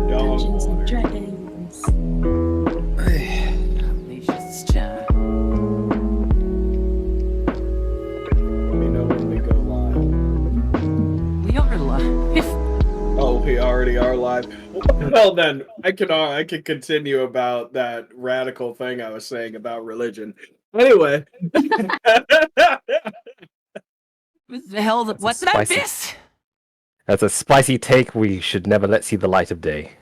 Dungeons and Dragons. Let me know when we go live. We are live. Oh, we already are live. Well, then I can continue about that radical thing I was saying about religion. Anyway, What the hell? What did I miss? That's a spicy take we should never let see the light of day.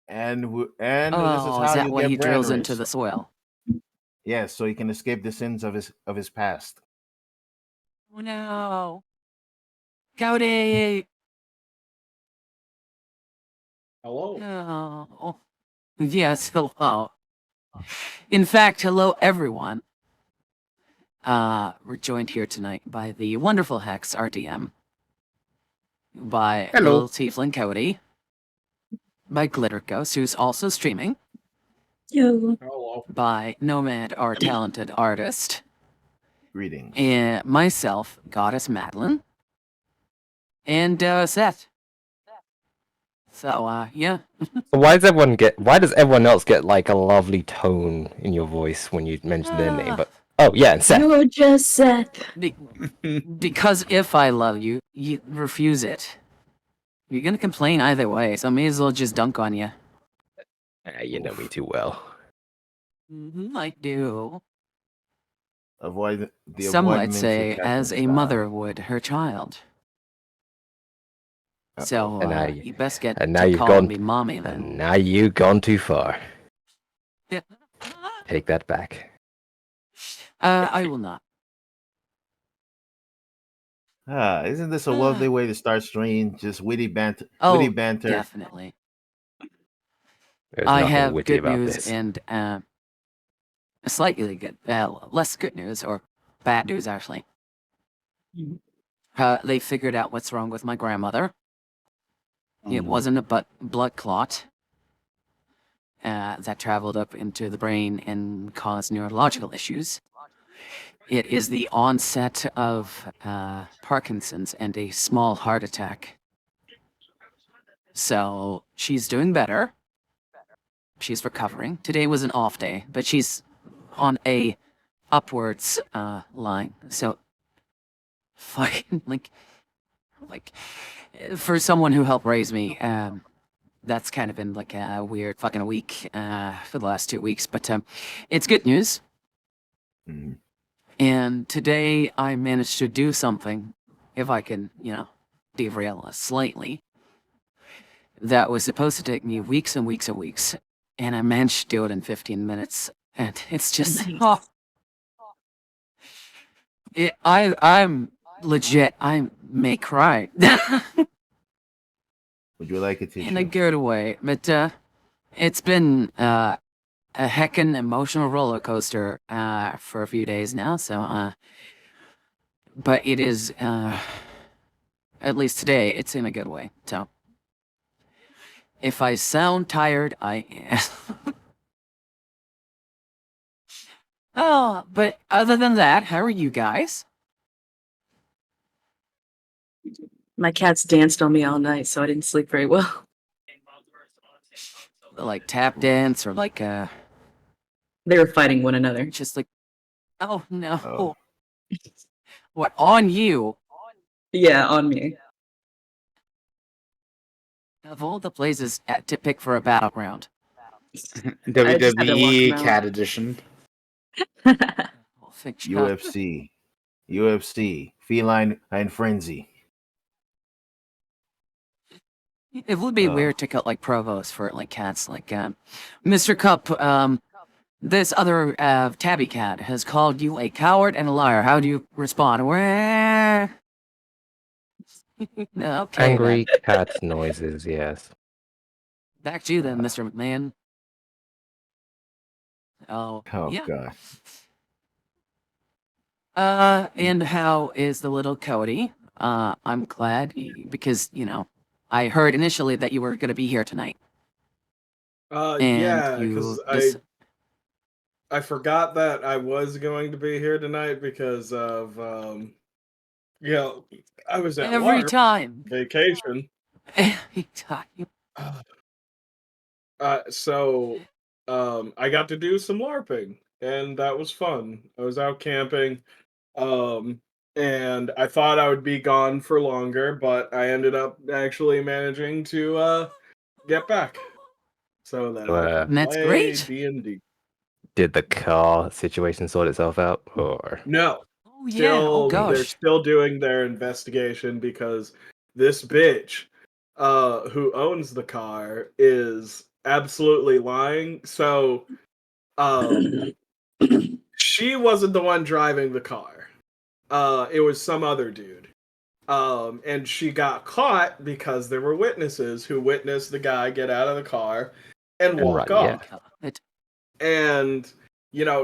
And this is Oh, how is that you why get he drills brand into race. the soil? Yes, so he can escape the sins of his past. Oh no, Cody! hello. Oh, yes, hello. In fact, hello everyone. We're joined here tonight by the wonderful Hex RDM, by Hello. Little Tiefling Cody, by Glitterghost, who's also streaming, Yo. Hello. by Nomad, our talented artist, Greetings. and myself, Goddess Madeline, and Seth. So, yeah. So why does everyone else get like a lovely tone in your voice when you mention their name? But oh yeah, and Seth. You're just Seth. Because if I love you, you refuse it. You're gonna complain either way, so I may as well just dunk on you. You know me too well. I do. Avoid the Some might avoidance say, of as a Catholic mother would her child. So, And now you best get and now to you've calling gone- me mommy then. And now you've gone too far. Yeah. Take that back. I will not. style. Isn't this a lovely way to start stream? Just witty banter. Oh, witty banter. definitely. There's I nothing have witty good about news this. and slightly good, less good news, or bad news actually. They figured out what's wrong with my grandmother. It wasn't a blood clot that traveled up into the brain and caused neurological issues. It is the onset of Parkinson's and a small heart attack. So she's doing better. She's recovering. Today was an off day, but she's on a upwards line. So fucking like for someone who helped raise me, that's kind of been like a weird fucking week for the last 2 weeks. But it's good news. Mhm. And today I managed to do something, if I can, derail slightly, that was supposed to take me weeks and weeks and weeks. And I managed to do it in 15 minutes. And it's just, Nice. I'm legit, I may cry. Would you like a tissue? In a good way. But it's been a heckin' emotional roller coaster for a few days now. So, but it is, at least today, it's in a good way. So, if I sound tired, I am. Oh, but other than that, how are you guys? My cats danced on me all night, so I didn't sleep very well. Like tap dance or like They were fighting one another. just like, oh no. Oh. What, on you? Yeah, on me. Of all the places to pick for a battleground. just had to walk WWE them out. Cat Edition. Well, fix your- UFC, Feline and Frenzy. It would be weird to cut like provost for like cats like Mr. Cup, this other tabby cat has called you a coward and a liar. How do you respond? Wah. Okay. Angry then. cat noises, yes. Back to you then, Mr. McMahon. Oh, Oh yeah. god. And how is the little Cody? I'm glad because, I heard initially that you were going to be here tonight. And Yeah, because I forgot that I was going to be here tonight because of I was at every work time. vacation. Every time. So I got to do some LARPing, and that was fun. I was out camping, um, and I thought I would be gone for longer, but I ended up actually managing to get back so that I can That's play great. D&D. Did the car situation sort itself out, or No, Oh, yeah. Oh, they're gosh. still doing their investigation because this bitch, who owns the car, is absolutely lying. So, she wasn't the one driving the car. It was some other dude. And she got caught because there were witnesses who witnessed the guy get out of the car and And walk right, yeah. off. And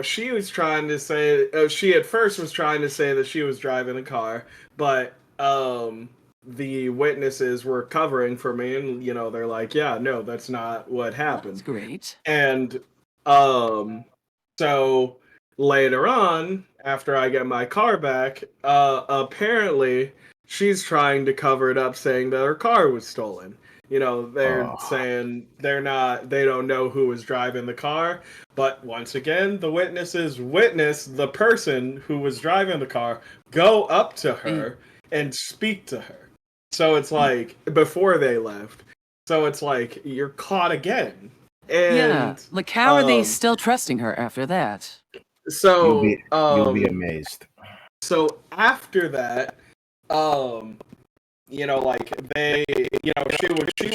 she was trying to say she at first was trying to say that she was driving a car, but the witnesses were covering for me, and they're like, yeah, no, that's not what happened. That's great. And so later on, after I get my car back, apparently she's trying to cover it up, saying that her car was stolen. They're saying they don't know who was driving the car, but once again, the witnesses witness the person who was driving the car go up to her and speak to her. So it's like before they left. So it's like you're caught again. Yeah. And Like, how are they still trusting her after that? so you'll be amazed. so after that, she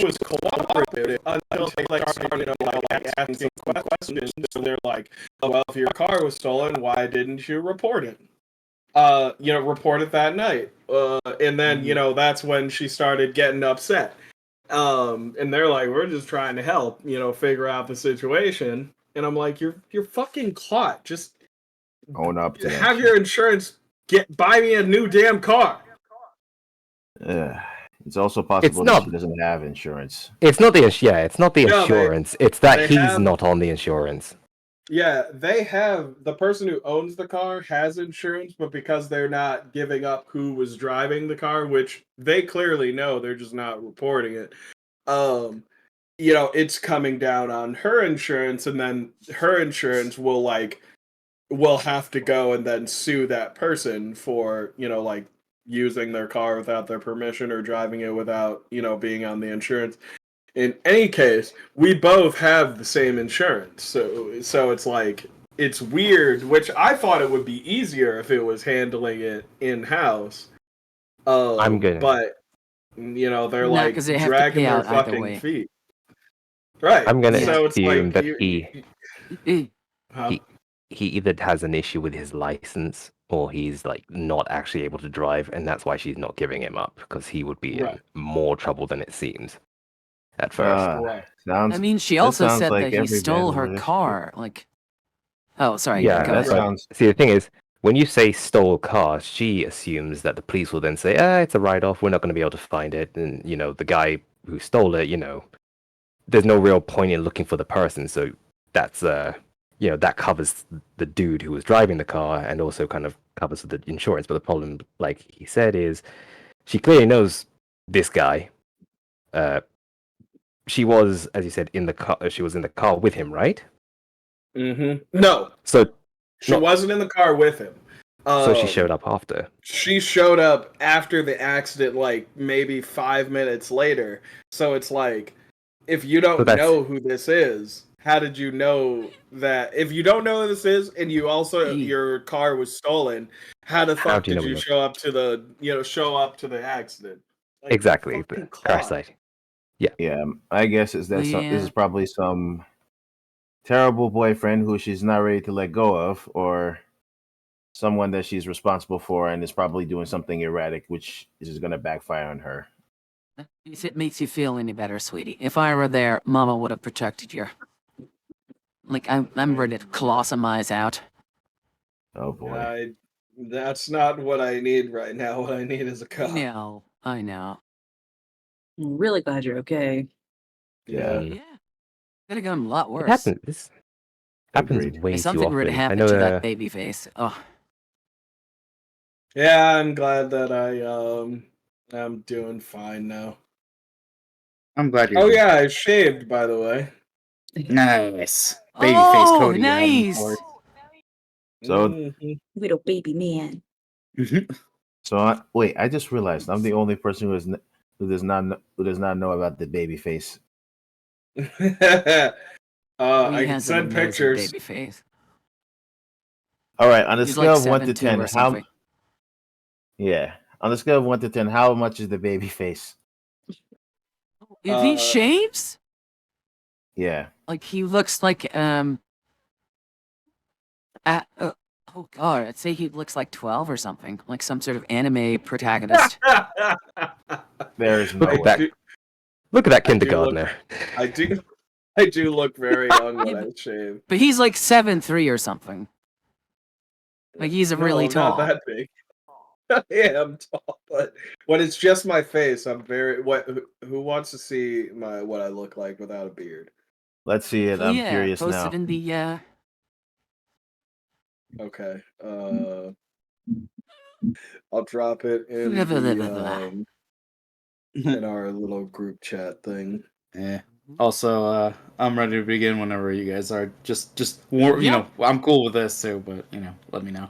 was cooperative until they started, asking some questions. So they're like, oh, well, if your car was stolen, why didn't you report it? Report it that night. And then, that's when she started getting upset. And they're like, we're just trying to help, figure out the situation. And I'm like, you're fucking caught. Just Own up to that. have your insurance buy me a new damn car. It's also possible that she doesn't have insurance. It's not the insurance. It's that he's have, not on the insurance. Yeah, they have the person who owns the car has insurance, but because they're not giving up who was driving the car, which they clearly know, they're just not reporting it. It's coming down on her insurance, and then her insurance will have to go and then sue that person for using their car without their permission or driving it without being on the insurance. In any case, we both have the same insurance, so it's like it's weird. Which I thought it would be easier if it was handling it in house. I'm gonna. But they're like they have dragging to pay their out either fucking way. feet. Right. I'm gonna So it's assume like that he either has an issue with his license or he's not actually able to drive, and that's why she's not giving him up, because he would be in more trouble than it seems at first. I mean, she also said like that he stole her car. Oh, sorry. Yeah, go ahead. See, the thing is, when you say stole car, she assumes that the police will then say, it's a write-off, we're not going to be able to find it, and, the guy who stole it, there's no real point in looking for the person, so that's, that covers the dude who was driving the car, and also kind of covers the insurance, but the problem, like he said, is she clearly knows this guy. She was, as you said, in the car, she was in the car with him, right? Mm-hmm. No. So she wasn't in the car with him. So she showed up after. She showed up after the accident, maybe 5 minutes later. So it's like, if you don't know who this is, how did you know that? If you don't know who this is, and you also your car was stolen, how the fuck did you show up to the accident? Exactly, the crash site. Yeah. I guess this is probably some terrible boyfriend who she's not ready to let go of, or someone that she's responsible for and is probably doing something erratic, which is going to backfire on her. If it makes you feel any better, sweetie, if I were there, Mama would have protected you. I'm ready to colossamize out. Oh boy. That's not what I need right now. What I need is a I cop. know. I know. I'm really glad you're okay. Yeah. Yeah. Could have gone a lot It worse. happens. This happens Agreed. way If too something were to often. I happen know. to that baby face. Oh, Yeah, I'm glad that I'm doing fine now. I'm glad you're Oh doing yeah, I shaved, by the way. nice. Babyface Cody you're having nice. for. So, Mhm. Little baby man. wait, I just realized I'm the only person who does not know about the baby face. He I can has an send amazing pictures. baby face. All right, on a He's scale like of 1 to 7'2" 10, or something. on a scale of 1 to 10, how much is the baby face? If he shaves, Yeah. like he looks like oh god, I'd say he looks like 12 or something, like some sort of anime protagonist. There is Look no at way. that. Look at that I do look- kindergartner. I do look very young when Yeah, I shave. But he's like 7'3" or something. Like he's a really I'm tall. not that big. I am tall, but when it's just my face, I'm very. Who wants to see what I look like without a beard? Let's see it. Oh, I'm yeah, curious post now. it in the Okay. I'll drop it in in our little group chat thing. Yeah. Also, I'm ready to begin whenever you guys are. Just you Yeah. know, I'm cool with this too, but let me know.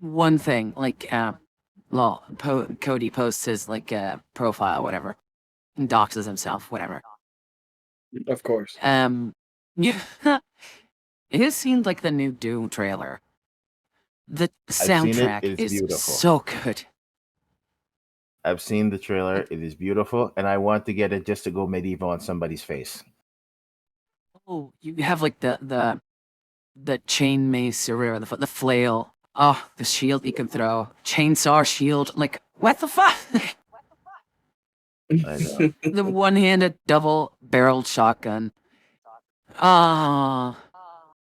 One thing, like Cody posts his like profile, whatever, and doxes himself, whatever. Of course. Yeah, it seemed like the new Doom trailer. The seen it. soundtrack It's is beautiful. so good. I've seen the trailer. It is beautiful, and I want to get it just to go medieval on somebody's face. Oh, you have like the chain mace or the flail. Oh, the shield you can throw, chainsaw shield. Like what the fuck? I know. The one-handed double-barreled shotgun. Ah,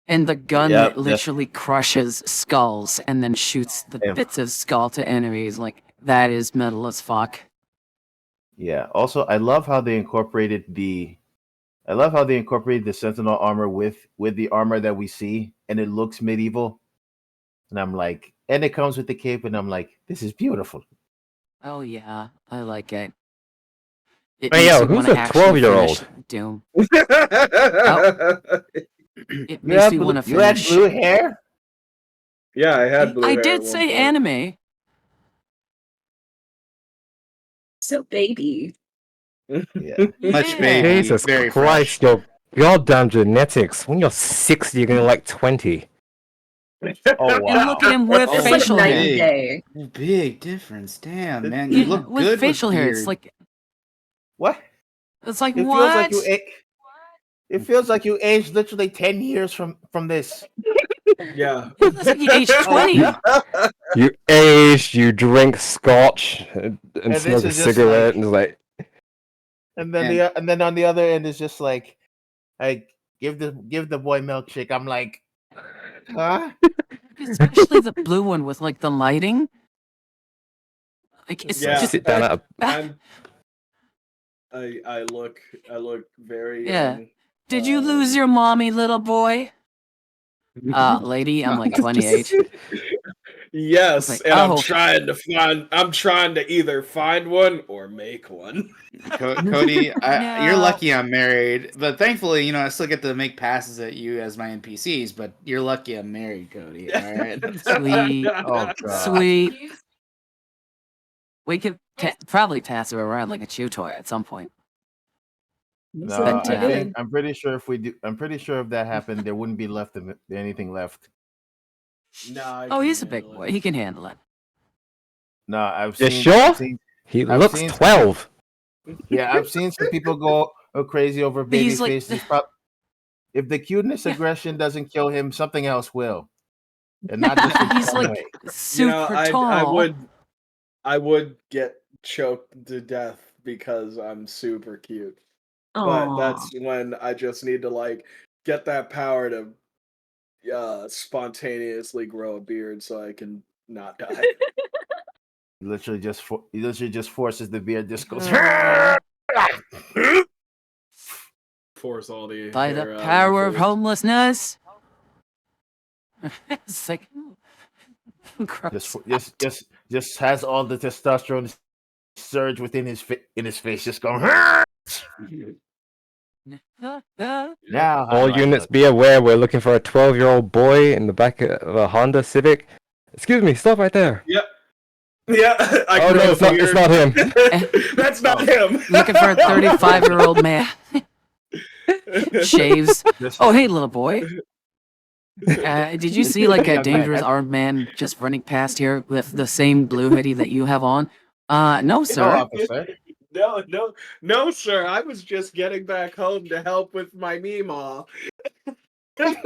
and the gun Yep, that literally crushes skulls and then shoots the Yeah. bits of skull to enemies. Like that is metal as fuck. Yeah. Also, I love how they incorporated the Sentinel armor with the armor that we see, and it looks medieval. And I'm like, and it comes with the cape, and I'm like, this is beautiful. Oh yeah, I like it. It Hey, makes yo, me who's wanna a actually 12-year-old? finish Doom. Oh. It makes me want to You had finish. blue hair. Yeah, I had blue I hair. did at one say point. anime. So baby. Yeah. Much Yeah. baby. Jesus Very Christ, your goddamn genetics. When you're 60, you're gonna like 20. Oh And wow. look at him with Oh, It's like facial night hair. and day. Big difference. Damn, man. Yeah, You look with good facial with hair. beard. It's like What? it's like It what? feels like you. It feels like you aged literally 10 years from this. Yeah. It feels like he aged 20. You age, you drink scotch, and this smoke a is just cigarette, like- and it's like, And then on the other end is just like, I give the boy milkshake. I'm like, huh? Especially the blue one with like the lighting. Like it's Yeah. just sit down at a I look very Yeah. young. Did you lose your mommy, little boy? Lady, I'm like 28. Yes, Like, and oh. I'm trying to either find one or make one. Cody, No. you're lucky I'm married, but thankfully, I still get to make passes at you as my NPCs. But you're lucky I'm married, Cody. All right. Sweet. Oh god. Sweet. We could probably pass her around like a chew toy at some point. No, But, I'm pretty sure if we do, I'm pretty sure if that happened, there wouldn't be anything left. No. Oh, he's a big boy. He can handle it. No, I've You seen. sure? I've seen, he I've looks seen- 12. yeah, I've seen some people go crazy over baby he's like- faces. If the cuteness aggression doesn't kill him, something else will, and not just in He's some like way. super tall. I would get choked to death because I'm super cute. But Aw. that's when I just need to like get that power to spontaneously grow a beard so I can not die. He literally just forces the beard. Just goes. Force all the By the hair out power my of face. homelessness. It's like gross. Just has all the testosterone surge within his face, just going. Now, All units be aware, we're looking for a 12-year-old boy in the back of a Honda Civic. Excuse me, stop right there. Yep. Yeah. Oh no, it's not him. That's not him. Looking for a 35-year-old man. Shaves. Oh, hey, little boy. Did you see like a Young man, dangerous armed man just running past here with the same blue hoodie that you have on? No, sir. officer. No, sir. I was just getting back home to help with my Meemaw.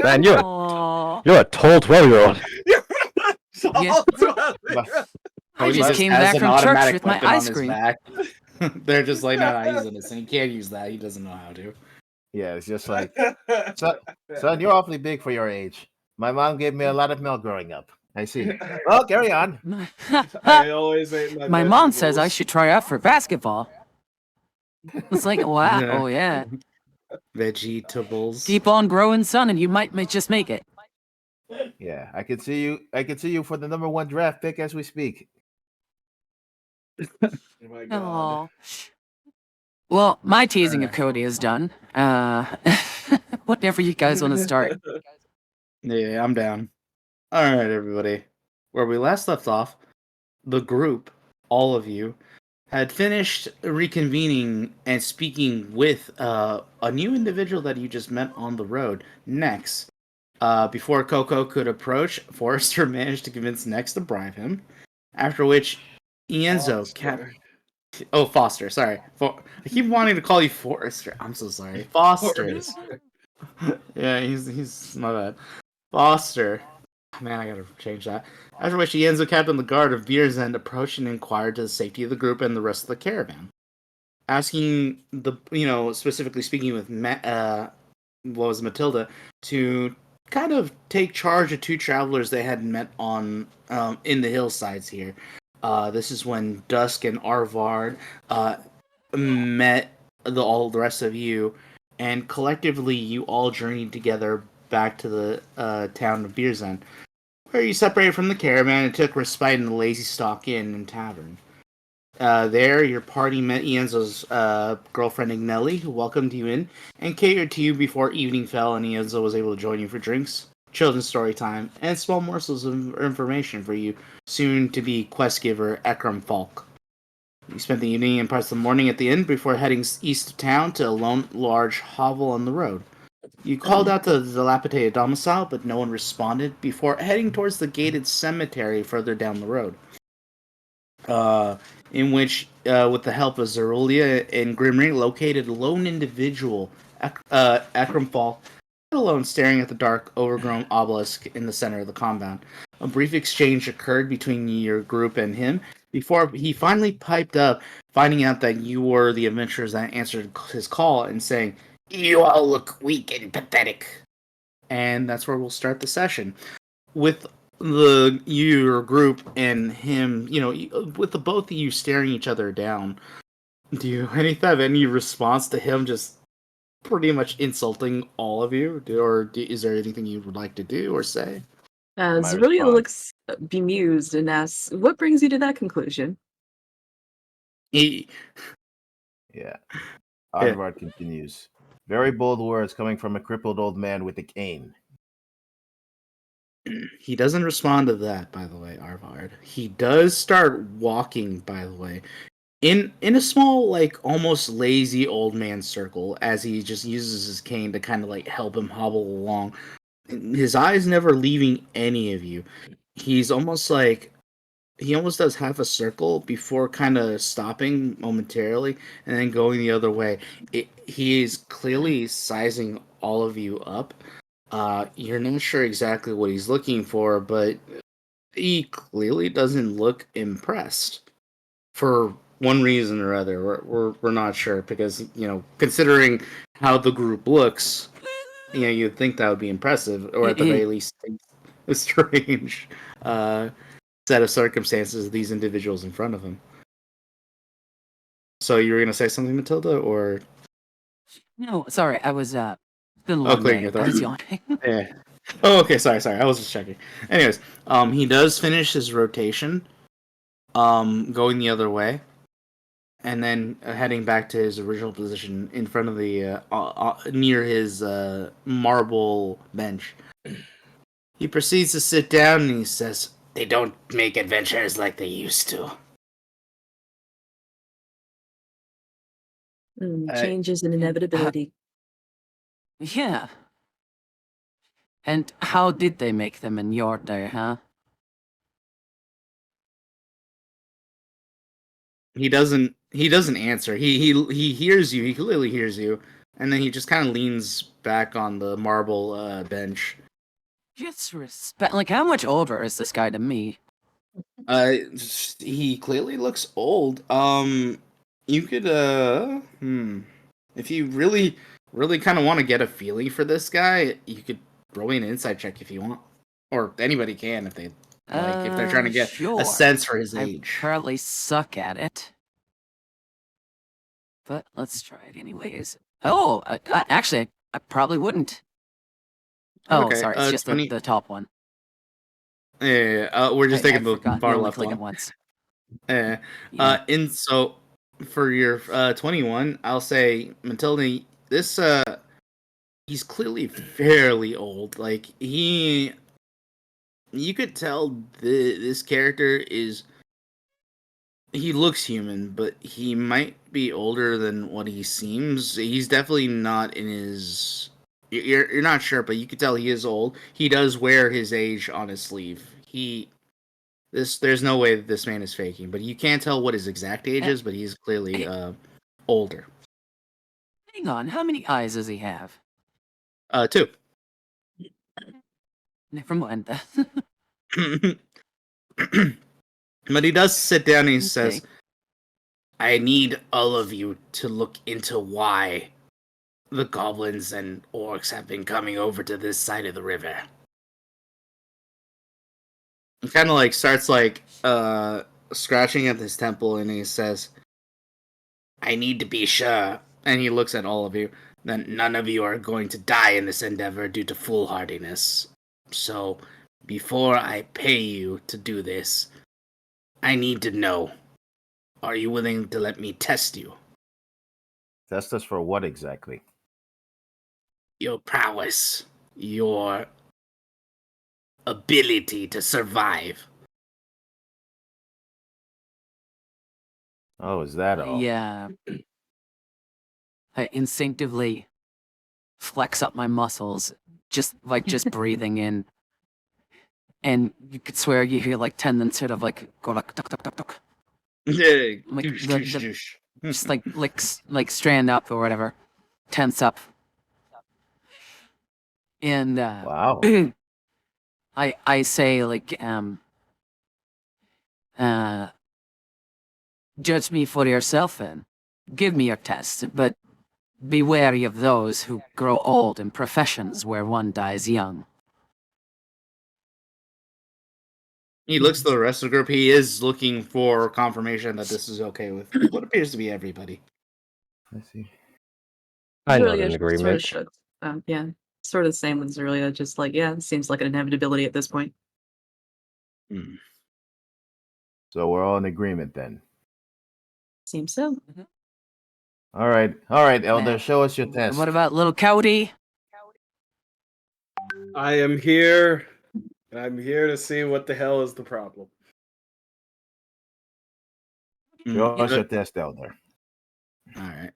Man, you're a tall 12-year-old. Yeah. I just came back from church with my ice cream. They're just like, no, he's innocent. He can't use that. He doesn't know how to. Yeah, it's just like, son, you're awfully big for your age. My mom gave me a lot of milk growing up. I see. Well, carry on. I always ate My mom says I should try out for basketball. It's like, wow, oh yeah. Vegetables. Keep on growing, son, and you might just make it. Yeah, I can see you for the number 1 draft pick as we speak. Oh my God. Aww. Well, my teasing of Cody is done. Whatever you guys want to start. Yeah, I'm down. All right, everybody. Where we last left off, the group, all of you, had finished reconvening and speaking with a new individual that you just met on the road, Nex. Before Coco could approach, Forrester managed to convince Nex to bribe him. After which, Ienzo Foster, sorry. I keep wanting to call you Forrester. I'm so sorry. Foster. Yeah, he's my bad. Foster. Man, I gotta change that. After which, Ienzo captained the guard of Beersend approached and inquired to the safety of the group and the rest of the caravan. Asking specifically speaking with Mathilda to kind of take charge of 2 travelers they had met on in the hillsides here. This is when Dusk and Arvad met all the rest of you, and collectively you all journeyed together back to the town of Beersend, where you separated from the caravan and took respite in the Lazy Stock Inn and Tavern. There, your party met Ienzo's girlfriend Ignelli, who welcomed you in and catered to you before evening fell, and Ienzo was able to join you for drinks, children's story time, and small morsels of information for you soon-to-be quest giver Ekram Falk. You spent the evening and parts of the morning at the inn before heading east of town to a lone, large hovel on the road. You called out to the dilapidated domicile, but no one responded before heading towards the gated cemetery further down the road. In which, with the help of Rezulea and Grimry, located a lone individual, Ekram Falk, alone staring at the dark, overgrown obelisk in the center of the compound. A brief exchange occurred between your group and him before he finally piped up, finding out that you were the adventurers that answered his call and saying, "You all look weak and pathetic." And that's where we'll start the session. With your group and him, with the both of you staring each other down, do you have any response to him just pretty much insulting all of you? Is there anything you would like to do or say? Zerulia looks bemused and asks, "What brings you to that conclusion?" Yeah. Arvad continues. Very bold words coming from a crippled old man with a cane. He doesn't respond to that, by the way, Arvad. He does start walking, by the way, in a small, like, almost lazy old man circle as he just uses his cane to kind of, like, help him hobble along. His eyes never leaving any of you. He's almost like, he almost does half a circle before kind of stopping momentarily and then going the other way. He is clearly sizing all of you up. You're not sure exactly what he's looking for, but he clearly doesn't look impressed. For one reason or other, we're not sure because considering how the group looks, you'd think that would be impressive, or at the very least, a strange set of circumstances of these individuals in front of him. So you were gonna say something, Mathilda, or No, sorry, I was been a long clearing day. your throat. I was yawning. Yeah. Oh, okay. Sorry. I was just checking. Anyways, he does finish his rotation, going the other way, and then heading back to his original position in front of the near his marble bench. He proceeds to sit down and he says, "They don't make adventures like they used to." Change is an inevitability. Yeah. And how did they make them in your day, huh? He doesn't answer. He hears you. He clearly hears you, and then he just kind of leans back on the marble bench. Just respect. Like, how much older is this guy to me? He clearly looks old. You could if you really kind of want to get a feeling for this guy, you could throw in an insight check if you want, or anybody can if they like, if they're trying to get sure. a sense for his I age. probably suck at it. But let's try it anyways. Oh, actually, I probably wouldn't. Oh, Okay, sorry, it's just 20... the top one. Yeah, we're just taking the forgot. far You only left click one. it once. Yeah. Yeah. And so for your 21, I'll say Matilda, this he's clearly fairly old. Like you could tell this character he looks human, but he might be older than what he seems. He's definitely not in his. You're not sure, but you could tell he is old. He does wear his age on his sleeve. There's no way that this man is faking, but you can't tell what his exact age is, but he's clearly older. Hang on, how many eyes does he have? 2. Never mind that. But he does sit down and he Okay. says, "I need all of you to look into why the goblins and orcs have been coming over to this side of the river." He kind of like starts like scratching at his temple, and he says, "I need to be sure," and he looks at all of you, "that none of you are going to die in this endeavor due to foolhardiness. So, before I pay you to do this, I need to know, are you willing to let me test you? Test us for what exactly? Your prowess, your ability to survive." Oh, is that all? Yeah. I instinctively flex up my muscles, just breathing in. And you could swear you hear like tendons sort of like go like duck duck duck duck. Like just like strand up or whatever, tense up. And Wow. I say like judge me for yourself and give me your test, but be wary of those who grow old in professions where one dies young. He looks to the rest of the group. He is looking for confirmation that this is okay with what appears to be everybody. I see. I nod Rezulea in sort of agreement. shooks. Yeah, sort of the same with Rezulea. Just like, yeah, it seems like an inevitability at this point. So we're all in agreement then. Seems so. All right, Elder, Yeah. show us your test. What about little Cody? I am here. And I'm here to see what the hell is the problem. Show us your test, Elder. All right.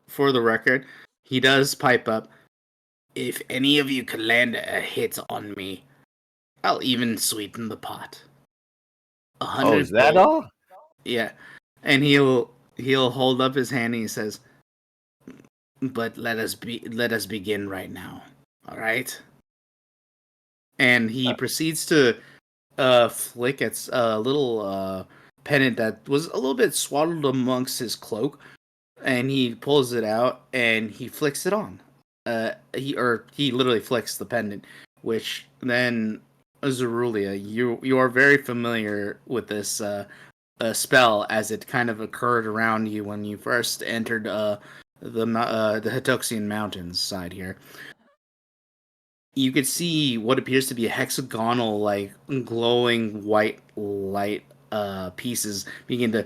For the record, he does pipe up, "If any of you can land a hit on me, I'll even sweeten the pot." Oh, is that all? Yeah. And he'll hold up his hand and he says, "But let us begin right now. All right?" And he proceeds to flick at a little pennant that was a little bit swaddled amongst his cloak, and he pulls it out and he flicks it on. he literally flicks the pendant, which then Rezulea, you are very familiar with this spell as it kind of occurred around you when you first entered the Hitoxian Mountains side here. You could see what appears to be a hexagonal, like glowing white light pieces begin to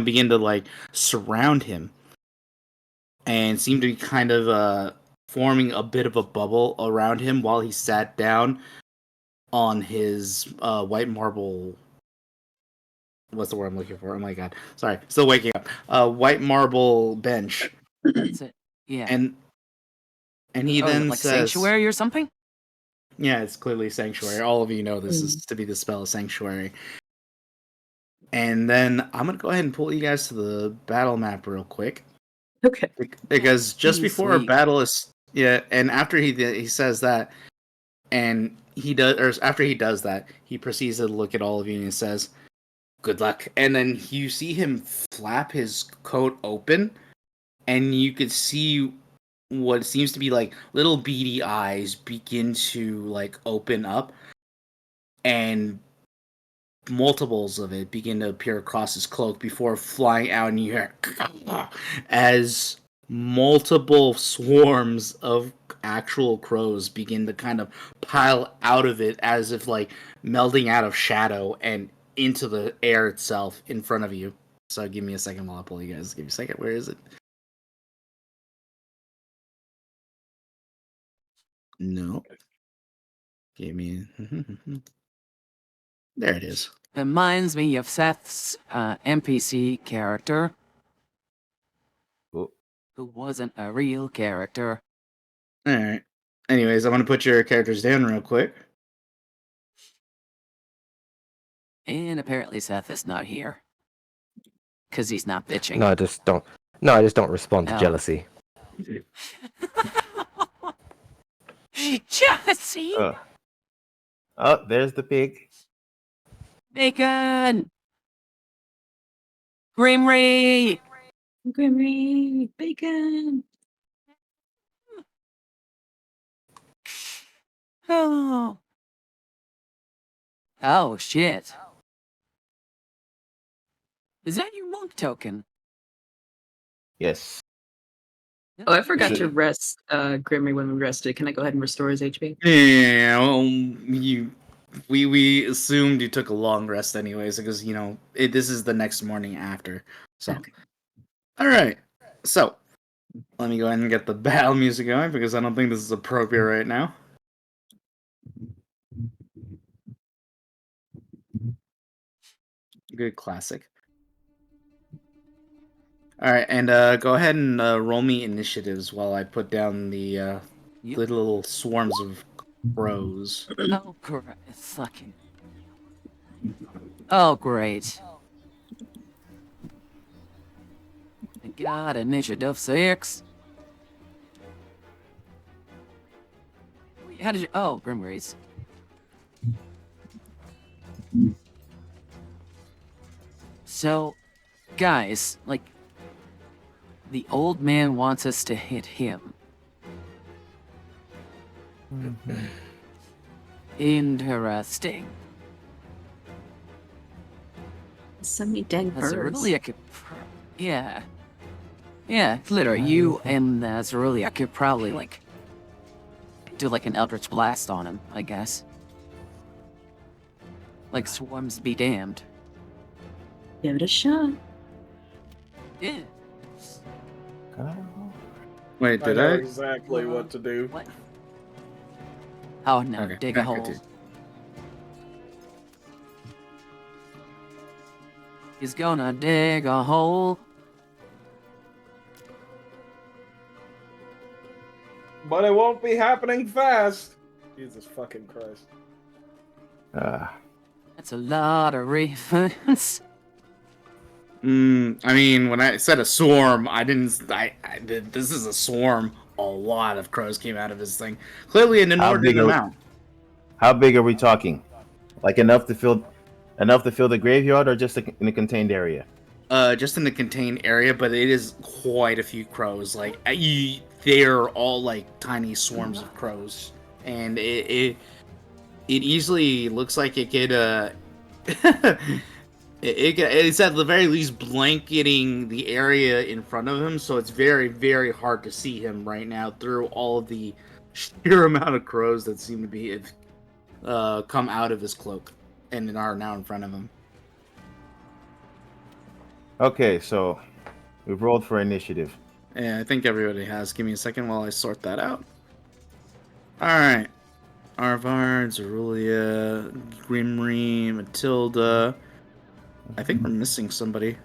begin to like surround him and seem to be kind of forming a bit of a bubble around him while he sat down on his white marble. What's the word I'm looking for? Oh my god, sorry, still waking up. White marble bench. That's it. Yeah. And he then like says, sanctuary or something? Yeah, it's clearly sanctuary. All of you know this is to be the spell sanctuary. And then I'm gonna go ahead and pull you guys to the battle map real quick. Okay. Because just before a Sweet. battle is and after he says that, and after he does that, he proceeds to look at all of you and he says, "Good luck." And then you see him flap his coat open, and you could see what seems to be like little beady eyes begin to like open up, and multiples of it begin to appear across his cloak before flying out, and you hear as multiple swarms of actual crows begin to kind of pile out of it, as if like melding out of shadow and into the air itself in front of you. So give me a second while I pull you guys. Give me a second. Where is it? No. Give me. There it is. Reminds me of Seth's NPC character, Cool. who wasn't a real character. All right. Anyways, I'm gonna put your characters down real quick. And apparently Seth is not here. Because he's not bitching. No, I just don't. No, I just don't respond to Oh. jealousy. Jealousy! Oh, there's the pig. Bacon! Grimry! Grimmy, bacon. Oh. Oh, shit. Is that your monk token? Yes. Oh, I forgot Should- to rest Grimmy when we rested. Can I go ahead and restore his HP? Yeah, well, we assumed you took a long rest anyways, because this is the next morning after. So, Okay. all right. So, let me go ahead and get the battle music going because I don't think this is appropriate right now. Good classic. All right, and go ahead and roll me initiatives while I put down the Yep. little swarms of crows. Oh, great. Fucking. Oh, great. I got initiative 6. Wait, how did you. Oh, Grimways. So, guys, like, the old man wants us to hit him. Interesting. Send me dang birds. Rezulea could. Yeah. Yeah, literally, you and Rezulea could probably, like, do, like, an Eldritch Blast on him, I guess. Like, swarms be damned. Give it a shot. Yeah. Wait, I did know I? exactly what to do. What? Oh, no, Okay, dig a okay, hole. dude. He's gonna dig a hole. But it won't be happening fast. Jesus fucking Christ. That's a lot of refunds. I mean, when I said a swarm, I didn't. This is a swarm. A lot of crows came out of this thing. Clearly, an inordinate amount. How big are we talking? Like enough to fill the graveyard, or just in a contained area? just in the contained area, but it is quite a few crows. Like they're all like tiny swarms of crows, and it easily looks like it could it's at the very least blanketing the area in front of him, so it's very, very hard to see him right now through all of the sheer amount of crows that seem to be come out of his cloak and are now in front of him. Okay, so we've rolled for initiative. Yeah, I think everybody has. Give me a second while I sort that out. Alright. Arvad, Rezulea, Grimry, Mathilda. I think we're missing somebody.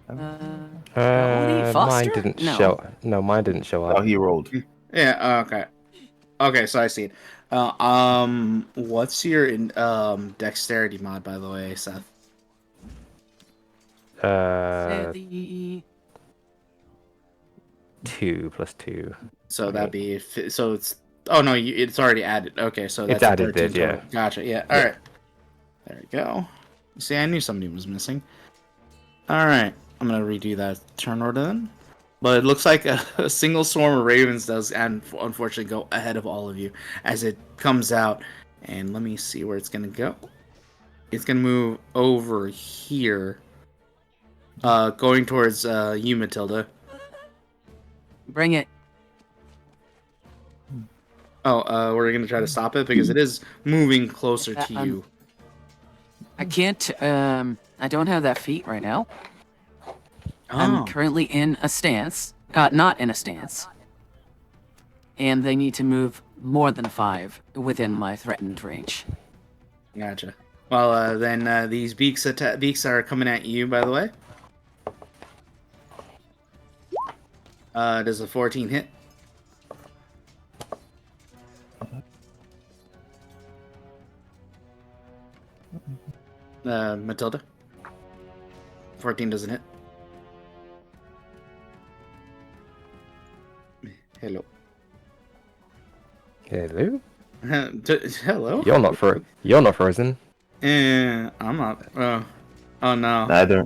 Cody Foster? Mine didn't No. show. No, mine didn't show Oh, up. he rolled. Yeah, okay. Okay, so I see it. What's your dexterity mod, by the way, Seth? The 2 plus 2. So Okay. that'd be so it's oh no, it's already added. Okay, so that's It's added, 13 yeah. total. Gotcha. Yeah. All right. There we go. See, I knew somebody was missing. All right, I'm gonna redo that turn order then. But it looks like a single swarm of ravens does, and unfortunately, go ahead of all of you as it comes out. And let me see where it's gonna go. It's gonna move over here, going towards you, Mathilda. Bring it. Oh, we're gonna try to stop it because it is moving closer to you. I can't. I don't have that feat right now. Oh. I'm currently in a stance. Not in a stance. And they need to move more than 5 within my threatened range. Gotcha. Well, then these beaks are coming at you, by the way. Does a 14 hit? Mathilda? 14 doesn't hit. Hello. Hello. Hello. You're not frozen. I'm not. Oh no. Neither.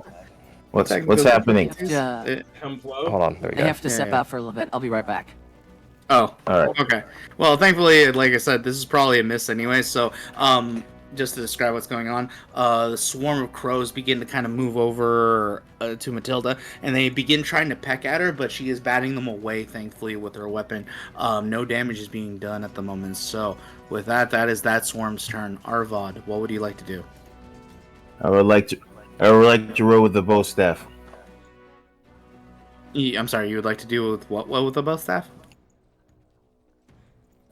What's happening? Come flow. Hold on. There we I go. have to step yeah. out for a little bit. I'll be right back. Oh, All right. okay. Well, thankfully, like I said, this is probably a miss anyway. So, just to describe what's going on, the swarm of crows begin to kind of move over to Mathilda, and they begin trying to peck at her, but she is batting them away, thankfully, with her weapon. No damage is being done at the moment. So, with that, that is that swarm's turn. Arvad, what would you like to do? I would like to roll with the bow staff. I'm sorry, you would like to do with what with the bow staff?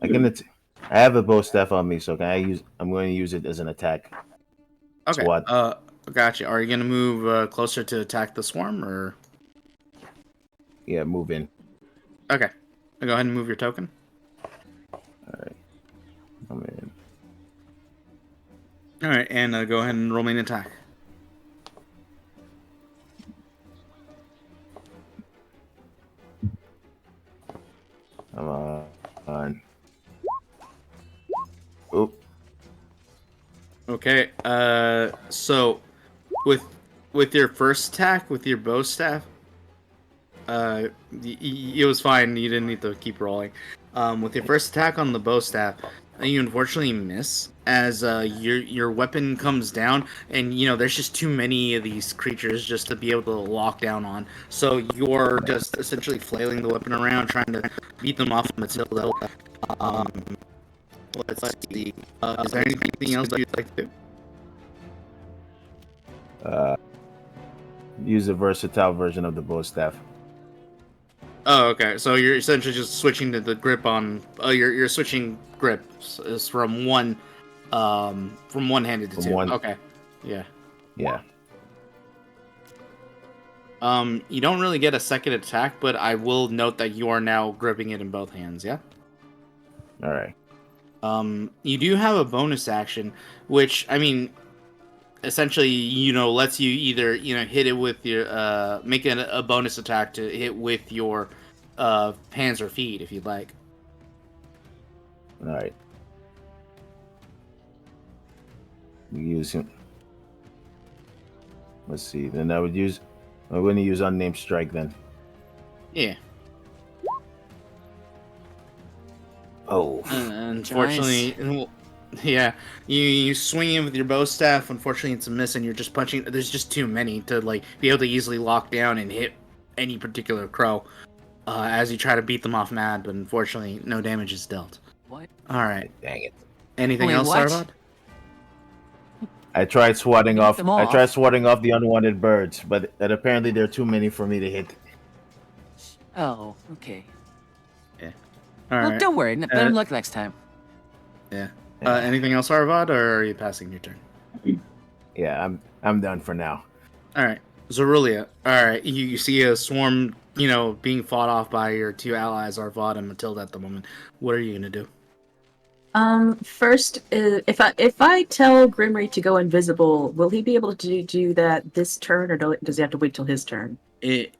I have a bow staff on me, so I'm going to use it as an attack. Okay. Squad. Gotcha. Are you going to move closer to attack the swarm, or? Yeah, move in. Okay. Go ahead and move your token. All right. I'm in. All right, and go ahead and roll me an attack. I'm on. Oop. Okay. So with your first attack with your bow staff, it was fine. You didn't need to keep rolling. With your first attack on the bow staff, you unfortunately miss as your weapon comes down, and there's just too many of these creatures just to be able to lock down on. So you're just essentially flailing the weapon around, trying to beat them off Mathilda. Let's see. Is there anything else that you'd like to do? Use a versatile version of the bow staff. Oh, okay. So you're essentially just switching to the grip on. You're switching grips is from one-handed to two. One. Okay. Yeah. Yeah. You don't really get a second attack, but I will note that you are now gripping it in both hands. Yeah. All right. You do have a bonus action, which essentially, lets you either hit it with your make it a bonus attack to hit with your hands or feet if you'd like. All right. You use him. Let's see. Then I'm going to use unnamed strike then. Yeah. Oh. Unfortunately, yeah, you swing in with your bow staff. Unfortunately, it's a miss, and you're just punching. There's just too many to like be able to easily lock down and hit any particular crow as you try to beat them off mad. But unfortunately, no damage is dealt. What? All right. Dang it. Anything Wait, else, what? Arvad? I tried swatting Beat off. them I off. tried swatting off the unwanted birds, but apparently there are too many for me to hit. Oh, okay. All Well, right. don't worry. Better luck next time. Yeah. Anything else, Arvad, or are you passing your turn? Yeah, I'm done for now. All right, Rezulea. All right, you see a swarm, being fought off by your two allies, Arvad and Mathilda, at the moment. What are you gonna do? First, if I tell Grimry to go invisible, will he be able to do that this turn, or does he have to wait till his turn? It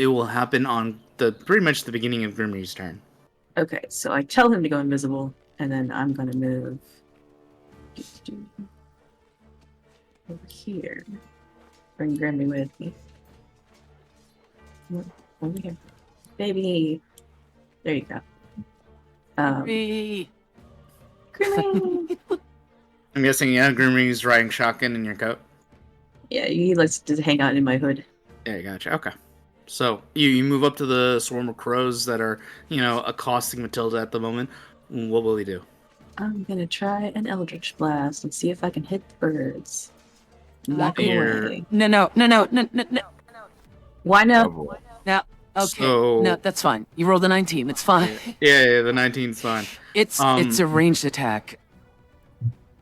will happen on pretty much the beginning of Grimry's turn. Okay, so I tell him to go invisible, and then I'm gonna move over here. Bring Grimmy with me. Over here, baby. There you go. Hurry. Grimmy. I'm guessing, yeah, Grimry's riding shotgun in your coat. Yeah, he likes to hang out in my hood. Yeah, gotcha. Okay. So you move up to the swarm of crows that are, accosting Mathilda at the moment. What will he do? I'm gonna try an Eldritch Blast and see if I can hit the birds. Knock 'em Here. away. No. Why no? Oh, No. Okay. So- No, that's fine. You rolled a 19. It's fine. Yeah, the 19's fine. It's a ranged attack.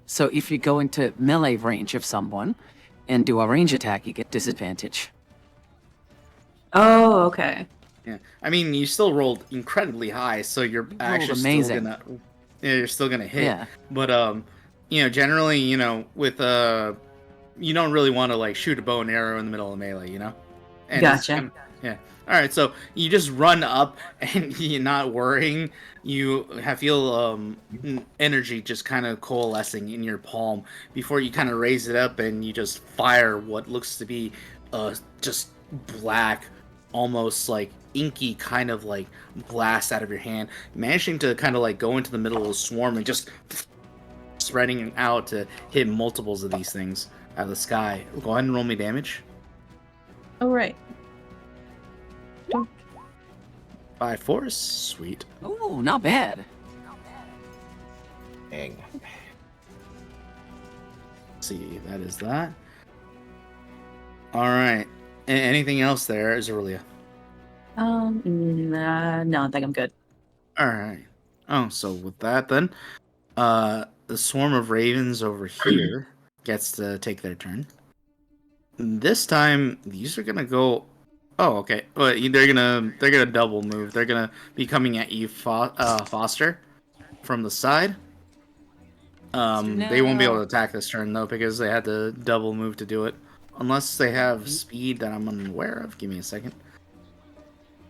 So if you go into melee range of someone and do a range attack, you get disadvantage. Oh, okay. Yeah, I mean, you still rolled incredibly high, so you're actually amazing. you're still gonna hit. Yeah. But generally, with you don't really want to like shoot a bow and arrow in the middle of melee, And it's Gotcha. yeah. All right, so you just run up and you're not worrying. You feel energy just kind of coalescing in your palm before you kind of raise it up and you just fire what looks to be just black, almost like inky kind of like blast out of your hand, managing to kind of like go into the middle of the swarm and just spreading out to hit multiples of these things out of the sky. Go ahead and roll me damage. All right. 5 force, sweet. Ooh, not bad. dang. See, that is that. All right. Anything else there, Rezulea? No, I think I'm good. All right. Oh, so with that then, the swarm of ravens over here gets to take their turn. This time, these are gonna go. Oh, okay. Well, they're gonna double move. They're gonna be coming at you, Foster, from the side. They won't be able to attack this turn though because they had to double move to do it, unless they have speed that I'm unaware of. Give me a second.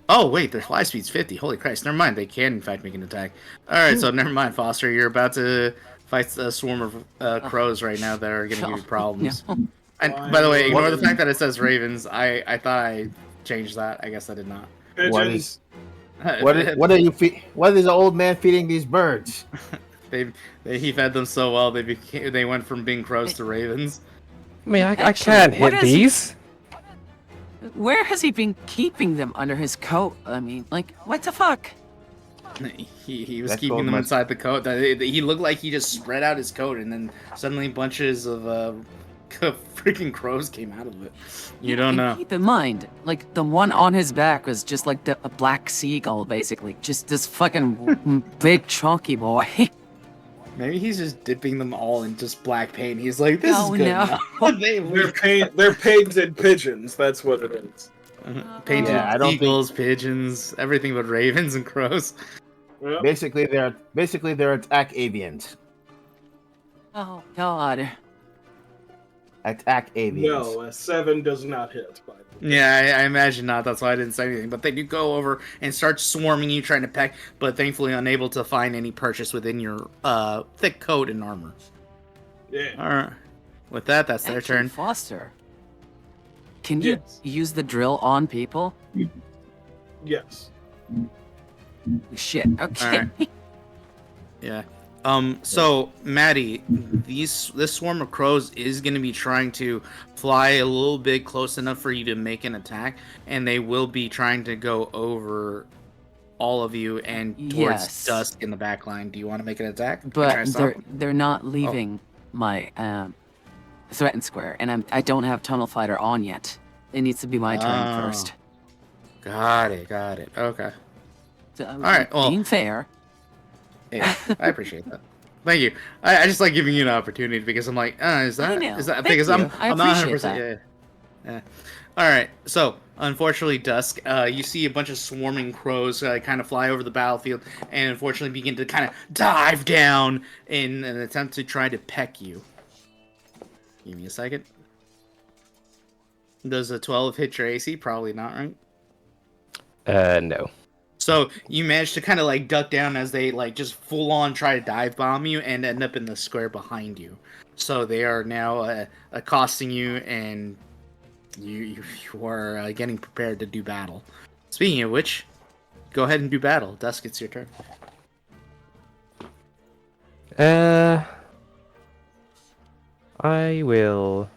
Oh wait, their fly speed's 50. Holy Christ! Never mind. They can in fact make an attack. All right, so never mind, Foster. You're about to fight a swarm of crows right now that are gonna give you problems. No. And by the way, ignore the fact that it says ravens. I thought I changed that. I guess I did not. Pigeons. What is the old man feeding these birds? He fed them so well they went from being crows to ravens. I mean, I Actually, can't what hit is he- these. Where has he been keeping them under his coat? I mean, like, what the fuck? He was That keeping coat them must- inside the coat. He looked like he just spread out his coat, and then suddenly bunches of freaking crows came out of it. You don't And know. Keep in mind, like, the one on his back was just like a black seagull, basically. Just this fucking big chunky boy. Maybe he's just dipping them all in just black paint. He's like, this Oh, is good no. enough. They're painted pigeons. That's what it is. Painted Yeah, I don't think- eagles, pigeons, everything but ravens and crows. Yep. Basically, they're attack avians. Oh, God. Attack avians. No, a 7 does not hit. By the way. Yeah, I imagine not. That's why I didn't say anything. But they do go over and start swarming you, trying to peck, but thankfully unable to find any purchase within your thick coat and armor. Yeah. All right. With that, that's their Actually, turn. Foster. Can you Yes. use the drill on people? Yes. Shit. Okay. Yeah. So Maddie, this swarm of crows is going to be trying to fly a little bit close enough for you to make an attack, and they will be trying to go over all of you and towards Yes. Dusk in the back line. Do you want to make an attack? And But try to stop them? they're not leaving my threatened square, and I don't have tunnel fighter on yet. It needs to be my turn Oh. first. Got it. Okay. So, All right, well- being fair. Yeah, I appreciate that. Thank you. I just like giving you an opportunity because I'm like, is I that know. because Thank I'm you. I I'm not appreciate 100%. Yeah. All right. So unfortunately, Dusk, you see a bunch of swarming crows kind of fly over the battlefield, and unfortunately begin to kind of dive down in an attempt to try to peck you. Give me a second. Does a 12 hit your AC? Probably not, right? No. So you manage to kind of like duck down as they like just full on try to dive bomb you and end up in the square behind you. So they are now accosting you, and you are getting prepared to do battle. Speaking of which, go ahead and do battle. Dusk, it's your turn. I will.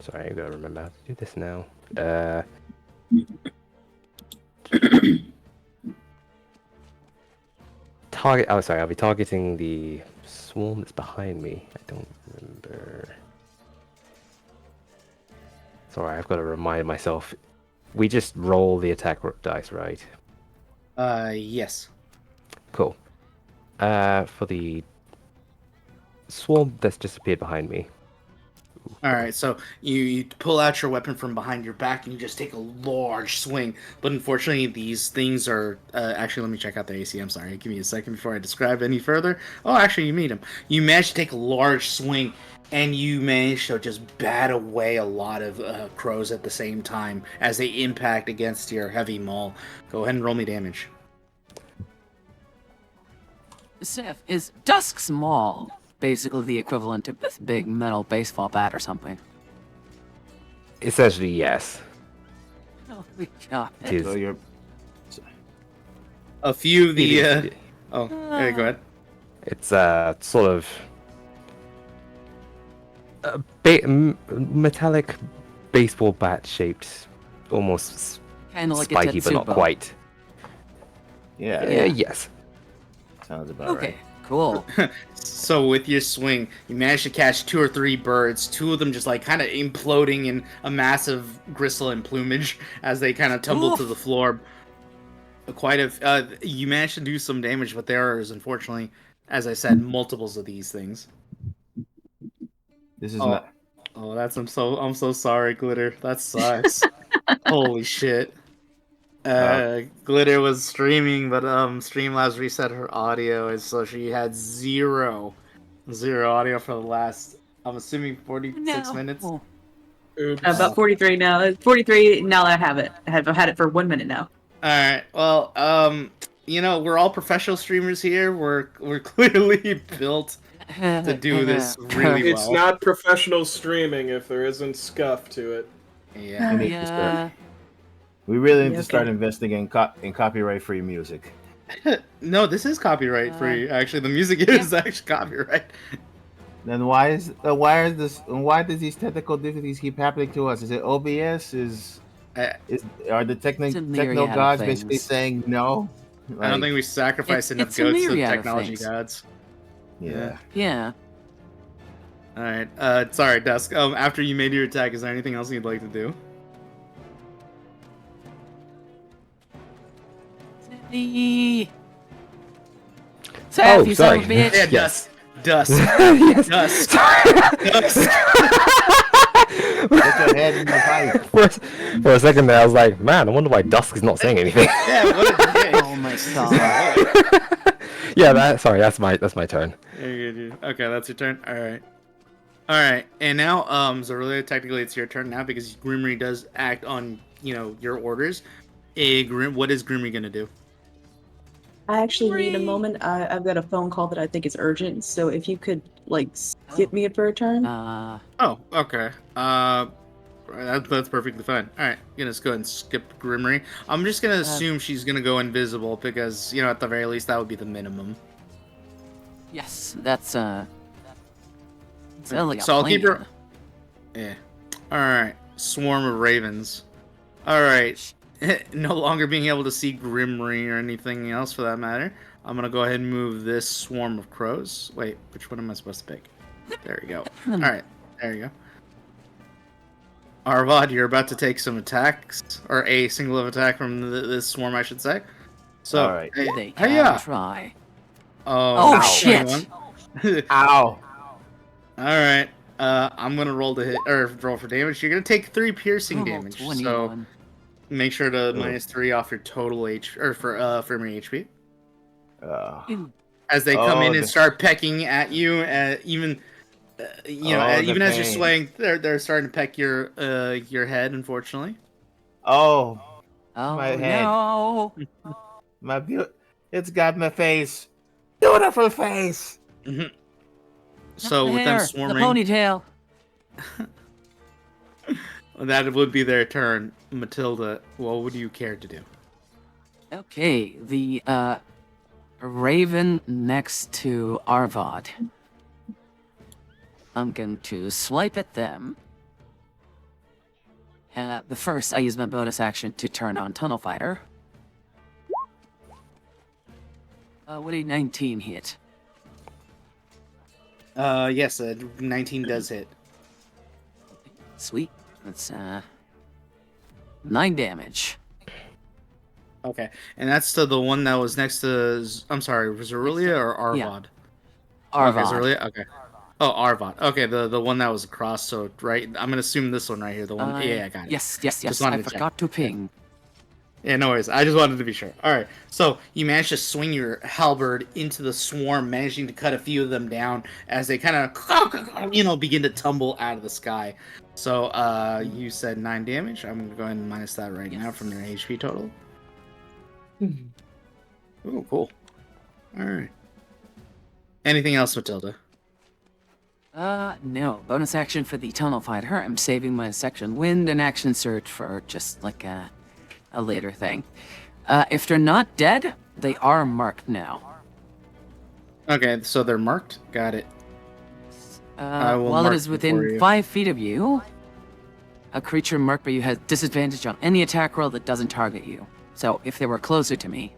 Sorry, I gotta remember how to do this now. Target. Oh, sorry. I'll be targeting the swarm that's behind me. I don't remember. Sorry, I've got to remind myself. We just roll the attack dice, right? Yes. Cool. For the swarm that's just appeared behind me. All right, so you pull out your weapon from behind your back and you just take a large swing. But unfortunately, these things are actually. Let me check out the AC. I'm sorry. Give me a second before I describe any further. Oh, actually, you meet him. You manage to take a large swing, and you manage to just bat away a lot of crows at the same time as they impact against your heavy maul. Go ahead and roll me damage. Seth, is Dusk's Maul basically the equivalent of this big metal baseball bat or something? Essentially, yes. Oh, we got It it. is. So you're A few of the. It is- Oh, there you go ahead. It's sort of a metallic baseball bat shaped, almost Kind of like spiky, a but not Tetsubo. quite. yeah, Yes. sounds about Okay, right. cool. So with your swing, you manage to catch 2 or 3 birds, 2 of them just like kind of imploding in a massive gristle and plumage as they kind of tumble Oof. to the floor. You managed to do some damage, but there is unfortunately, as I said, multiples of these things. This is Oh. not. Oh, I'm so sorry, Glitter. That sucks. Holy shit. Glitter was streaming, but Streamlabs reset her audio, and so she had zero audio for the last, I'm assuming 46 minutes. Oh, Oops. About 43 now. 43 now that I have it. I've had it for 1 minute now. All right. Well, we're all professional streamers here. We're clearly built to do this really It's well. not professional streaming if there isn't scuff to it. Yeah. We need to start- Yeah. We really need Yeah, to start okay. investing in copyright-free music. No, this is copyright free. Actually, the music is actually copyright. Then why does these technical difficulties keep happening to us? Is it OBS? Are the It's a techno myriad of gods basically things. saying no? I don't think we sacrifice enough it's a goats to the myriad of technology things. gods. Yeah. Yeah. All right. Sorry, Dusk. After you made your attack, is there anything else you'd like to do? Seth, Oh, you sorry. son of a bitch. Yeah, Yes. Dusk. Yes. Dusk. Dusk. Get your head in the pipe. For a second there, I was like, man, I wonder why Dusk is not saying anything. Yeah, what a dick. Oh my god. Yeah, that's my turn. Okay, that's your turn. All right. And now, Rezulea, technically it's your turn now because Grimry does act on, your orders. What is Grimry gonna do? I actually need a moment. I've got a phone call that I think is urgent, so if you could, skip me it for a turn. Oh, okay. That's perfectly fine. All right, gonna just go ahead and skip Grimmery. I'm just gonna assume she's gonna go invisible because at the very least that would be the minimum. Yes, that's like a So I'll keep her. plan. Yeah. All right. Swarm of ravens. All right. No longer being able to see Grimmery or anything else for that matter. I'm gonna go ahead and move this swarm of crows. Wait, which one am I supposed to pick? There we go. All right. There you go. Arvad, you're about to take some attacks, or a single of attack from this swarm, I should say. So, All right. They can yeah. try. Oh, shit! 21. Ow! All right. I'm gonna roll to hit or roll for damage. You're gonna take 3 piercing damage. So 21. make sure to -3 off your total HP or for your HP. As they come in and start pecking at you, even even as you're pain. swaying, they're starting to peck your head. Unfortunately. Oh, Oh my head. no! It's got my face. Beautiful face. Mm-hmm. So with them swarming, the ponytail. that would be their turn. Mathilda, what would you care to do? Okay, the raven next to Arvad. I'm going to swipe at them. The first, I use my bonus action to turn on Tunnel Fighter. What a 19 hit. Yes, 19 does hit. Sweet. That's 9 damage. Okay, and that's to the one that was next to. I'm sorry, Rezulea or Arvad? Yeah. Okay, Arvad. Rezulea? Okay. Oh, Arvad. Okay, the one that was across. So right, I'm gonna assume this one right here. The one. Yeah, I got it. Yes. Just I wanted to forgot to ping. Yeah, no worries. I just wanted to be sure. All right, so you managed to swing your halberd into the swarm, managing to cut a few of them down as they kind of, begin to tumble out of the sky. So, you said 9 damage. I'm gonna go ahead and minus that right now from your HP total. Oh, cool. All right. Anything else, Mathilda? No. Bonus action for the Tunnel Fighter. I'm saving my section wind and action surge for just like a later thing. If they're not dead, they are marked now. Okay, so they're marked. Got it. will While it mark is them for within you. 5 feet of you, a creature marked by you has disadvantage on any attack roll that doesn't target you. So if they were closer to me,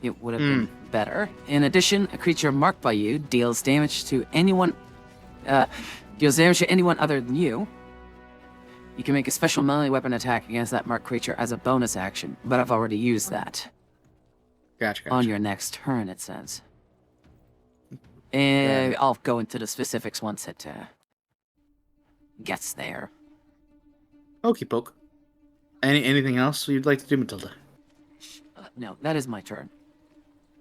it would have been better. In addition, a creature marked by you deals damage to anyone other than you. You can make a special melee weapon attack against that marked creature as a bonus action, but I've already used that. Gotcha. On your next turn, it says. And I'll go into the specifics once it gets there. Okey poke. Anything else you'd like to do, Mathilda? No, that is my turn.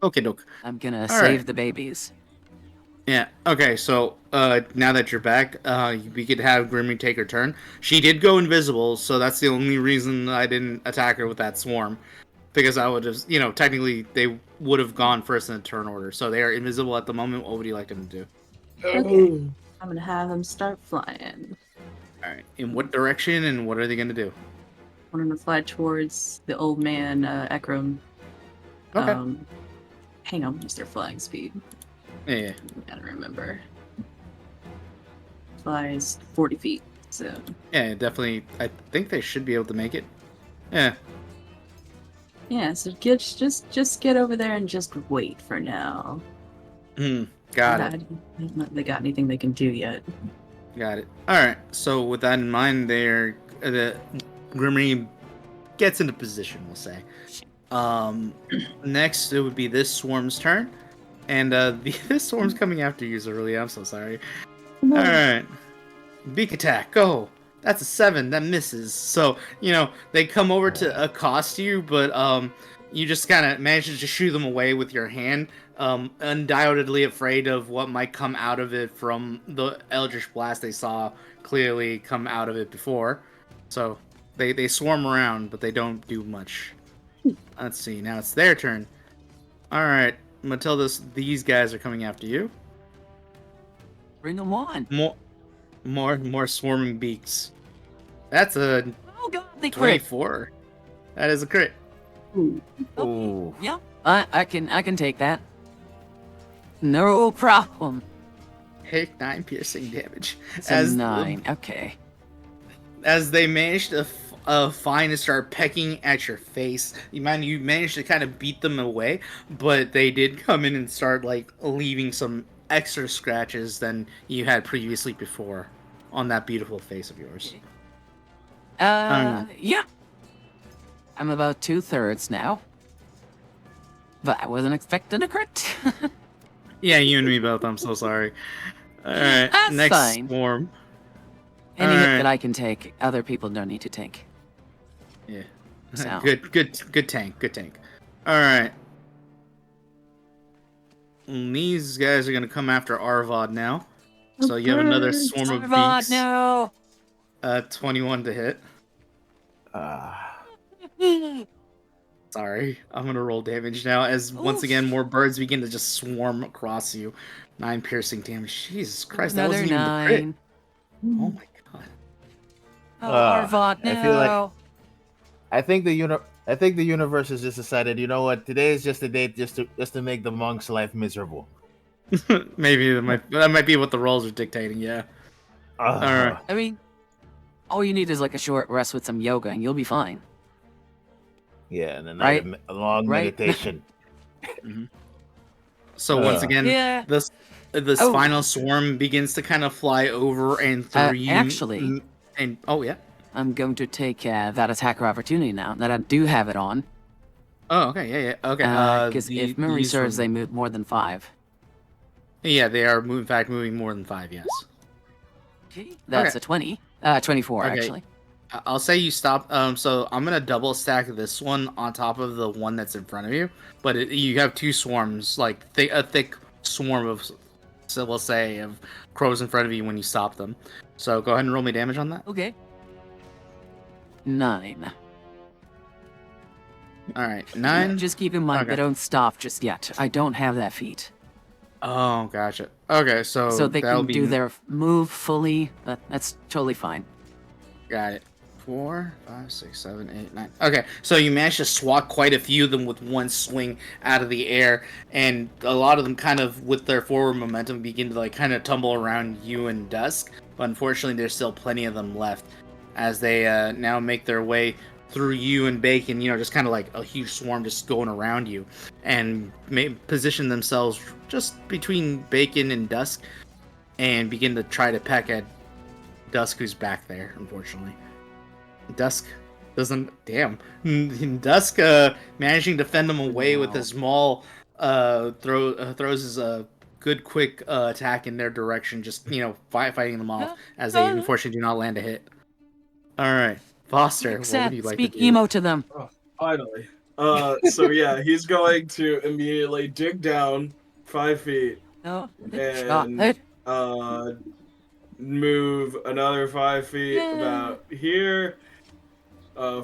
Okay, doke. I'm gonna All save right. the babies. Yeah. Okay. So now that you're back, we could have Grimmy take her turn. She did go invisible, so that's the only reason I didn't attack her with that swarm, because I would have, technically they would have gone first in the turn order. So they are invisible at the moment. What would you like them to do? Okay. I'm gonna have them start flying. All right. In what direction and what are they gonna do? I'm gonna fly towards the old man, Ekram. Okay. Hang on, what's their flying speed? Yeah. I gotta remember. Flies 40 feet, so. Yeah, definitely. I think they should be able to make it. Yeah. Yeah, so just get over there and just wait for now. Got it. Not they got anything they can do yet. Got it. All right. So with that in mind, the Grimmy gets into position. We'll say. Next, it would be this swarm's turn, and this swarm's coming after you, Rezulea. I'm so sorry. All right. Beak attack. Go. That's a 7. That misses. So they come over to accost you, but you just kind of manage to shoo them away with your hand. Undoubtedly afraid of what might come out of it from the Eldritch Blast they saw clearly come out of it before. So they swarm around, but they don't do much. Let's see. Now it's their turn. All right, Mathilda, these guys are coming after you. Bring them on. More swarming beaks. That's a Oh god, they crit. 24. That is a crit. Ooh. Yeah, I can take that. No problem. Take 9 piercing damage. It's a 9. Okay. As they manage to find and start pecking at your face, you managed to kind of beat them away, but they did come in and start like leaving some extra scratches than you had previously before on that beautiful face of yours. Yeah. I'm about 2/3 now. But I wasn't expecting a crit. Yeah, you and me both. I'm so sorry. All right, That's next fine. swarm. Any hit Alright. that I can take, other people don't need to take. Yeah. So. Good tank. All right. These guys are gonna come after Arvad now. So you have another swarm of Arvad, beaks. no! 21 to hit. Sorry, I'm gonna roll damage now. As once again more birds begin to just swarm across you. 9 piercing damage. Jesus Christ, that Another wasn't even the crit. 9. Oh my god. Oh, Arvad, no! I feel like I think the universe has just decided. You know what? Today is just a day just to make the monk's life miserable. Maybe that might be what the rolls are dictating. Yeah. Alright. I mean, all you need is like a short rest with some yoga, and you'll be fine. Yeah, and a night Right? of a long Right? meditation. So once again, Yeah. this Oh. final swarm begins to kind of fly over and through you. Actually- And oh yeah. I'm going to take that attacker opportunity now that I do have it on. Oh okay, yeah. Okay. Because if memory serves, they move more than 5. Yeah, they are in fact moving more than 5. Yes. That's Okay. a 20. 24, Okay. actually. I'll say you stop. So I'm gonna double stack this one on top of the one that's in front of you. But you have 2 swarms, like a thick swarm of, so we'll say, of crows in front of you when you stop them. So go ahead and roll me damage on that. Okay. 9. All right, 9. Just keep in mind, Okay. they don't stop just yet. I don't have that feat. Oh, gotcha. Okay, so So they that'll can be do their move fully, but that's totally fine. Got it. 4, 5, 6, 7, 8, 9. Okay, so you managed to swat quite a few of them with one swing out of the air, and a lot of them kind of, with their forward momentum, begin to like kind of tumble around you and Dusk. But unfortunately, there's still plenty of them left as they now make their way through you and Bacon. You know, just kind of like a huge swarm just going around you, and position themselves just between Bacon and Dusk, and begin to try to peck at Dusk, who's back there. Unfortunately. Dusk doesn't. Damn. Dusk managing to fend them away with his maul. Throws his good quick attack in their direction. Just fighting them off as they unfortunately do not land a hit. All right, Foster. What would you like Speak to do? emo to them. Oh, finally. So yeah, he's going to immediately dig down 5 feet No. and move another 5 feet about here.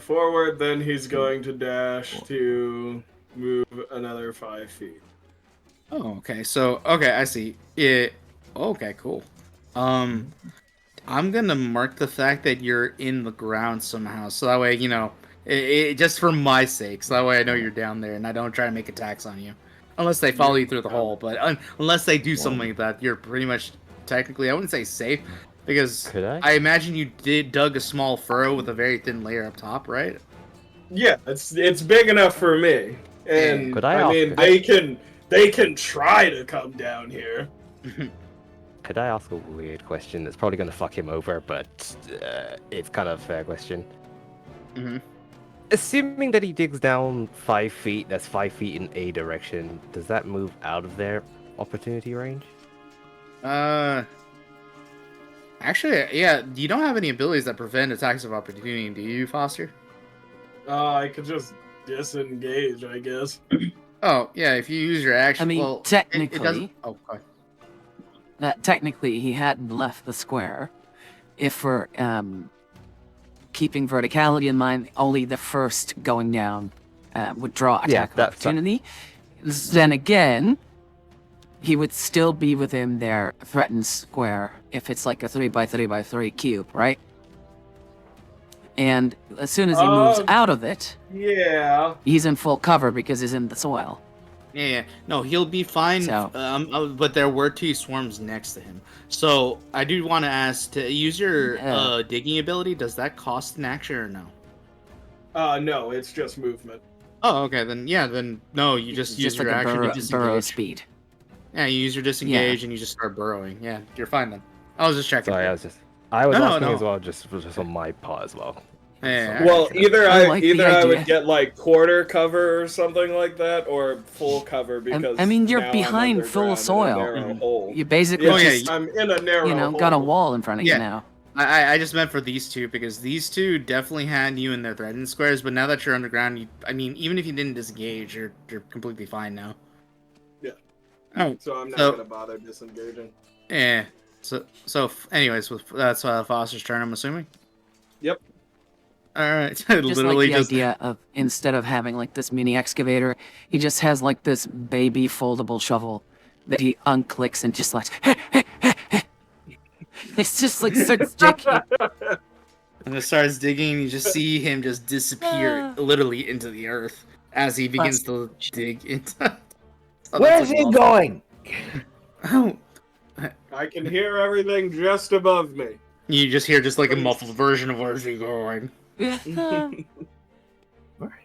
Forward, then he's going to dash to move another 5 feet. Oh, okay. So, okay, I see. Yeah. Okay, cool. I'm gonna mark the fact that you're in the ground somehow, so that way, just for my sake, so that way I know you're down there and I don't try to make attacks on you, unless they follow you through the hole. But unless they do something like that, you're pretty much technically, I wouldn't say safe, because Could I? I imagine you dug a small furrow with a very thin layer up top, right? Yeah, it's big enough for me, and Could I mean ask- they can try to come down here. Could I ask a weird question that's probably going to fuck him over, but it's kind of a fair question? Mhm. Assuming that he digs down 5 feet, that's 5 feet in a direction, does that move out of their opportunity range? Actually, yeah, you don't have any abilities that prevent attacks of opportunity, do you, Foster? I could just disengage, I guess. Oh, yeah, if you use your action, I mean, well, technically, it doesn't. Oh, go ahead. technically he hadn't left the square. If we're keeping verticality in mind, only the first going down would draw attack of that's opportunity. Then again, he would still be within their threatened square if it's like a 3x3x3 cube, right? And as soon as he moves out of it, Yeah. he's in full cover because he's in the soil. Yeah. No, he'll be fine. So- But there were 2 swarms next to him. So I do want to ask to use your digging ability. Does that cost an action or no? No, it's just movement. Oh, okay. Then no. You just use Just your like a action to burrow disengage. speed. Yeah, you use your disengage and you just start burrowing. Yeah, you're fine then. I was just checking. Sorry, I was No, asking no. as well, just on my part as well. Yeah. Well, either I I like the either I would idea. get like quarter cover or something like that, or full cover because I mean, you're now I'm behind full underground in a soil. narrow hole. You basically Yeah, just, I'm in a narrow hole. got a wall in front of Yeah. you now. I just meant for these 2 because these 2 definitely had you in their threatened squares, but now that you're underground, even if you didn't disengage, you're completely fine now. Yeah. Oh, So I'm not so- gonna bother disengaging. Yeah. Anyways, that's Foster's turn, I'm assuming. Yep. All right. Just Literally like the idea of, instead of having like this mini excavator, he just has like this baby foldable shovel that he unclicks and just like, it's just like starts digging. And it starts digging, you just see him just disappear literally into the earth as he begins to dig into. Oh, Where's he going? Oh, I can hear everything just above me. you just hear just like a muffled version of "Where's he going?" All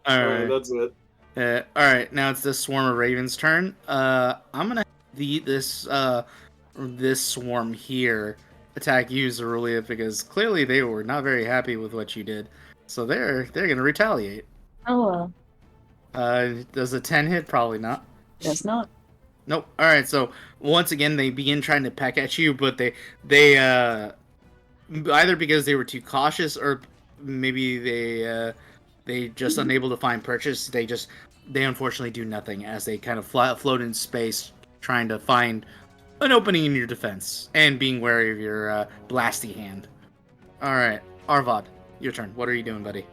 right, That's it. all right. Now it's this swarm of ravens' turn. I'm gonna this swarm here attack you, Rezulea, because clearly they were not very happy with what you did, so they're gonna retaliate. Oh, Does a 10 hit? Probably not. guess not. Nope. All right. So once again, they begin trying to peck at you, but they either because they were too cautious or maybe they just unable to find purchase. They unfortunately do nothing as they kind of float in space, trying to find an opening in your defense and being wary of your blasty hand. All right, Arvad, your turn. What are you doing, buddy?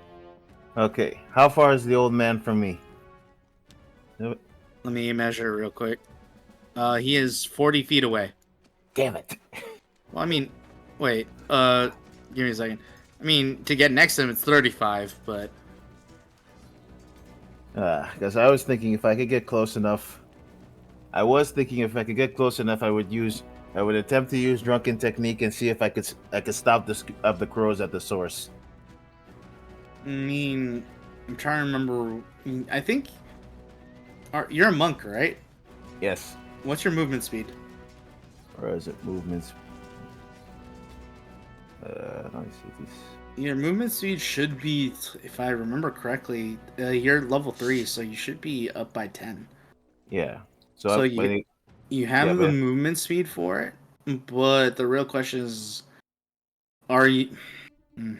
Okay, how far is the old man from me? Let me measure real quick. He is 40 feet away. Damn it. Well, I mean, wait. Give me a second. I mean, to get next to him, it's 35, but Because I was thinking if I could get close enough. I was thinking if I could get close enough, I would attempt to use drunken technique and see if I could stop the crows at the source. I mean, I'm trying to remember. I think you're a monk, right? Yes. What's your movement speed? Or is it movements? Let me see these. Your movement speed should be, if I remember correctly, you're level 3, so you should be up by 10. Yeah. So you have the but- movement speed for it, but the real question is, are you?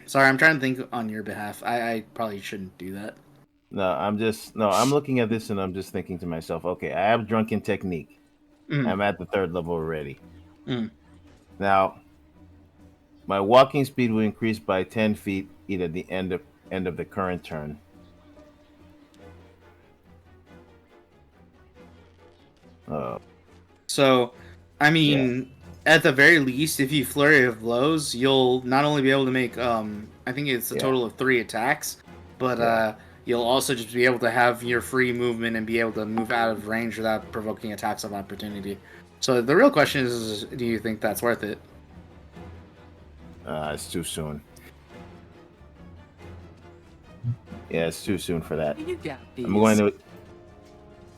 Sorry, I'm trying to think on your behalf. I probably shouldn't do that. I'm looking at this and I'm just thinking to myself, okay, I have drunken technique. I'm at the 3rd level already. Now, my walking speed will increase by 10 feet at the end of the current turn. So, I mean, at the very least, if you flurry of blows, you'll not only be able to make I think it's a total of 3 attacks, but you'll also just be able to have your free movement and be able to move out of range without provoking attacks of opportunity. So the real question is, do you think that's worth it? It's too soon. Yeah, it's too soon for that. You got these. I'm going to.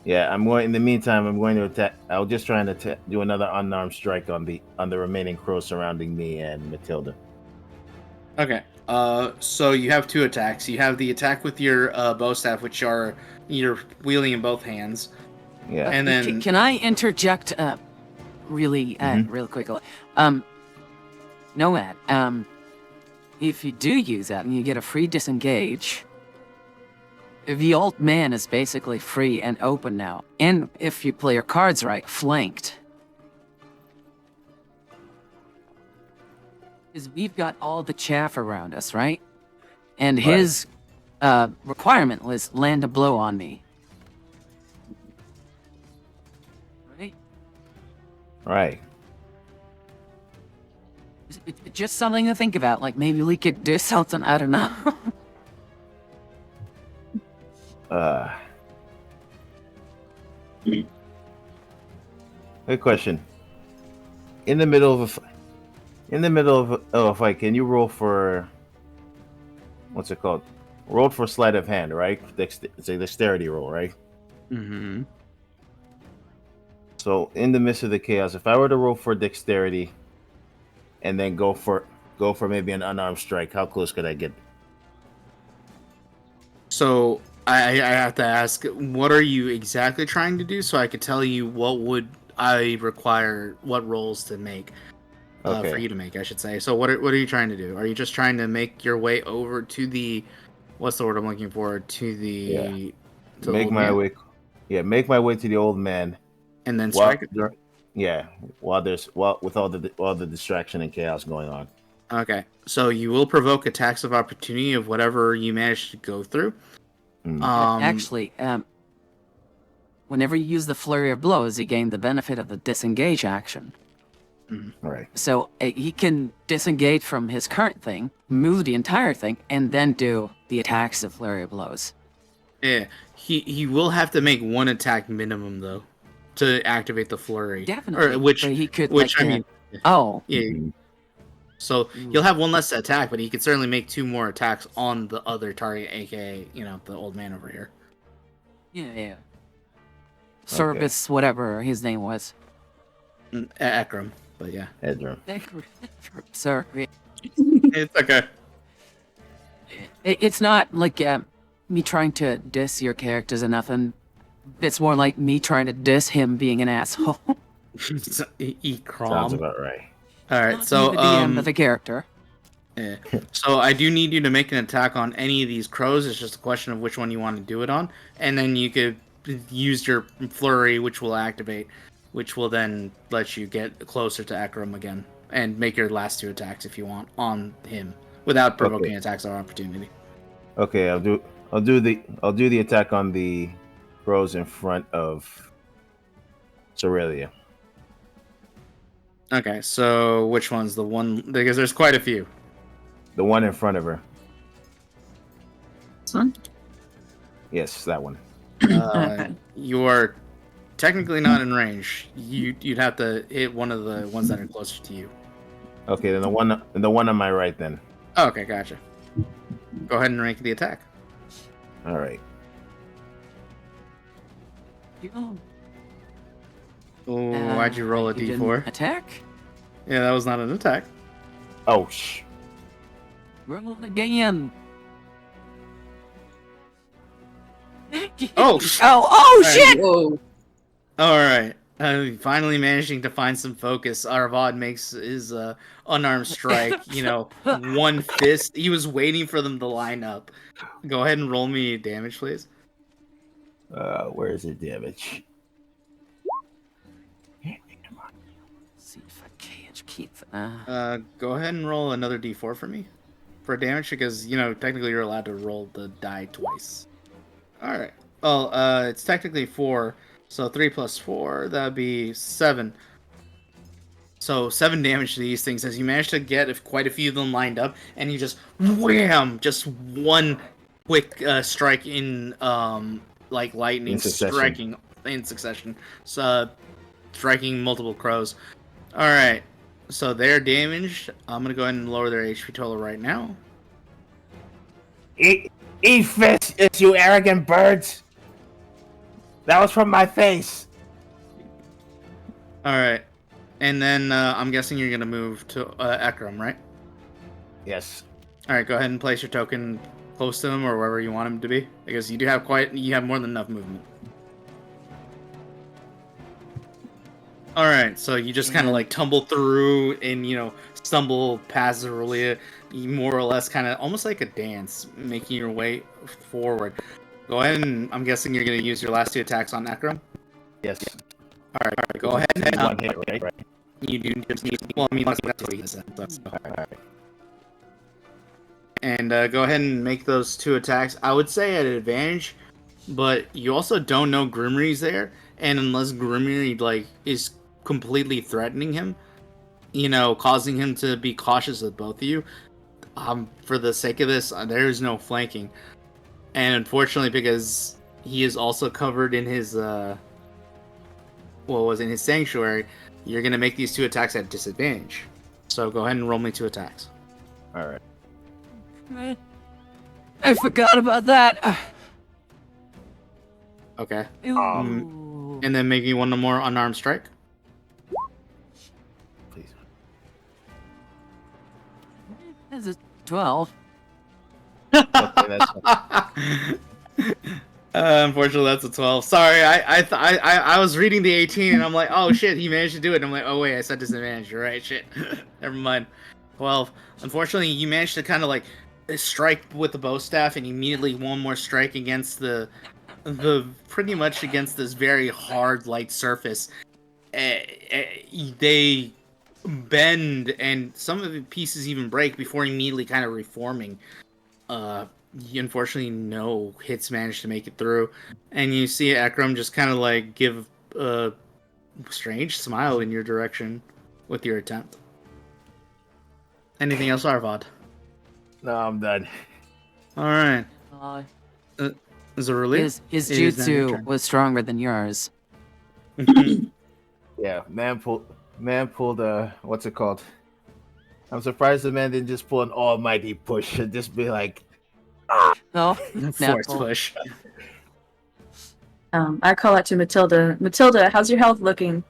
Yeah, I'm going. In the meantime, I'm going to attack. I'll just try and do another unarmed strike on the remaining crows surrounding me and Mathilda. Okay. So you have 2 attacks. You have the attack with your bow staff, which you're wielding in both hands. Yeah. And then Can I interject really quickly? Nomad, if you do use that and you get a free disengage, the old man is basically free and open now. And if you play your cards right, flanked. Because we've got all the chaff around us, right? And his requirement was land a blow on me. Right? Right. Just something to think about. Like maybe we could do something. I don't know. Good question. In the middle of a fight, can you roll for what's it called? Roll for sleight of hand, right? It's a dexterity roll, right? Mm-hmm. So in the midst of the chaos, if I were to roll for dexterity and then go for maybe an unarmed strike, how close could I get? So I have to ask, what are you exactly trying to do, so I could tell you what would I require, what rolls to make, for you to make, I should say. So what are you trying to do? Are you just trying to make your way over to the, what's the word I'm looking for? To the Make my way to the old man. And then strike it? While with all the distraction and chaos going on. Okay, so you will provoke attacks of opportunity of whatever you manage to go through. Actually, whenever you use the flurry of blows, you gain the benefit of the disengage action. Right. So he can disengage from his current thing, move the entire thing, and then do the attacks of flurry of blows. Yeah, he will have to make one attack minimum though to activate the flurry. Definitely. Or which he could. I mean. Oh. Yeah. Mm-hmm. So he'll have one less attack, but he can certainly make two more attacks on the other target, aka the old man over here. Yeah. Service, whatever his name was. Ekram, but yeah. Edrum. Sir. It's okay. It's not like me trying to diss your characters or nothing. It's more like me trying to diss him being an asshole. Ekram. Sounds about right. All right, Not so the DM of the character. Yeah. So I do need you to make an attack on any of these crows. It's just a question of which one you want to do it on, and then you could use your flurry, which will activate, which will then let you get closer to Ekram again and make your last two attacks if you want on him without provoking attacks of opportunity. Okay, I'll do the attack on the crows in front of Rezulea. Okay, so which one's the one? Because there's quite a few. The one in front of her. This one? Yes, that one. Okay. You are technically not in range. You'd have to hit one of the ones that are closer to you. Okay, then the one on my right then. Okay, gotcha. Go ahead and rank the attack. All right. Oh, why'd you roll a You d4? didn't attack? Yeah, that was not an attack. Oh, Roll it again. Oh, shit! Whoa. All right. Finally managing to find some focus. Arvad makes his unarmed strike. One fist. He was waiting for them to line up. Go ahead and roll me damage, please. Where is the damage? See if I can't keep. Go ahead and roll another d4 for me for damage because technically you're allowed to roll the die twice. All right. Well, it's technically 4, so 3 plus 4 that'd be 7. So 7 damage to these things as you manage to get quite a few of them lined up, and you just wham, just one quick strike in like lightning, striking in succession, so striking multiple crows. All right. So they're damaged. I'm gonna go ahead and lower their HP total right now. Eat fish, you arrogant birds! That was from my face. All right, and then I'm guessing you're gonna move to Ekram, right? Yes. All right, go ahead and place your token close to him or wherever you want him to be, because you have more than enough movement. All right, so you just kind of like tumble through and stumble past Rezulea, more or less kind of almost like a dance, making your way forward. Go ahead and I'm guessing you're going to use your last 2 attacks on Ekram. Yes. All right, go ahead and One hit, right? you do just need. Well, I mean, that's what he said. And go ahead and make those 2 attacks. I would say at an advantage, but you also don't know Grimry's there, and unless Grimry is completely threatening him, causing him to be cautious with both of you. For the sake of this, there is no flanking, and unfortunately, because he is also covered in his in his sanctuary, you're gonna make these 2 attacks at disadvantage. So go ahead and roll me 2 attacks. All right. I forgot about that. Okay. Ooh. And then make me one more unarmed strike. Please. That's a 12. Okay, that's Unfortunately, that's a 12. Sorry, I was reading the 18 and I'm like, oh shit, he managed to do it. And I'm like, oh wait, I said disadvantage. You're right, shit. Never mind. 12. Unfortunately, you managed to kind of like strike with the bow staff and immediately one more strike against the pretty much against this very hard light surface. They bend and some of the pieces even break before immediately kind of reforming. Unfortunately, no hits managed to make it through, and you see Ekram just kind of like give a strange smile in your direction with your attempt. Anything else, Arvad? no, I'm done. All right. Rezulea? His It is now your jutsu turn. was stronger than yours. Yeah, man pulled what's it called? I'm surprised the man didn't just pull an almighty push and just be like, No, Force push. I call out to Mathilda. Mathilda, how's your health looking?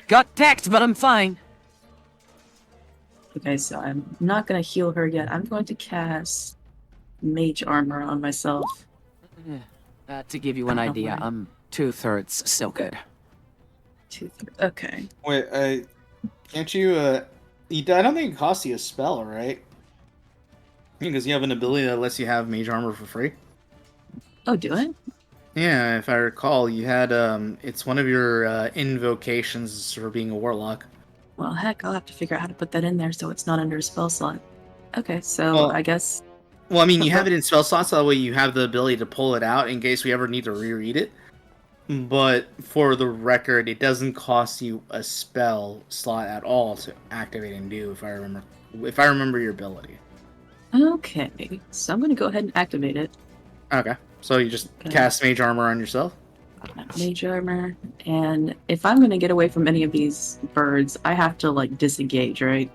Got taxed, but I'm fine. Okay, so I'm not gonna heal her yet. I'm going to cast Mage Armor on myself. To give you an Oh, idea, right. I'm 2/3 still good. 2/3. Okay. Wait, can't you? I don't think it costs you a spell, right? Because you have an ability that lets you have mage armor for free. Oh, do it? Yeah, if I recall, you had it's one of your invocations for being a warlock. Well, heck, I'll have to figure out how to put that in there so it's not under a spell slot. Okay, so Well- I guess. Well, I mean, you have it in spell slots, so that way you have the ability to pull it out in case we ever need to reread it. But for the record, it doesn't cost you a spell slot at all to activate and do. If I remember your ability. Okay, so I'm gonna go ahead and activate it. Okay, so you just Okay. cast mage armor on yourself. Mage Armor, and if I'm gonna get away from any of these birds, I have to like disengage, right?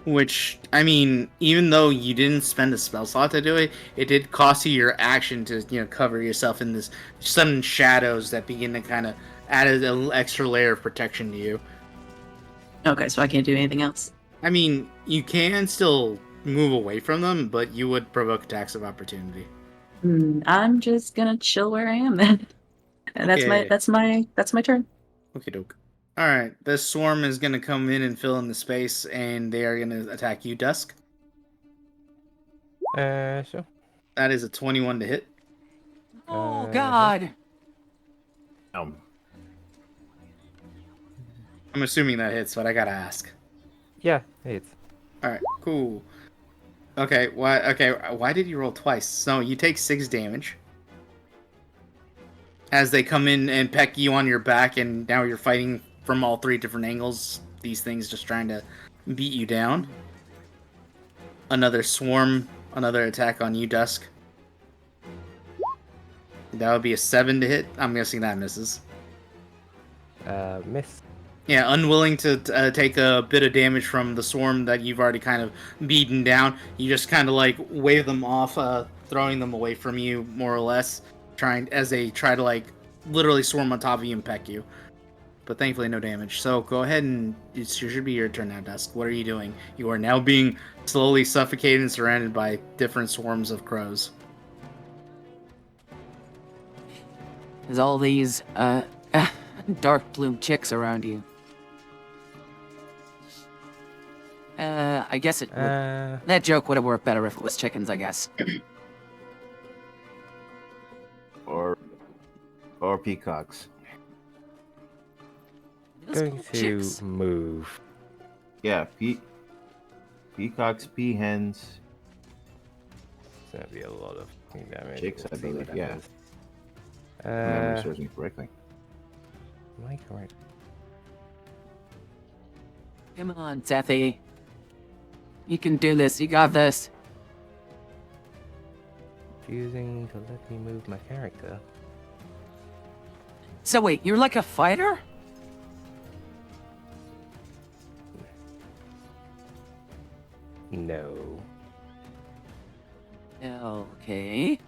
Which, I mean, even though you didn't spend a spell slot to do it, it did cost you your action to, cover yourself in this sudden shadows that begin to kind of add an extra layer of protection to you. Okay, so I can't do anything else. I mean, you can still move away from them, but you would provoke attacks of opportunity. I'm just gonna chill where I am then. And Okay. that's my turn. Okie doke. Alright, this swarm is going to come in and fill in the space, and they are going to attack you, Dusk. Sure. That is a 21 to hit. Oh God! um, I'm assuming that hits, but I gotta ask. Yeah, it's. Alright, cool. Okay, why did you roll twice? So you take 6 damage. As they come in and peck you on your back, and now you're fighting from all 3 different angles. These things just trying to beat you down. Another swarm, another attack on you, Dusk. That would be a 7 to hit. I'm guessing that misses. Miss. Yeah, unwilling to take a bit of damage from the swarm that you've already kind of beaten down, you just kind of like wave them off, throwing them away from you, more or less, as they try to like literally swarm on top of you and peck you. But thankfully, no damage. So go ahead and it should be your turn now, Dusk. What are you doing? You are now being slowly suffocated and surrounded by different swarms of crows. There's all these dark blue chicks around you. I guess it would, that joke would have worked better if it was chickens, I guess. or peacocks. Those Going cool to chicks. move. Yeah, peacocks, peahens. It's gonna be a lot of damage. Chicks, I We'll see believe, what yeah. happens. If memory serves me correctly. Am I correct? Come on, Sethy. You can do this. You got this. Refusing to let me move my character. So wait, you're like a fighter? No. Okay.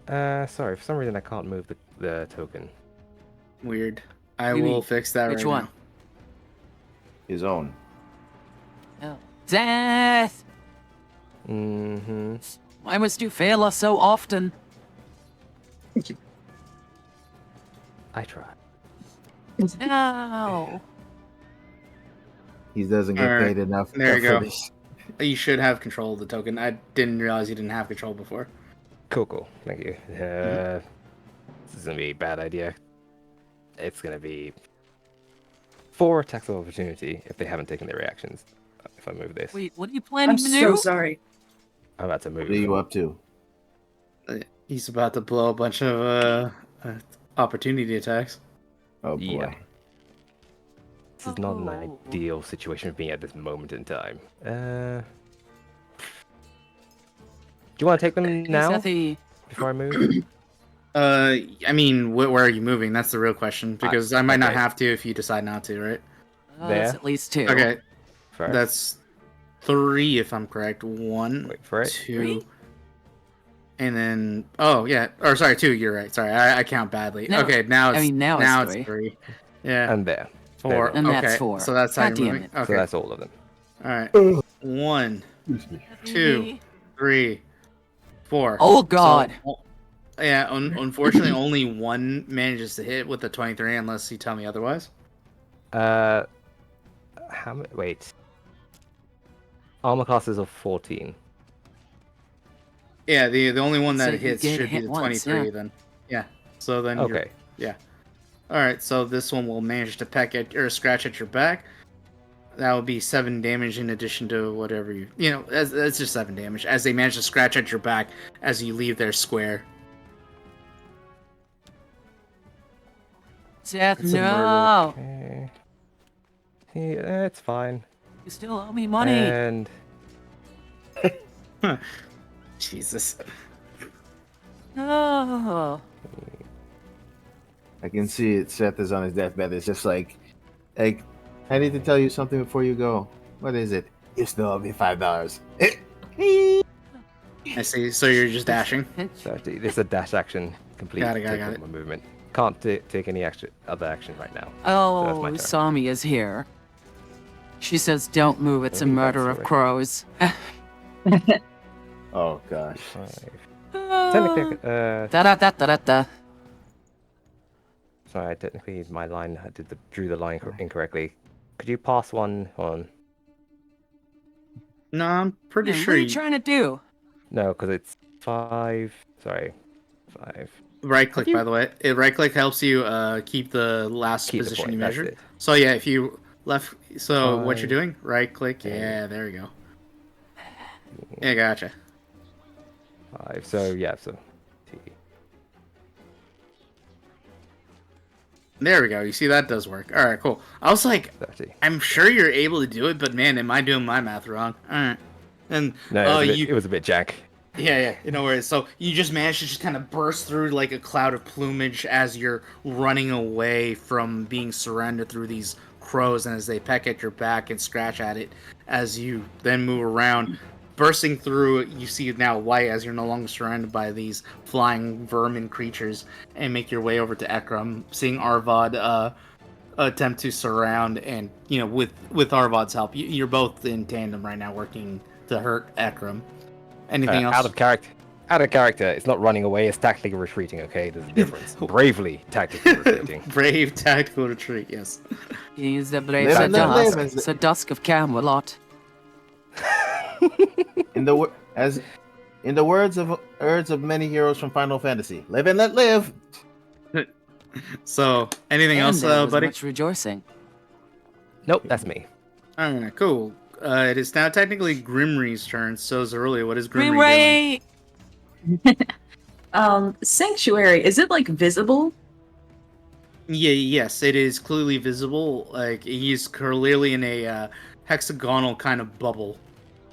Sorry, for some reason I can't move the token. Weird. I You will mean- fix that Which right one? now. His own. Oh. Seth! Mm-hmm. Why must you fail us so often? I try. No. He doesn't get Alright, paid enough there you for go. this. You should have control of the token. I didn't realize you didn't have control before. Cool. Thank you. This is gonna be a bad idea. It's gonna be 4 attacks of opportunity if they haven't taken their reactions. If I move this, Wait, what are you planning I'm to so do? sorry. I'm about to move. What are you up to? He's about to blow a bunch of opportunity attacks. Oh boy. Yeah. This is not an Oh. ideal situation for me at this moment in time. Do you want to take them now Sethy. before I move? I mean, where are you moving? That's the real question. Because I might not okay. have to if you decide not to, right? That's There. at least 2. Okay, First. that's 3 if I'm correct. 1, Wait for it. 2, and then yeah, or sorry, 2. You're right. Sorry, I count badly. No, okay, now it's now it's it's 3. 3. Yeah, And there. 4. And okay, that's 4. so that's how God you're damn moving. it. Okay, So that's all of them. all right. 1, Excuse me. 2, 3, 4. Oh god. So, yeah, unfortunately, only 1 manages to hit with the 23, unless you tell me otherwise. How many? Wait. Armor classes of 14. Yeah, the only one So that you hits get should be hit the once, 23 yeah. then. Yeah. So then you're, Okay. all right, so this one will manage to peck at or scratch at your back. That would be 7 damage in addition to whatever that's just 7 damage as they manage to scratch at your back as you leave their square. Seth, It's a no. Okay. Yeah, it's fine. You still owe me money. And Jesus. No. I can see it. Seth is on his deathbed. It's just like, I need to tell you something before you go. What is it? You still owe me $5. I see. So you're just dashing. 30. This is a dash action. Complete. Got it. My movement. Can't take any other action right now. So that's my Oh, turn. Sami is here. She says, "Don't move. It's a Oh, murder that's of right. crows." Oh gosh. 5. Technically, Da-da-da-da-da-da. sorry, technically my line drew the line incorrectly. Could you pass one on? No, I'm pretty Man, sure. what are you trying to do? No, because it's 5. Sorry, 5. Right click, by the way. Right click helps you keep the last Keep the position point, you that's measured. it. So yeah, if you left, so what you're 5. doing? Right click. Yeah, there we go. Yeah, gotcha. 5. So yeah, so T. There we go. You see, that does work. All right, cool. I was like, 30. I'm sure you're able to do it, but man, am I doing my math wrong? All right. And No, it was a bit jank. yeah, no worries. So you just managed to just kind of burst through like a cloud of plumage as you're running away from being surrounded through these crows, and as they peck at your back and scratch at it, as you then move around, bursting through, you see now white as you're no longer surrounded by these flying vermin creatures, and make your way over to Ekram, seeing Arvad attempt to surround, and with Arvad's help, you're both in tandem right now, working to hurt Ekram. Anything else? Out of character. Out of character. It's not running away. It's tactically retreating. Okay, there's a difference. Bravely tactically retreating. Brave tactical retreat. Yes. He's the brave Live Sir and let Dusk. live, as the- Sir Dusk of Camelot. In the words of many heroes from Final Fantasy, live and let live. So, anything And else, there was buddy? much rejoicing. Nope, that's me. Alright, cool. It is now technically Grimry's turn. So, Rezulea, what is Grimry doing? Ray! Sanctuary, is it like visible? Yes, it is clearly visible. Like, he's clearly in a hexagonal kind of bubble.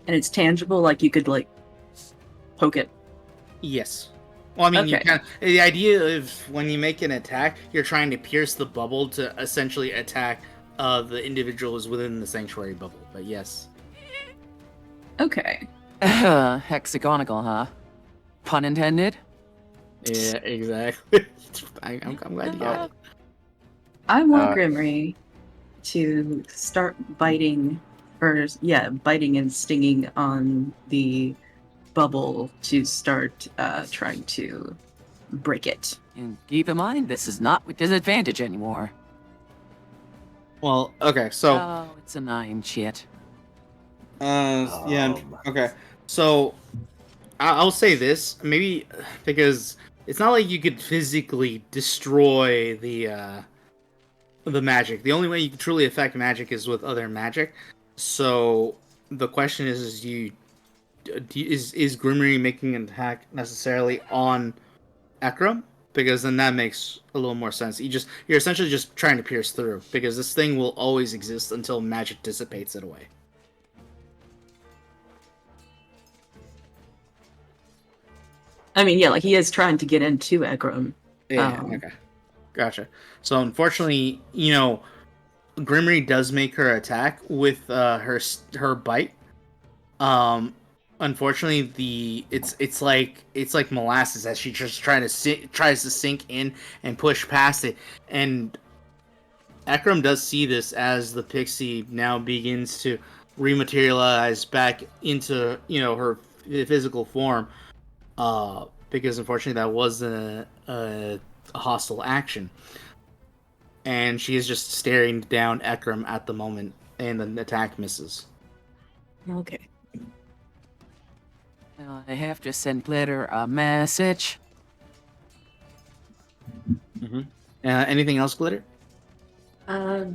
And it's tangible, like you could like poke it. Yes. Well, I mean, you Okay. can. The idea of when you make an attack, you're trying to pierce the bubble to essentially attack the individuals within the sanctuary bubble. But yes. Okay. Hexagonal, huh? Pun intended? Yeah, exactly. I'm glad you got it. I want Grimry to start biting, biting and stinging on the bubble to start trying to break it. And keep in mind, this is not with disadvantage anymore. Well, okay, so Oh, it's a 9, shit. yeah, okay. So I'll say this, maybe because it's not like you could physically destroy the magic. The only way you can truly affect magic is with other magic. So the question is is Grimmery making an attack necessarily on Ekram? Because then that makes a little more sense. You're essentially just trying to pierce through, because this thing will always exist until magic dissipates it away. I mean, yeah, like he is trying to get into Ekram. Yeah, okay. Gotcha. So unfortunately, Grimmery does make her attack with her bite. Unfortunately, it's like molasses as she just tries to sink in and push past it, and Ekram does see this as the pixie now begins to rematerialize back into her physical form. Because unfortunately that was a hostile action, and she is just staring down Ekram at the moment, and the attack misses. Okay. I have to send Glitter a message. Mm-hmm. Anything else, Glitter? No,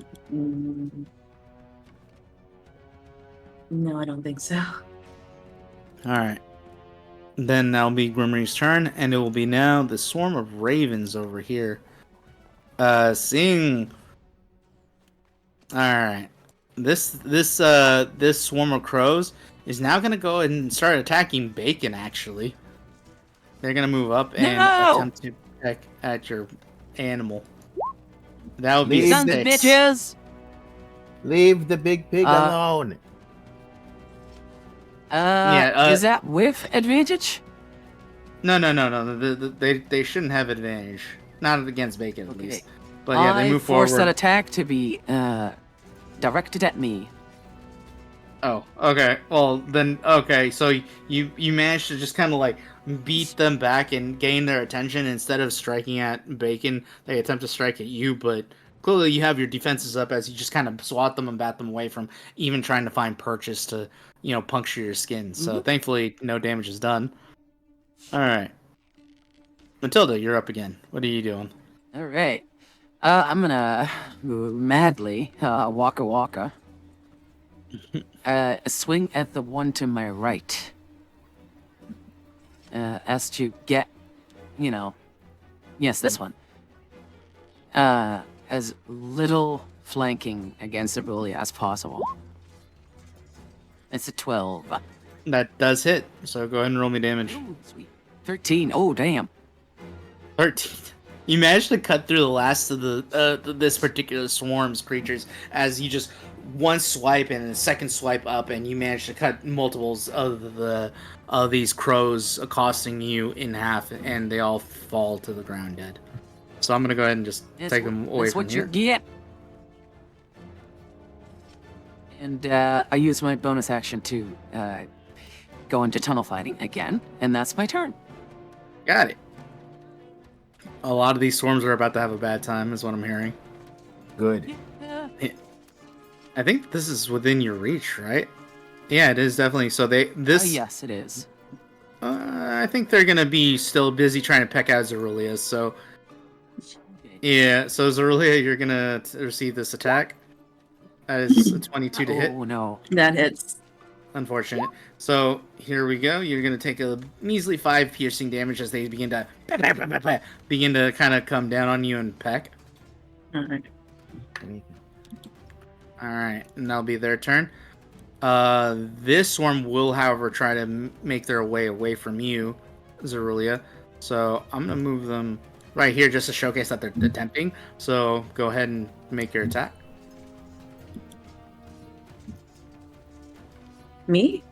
I don't think so. All right. Then that'll be Grimmery's turn, and it will be now the swarm of ravens over here. Seeing. All right. This swarm of crows is now gonna go and start attacking Bacon. Actually, they're gonna move up and attempt to peck at your animal. That would be Sons of bitches! Leave the big pig alone. Is that with advantage? No. They shouldn't have advantage. Not against Bacon, at least. But yeah, they move force forward. that attack to be directed at me. Oh, okay. Well, then, okay. So you managed to just kind of like beat them back and gain their attention. Instead of striking at Bacon, they attempt to strike at you, but clearly you have your defenses up as you just kind of swat them and bat them away from even trying to find purchase to, puncture your skin. So thankfully, no damage is done. All right. Mathilda, you're up again. What are you doing? All right. I'm gonna madly waka swing at the one to my right. As to get, yes, this one. As little flanking against Rezulea as possible. It's a 12. That does hit. So go ahead and roll me damage. Ooh, sweet. 13. Oh, damn. 13. You managed to cut through the last of this particular swarm's creatures as you just one swipe and a second swipe up, and you managed to cut multiples of these crows accosting you in half, and they all fall to the ground dead. So I'm gonna go ahead and just take them away from here. That's what you get. And I use my bonus action to go into tunnel fighting again, and that's my turn. Got it. A lot of these swarms are about to have a bad time, is what I'm hearing. Good. Yeah. I think this is within your reach, right? Yeah, it is definitely. So yes, it is. I think they're gonna be still busy trying to peck out Rezulea. So yeah, so Rezulea, you're gonna receive this attack. That is a 22 to hit. Oh no, That hits. Unfortunate. So here we go. You're gonna take a measly 5 piercing damage as they begin to kind of come down on you and peck. All right. All right, and that'll be their turn. This swarm will, however, try to make their way away from you, Rezulea. So I'm gonna move them right here just to showcase that they're attempting. So go ahead and make your attack. Me?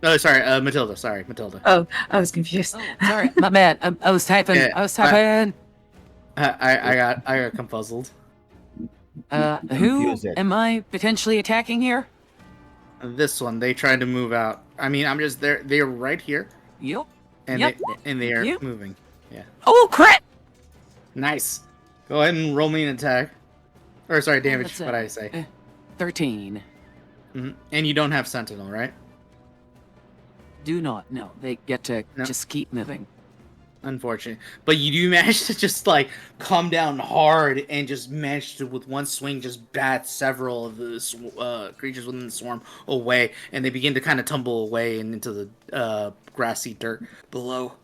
Oh, sorry, Mathilda. Sorry, Mathilda. Oh, I was confused. Oh, sorry, my bad. I was typing. Yeah, I was typing. I got confuzzled. Who Confused it. am I potentially attacking here? This one, they tried to move out. I mean, I'm just they're right here, Yep. and Yep. they are Yep. moving. Yeah, Oh, crit! nice. Go ahead and roll me an attack, or sorry, damage. That's What I say? 13. And you don't have Sentinel, right? Do not. No, they get to No. just keep moving. Unfortunate, but you do manage to just like come down hard and just manage to, with one swing, just bat several of the creatures within the swarm away, and they begin to kind of tumble away and into the grassy dirt below.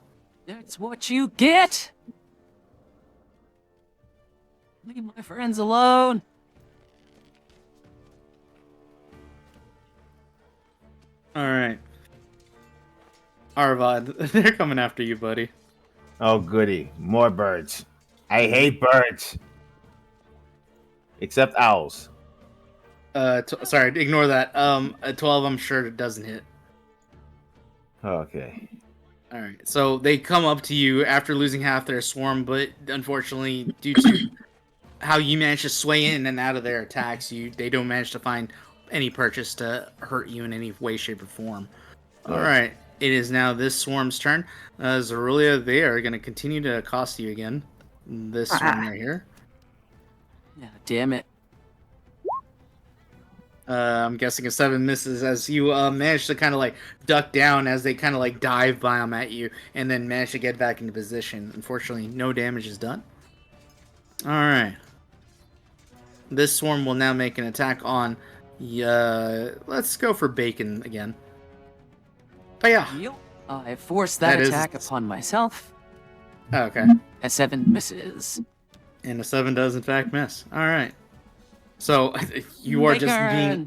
That's what you get. Leave my friends alone. All right, Arvad, they're coming after you, buddy. Oh, goody. More birds. I hate birds. Except owls. Sorry, ignore that. A 12, I'm sure it doesn't hit. Okay. All right, so they come up to you after losing half their swarm, but unfortunately, due to how you manage to sway in and out of their attacks, they don't manage to find any purchase to hurt you in any way, shape, or form. All right, it is now this swarm's turn. Rezulea, they are going to continue to accost you again. This one right here. Yeah, damn it. I'm guessing a 7 misses as you manage to kind of like duck down as they kind of like dive bomb at you and then manage to get back into position. Unfortunately, no damage is done. All right. This swarm will now make an attack on. Let's go for Bacon again. But yeah. Yep. I forced that That is- attack upon myself. Oh, okay. A 7 misses. And a 7 does in fact miss. All right. So you are just being.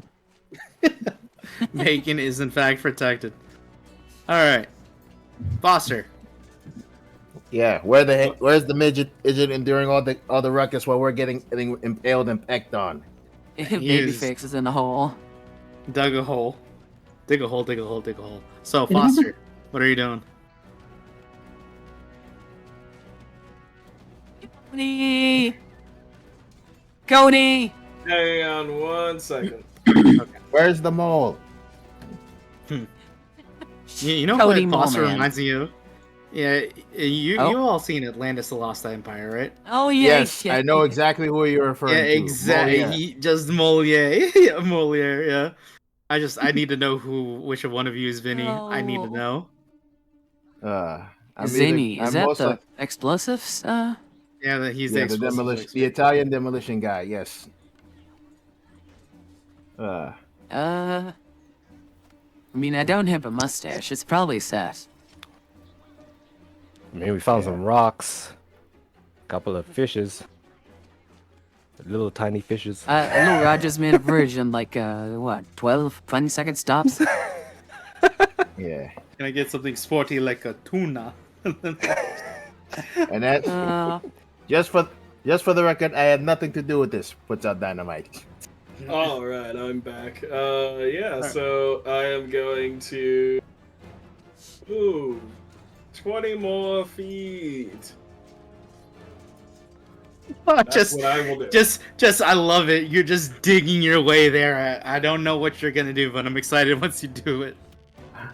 Bacon is in fact protected. All right, Foster. Yeah, where's the midget? Is it enduring all the ruckus while we're getting impaled and pecked on? Babyface is in the hole. Dug a hole. Dig a hole. Dig a hole. Dig a hole. So Foster, what are you doing? Cody! Cody! Hang on 1 second. Where's the mole? You know Cody what Foster Mole Man. reminds me of? Yeah, you all seen Atlantis: The Lost Empire, right? Oh, yeah. Yes, yeah. I know exactly who you're referring Yeah, to. exactly. Moliere. Just Moliere. Yeah, Moliere. Yeah. I need to know which of one of you is Vinny. I need to know. Zinni, is that most the like- explosives? Yeah, he's yeah, the the demolition, expert. the Italian demolition guy. Yes. I mean, I don't have a mustache. It's probably Seth. I mean, we found some rocks, a couple of fishes, little tiny fishes. Little Roger's made a bridge in like, 12, 20-second stops? Yeah. Can I get something sporty like a tuna? And that just for the record, I had nothing to do with this. Puts out dynamite. All right, I'm back. Yeah, so I am going to. Ooh, 20 more feet. That's what I will do. Just, I love it. You're just digging your way there. I don't know what you're gonna do, but I'm excited once you do it.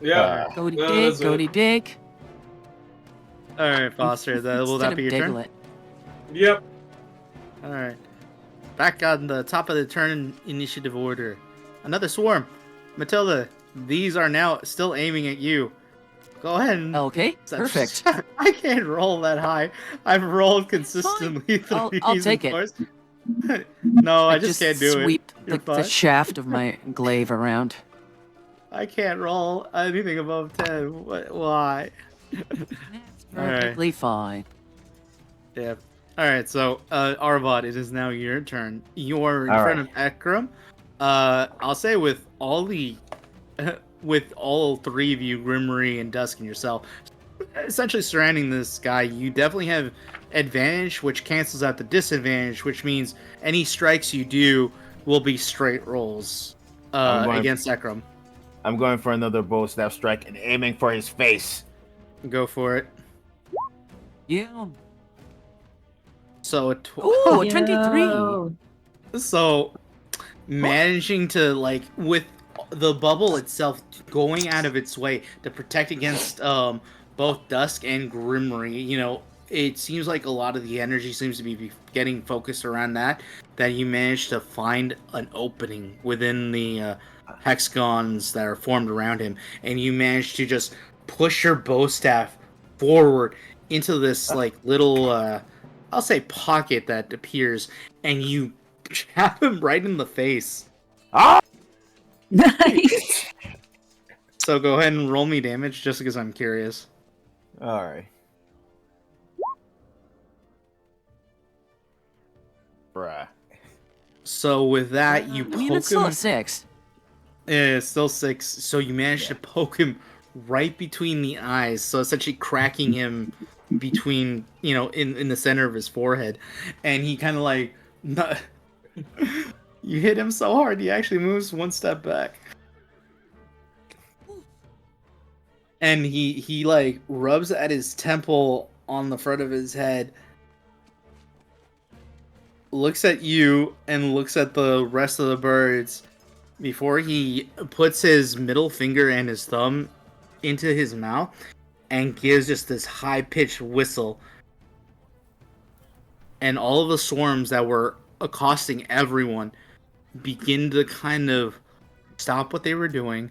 Yeah. Cody No, dig, that's it. Cody dig. All right, Foster. Will that be your turn? Diglett. Yep. All right. Back on the top of the turn initiative order. Another swarm. Mathilda, these are now still aiming at you. Go ahead. And Okay, perfect. I can't roll that high. I've rolled consistently. I'll take it. No, I just can't do sweep it. You're the fine. shaft of my glaive around. I can't roll anything above 10. Why? That's Alright. perfectly fine. Yeah. Alright, so Arvad, it is now your turn. You're in All front of Ekram. I'll say with all the with all three of you, Grimmery and Dusk and yourself, essentially surrounding this guy, you definitely have advantage, which cancels out the disadvantage, which means any strikes you do will be straight rolls against Ekram. I'm going for another bow staff strike and aiming for his face. Go for it. Yeah. So Ooh, 23. So managing to, like, with the bubble itself going out of its way to protect against both Dusk and Grimmery, you know, it seems like a lot of the energy seems to be getting focused around that you managed to find an opening within the hexagons that are formed around him, and you managed to just push your bow staff forward into this, like, little I'll say pocket that appears, and you jab him right in the face. Ah! Nice. So go ahead and roll me damage, just because I'm curious. All right. Bruh. So with that, you I poke mean, it's still him. a 6. Yeah, it's still 6. So you managed to poke him right between the eyes, so essentially cracking him between, you know, in the center of his forehead, and he kind of like, you hit him so hard, he actually moves one step back, and he like rubs at his temple on the front of his head, looks at you and looks at the rest of the birds before he puts his middle finger and his thumb into his mouth and gives just this high-pitched whistle. And all of the swarms that were accosting everyone begin to kind of stop what they were doing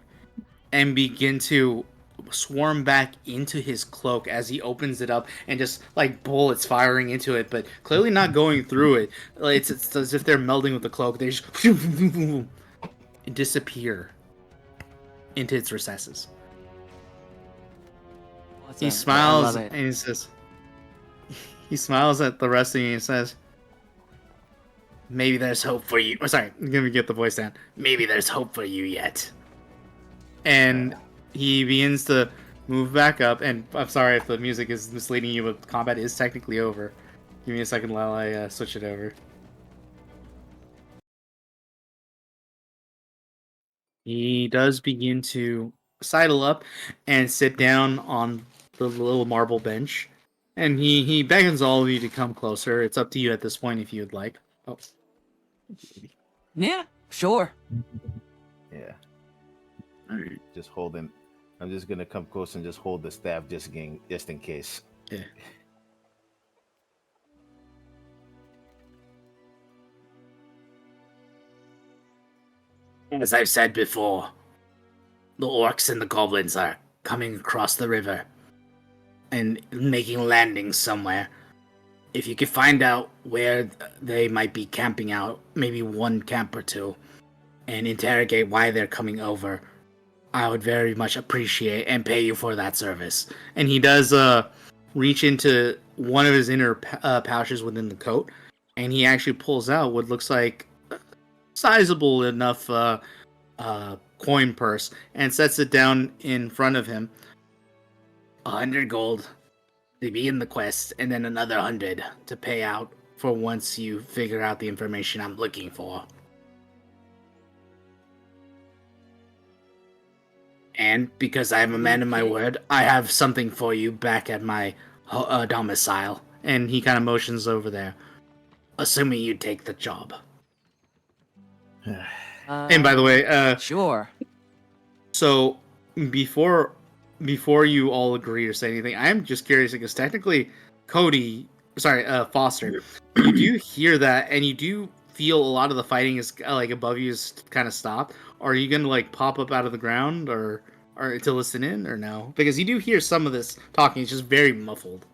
and begin to swarm back into his cloak as he opens it up, and just like bullets firing into it, but clearly not going through it. It's as if they're melding with the cloak. They just disappear into its recesses. He smiles and he says, he smiles at the rest of you and he says, maybe there's hope for you. Oh, sorry, I'm gonna get the voice down. Maybe there's hope for you yet. And he begins to move back up, and I'm sorry if the music is misleading you, but combat is technically over. Give me a second while I switch it over. He does begin to sidle up and sit down on the little marble bench, and he beckons all of you to come closer. It's up to you at this point if you would like. Oh. Yeah, sure. Yeah. Just holding. I'm just gonna come close and just hold the staff just in case. Yeah. As I've said before, the orcs and the goblins are coming across the river and making landings somewhere. If you could find out where they might be camping out, maybe one camp or two, and interrogate why they're coming over, I would very much appreciate and pay you for that service. And he does reach into one of his inner pouches within the coat, and he actually pulls out what looks like sizable enough coin purse and sets it down in front of him. 100 gold to begin the quest, and then another 100 to pay out for once you figure out the information I'm looking for. And because I am a man of my word, I have something for you back at my domicile. And he kind of motions over there, assuming you take the job. And by the way, sure. So before you all agree or say anything, I am just curious because technically, Foster, you do hear that, and you do feel a lot of the fighting is like above you is kind of stopped. Are you gonna like pop up out of the ground or to listen in, or no? Because you do hear some of this talking; it's just very muffled.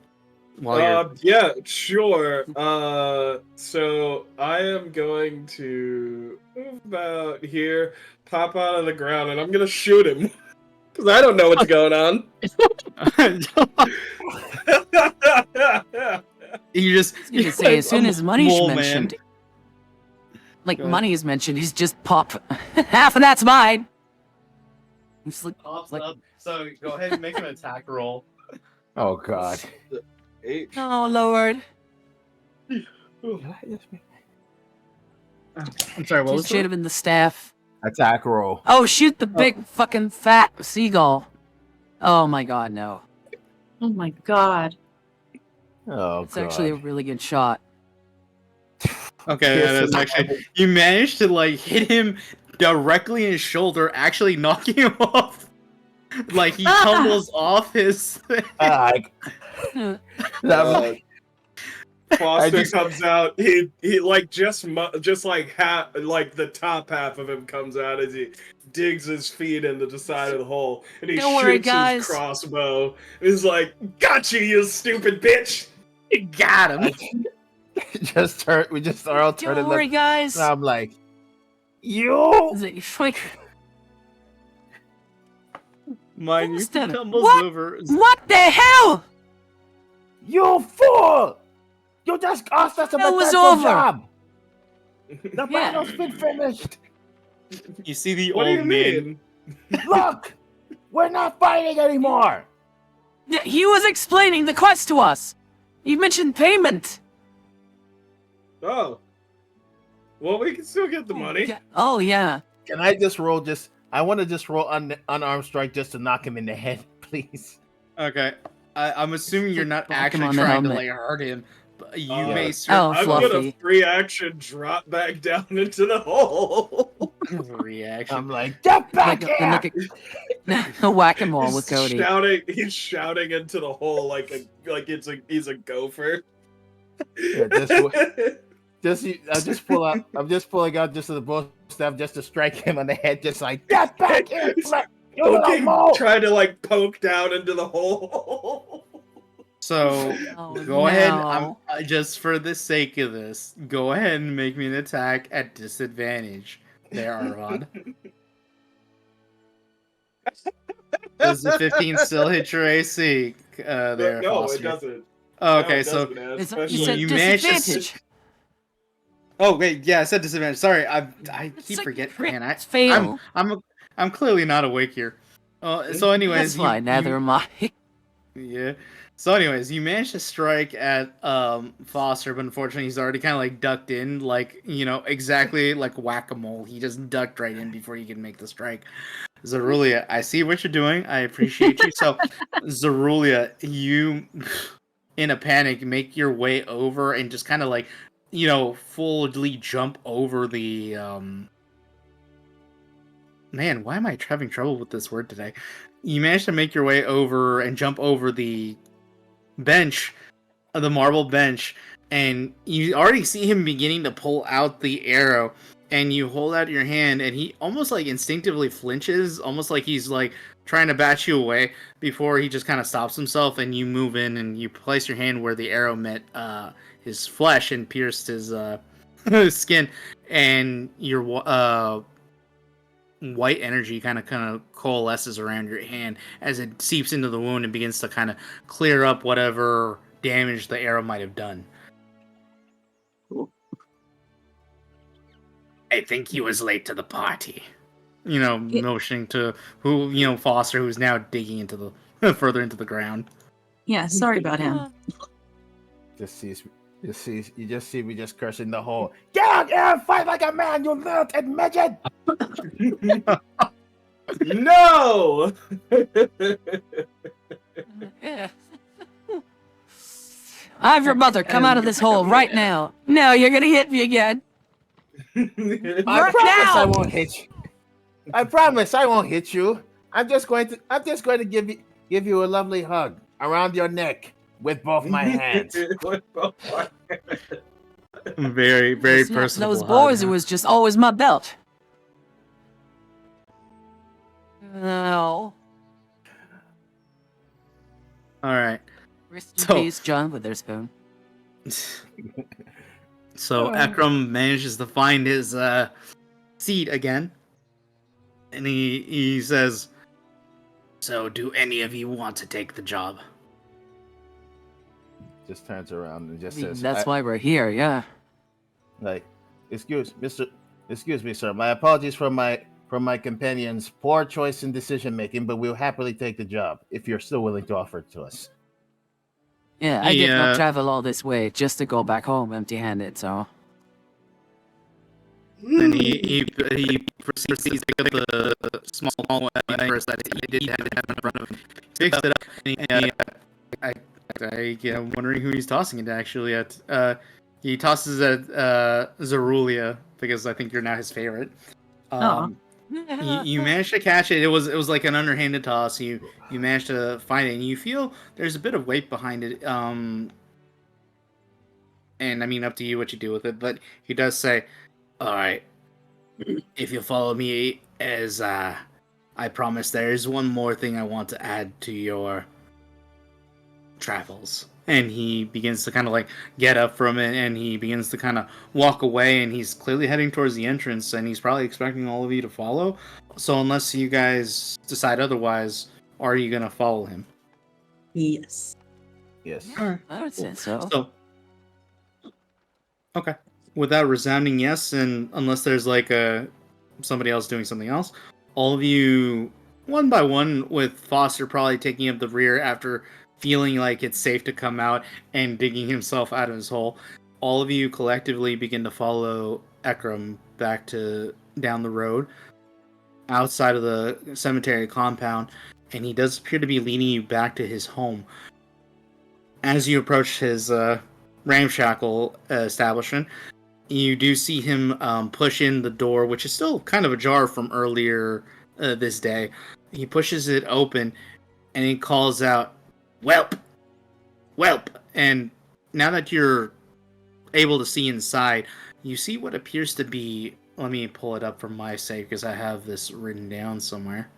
Yeah, sure. So I am going to move about here, pop out of the ground, and I'm gonna shoot him. Because I don't know what's going on. You can say as soon as money's mole mentioned, man. money is mentioned, he's just pop. Half of that's mine. It's like, Awesome. So go ahead and make an attack roll. Oh God. 8. oh Lord. I'm sorry, what was Just shoot that? him in the staff. Attack roll. Oh, shoot the big fucking fat seagull. Oh my god, no. Oh my god. Oh It's God. actually a really good shot. Okay, that is actually you managed to like hit him directly in his shoulder, actually knocking him off. Like he tumbles off his. That- Foster just- comes out. He like just like like the top half of him comes out as he digs his feet into the side of the hole, and he Don't worry, shoots guys. his crossbow. He's like, "Gotcha, you stupid bitch!" Got him. just turn. We just are all turning. Don't worry, guys. And I'm like, you. Mind you, Instead of- tumbles What? over. What the hell? You fool! You just cost us a It was potential over. job. The Yeah. battle's been finished. You see the What do you old man. mean? Look, we're not fighting anymore. Yeah, he was explaining the quest to us. He mentioned payment. Oh, well, we can still get the money. Yeah. Oh yeah. Can I just roll? I want to just roll unarmed strike just to knock him in the head, please. Okay, I'm assuming you're not Whack him actually on the trying to helmet. like hurt him, but you Oh. may Oh, certainly I'm gonna fluffy. free action drop back down into the hole. reaction. I'm like, get back Like here! a whack-a-mole with Cody. He's shouting into the hole like he's a gopher. Yeah, I'm just pulling out just the bow staff just to strike him on the head, just like, get back here! You little Poking, mole! trying to like poke down into the hole. So Oh, go ahead. no. I'm just for the sake of this. Go ahead and make me an attack at disadvantage. There, Arvad. Does the 15 still hit your AC? There, No, Foster. it doesn't. Oh, No, okay, it so doesn't, man. It's- Especially- you said you managed to disadvantage. oh wait, yeah, I said disadvantage. Sorry, I It's keep like forgetting. crit Man, fail. I'm clearly not awake here. So anyways, That's fine. Neither am I. Yeah. So, anyways, you managed to strike at Foster, but unfortunately, he's already kind of like ducked in, like exactly like whack-a-mole. He just ducked right in before you could make the strike. Rezulea, I see what you're doing. I appreciate you. So, Rezulea, you, in a panic, make your way over and just kind of like, fully jump over the Man, why am I having trouble with this word today? You managed to make your way over and jump over the bench, the marble bench, and you already see him beginning to pull out the arrow, and you hold out your hand, and he almost like instinctively flinches, almost like he's like trying to bat you away before he just kind of stops himself, and you move in and you place your hand where the arrow met his flesh and pierced his skin, and your white energy kind of coalesces around your hand as it seeps into the wound and begins to kind of clear up whatever damage the arrow might have done. I think he was late to the party. Motioning to Foster, who's now digging into the further into the ground. Yeah, sorry about him. You just see me just cursing the hole. Get out here and fight like a man, you little midget! No! Yeah. I'm your mother. Come out of this hole right now. No, you're gonna hit me again. I Right promise now! I won't hit you. I promise I won't hit you. I'm just going to give you a lovely hug around your neck with both my hands. Very, very It's not personable. those hug, boys, huh? it was just always my belt. No. All right. Rest in So- peace, John Witherspoon. So Ekram manages to find his seat again, and he says, "So, do any of you want to take the job?" Just turns around and just I mean, says, that's why we're here, yeah. like, excuse me, sir. My apologies for my from my companions, poor choice in decision making, but we'll happily take the job if you're still willing to offer it to us. Yeah, I did not travel all this way just to go back home empty-handed, so... And he proceeds to pick up the small purse that he did have in front of him. He picks it up, and I'm wondering who he's tossing it actually at. He tosses at Rezulea because I think you're now his favorite. You managed to catch it. It was like an underhanded toss. You managed to find it, and you feel there's a bit of weight behind it. And I mean, up to you what you do with it. But he does say, "All right, if you follow me, as I promise, there is one more thing I want to add to your travels." And he begins to kind of like get up from it, and he begins to kind of walk away, and he's clearly heading towards the entrance, and he's probably expecting all of you to follow. So unless you guys decide otherwise, are you gonna follow him? Yes. Yes. All right. I would say so. Okay. With that resounding yes, and unless there's like somebody else doing something else, all of you, one by one, with Foster probably taking up the rear after feeling like it's safe to come out and digging himself out of his hole, all of you collectively begin to follow Ekram back to down the road outside of the cemetery compound, and he does appear to be leading you back to his home. As you approach his ramshackle establishment, you do see him push in the door, which is still kind of ajar from earlier this day. He pushes it open, and he calls out, "Whelp! Whelp!" And now that you're able to see inside, you see what appears to be... Let me pull it up for my sake, because I have this written down somewhere.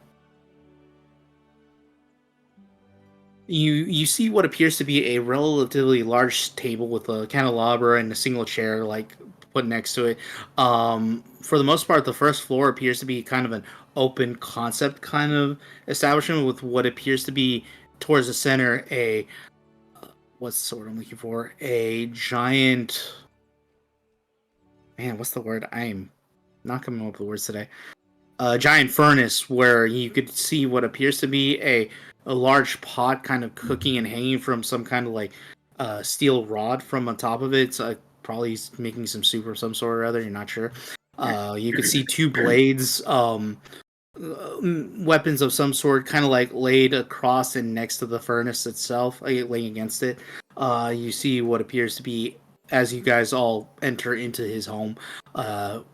You see what appears to be a relatively large table with a candelabra and a single chair like put next to it. For the most part, the first floor appears to be kind of an open concept kind of establishment with what appears to be towards the center what's the word I'm looking for? A giant... Man, what's the word? I'm not coming up with the words today. A giant furnace where you could see what appears to be a large pot kind of cooking and hanging from some kind of like steel rod from on top of it. It's probably making some soup of some sort or other. You're not sure. You could see two blades, weapons of some sort, kind of like laid across and next to the furnace itself, laying against it. You see what appears to be, as you guys all enter into his home,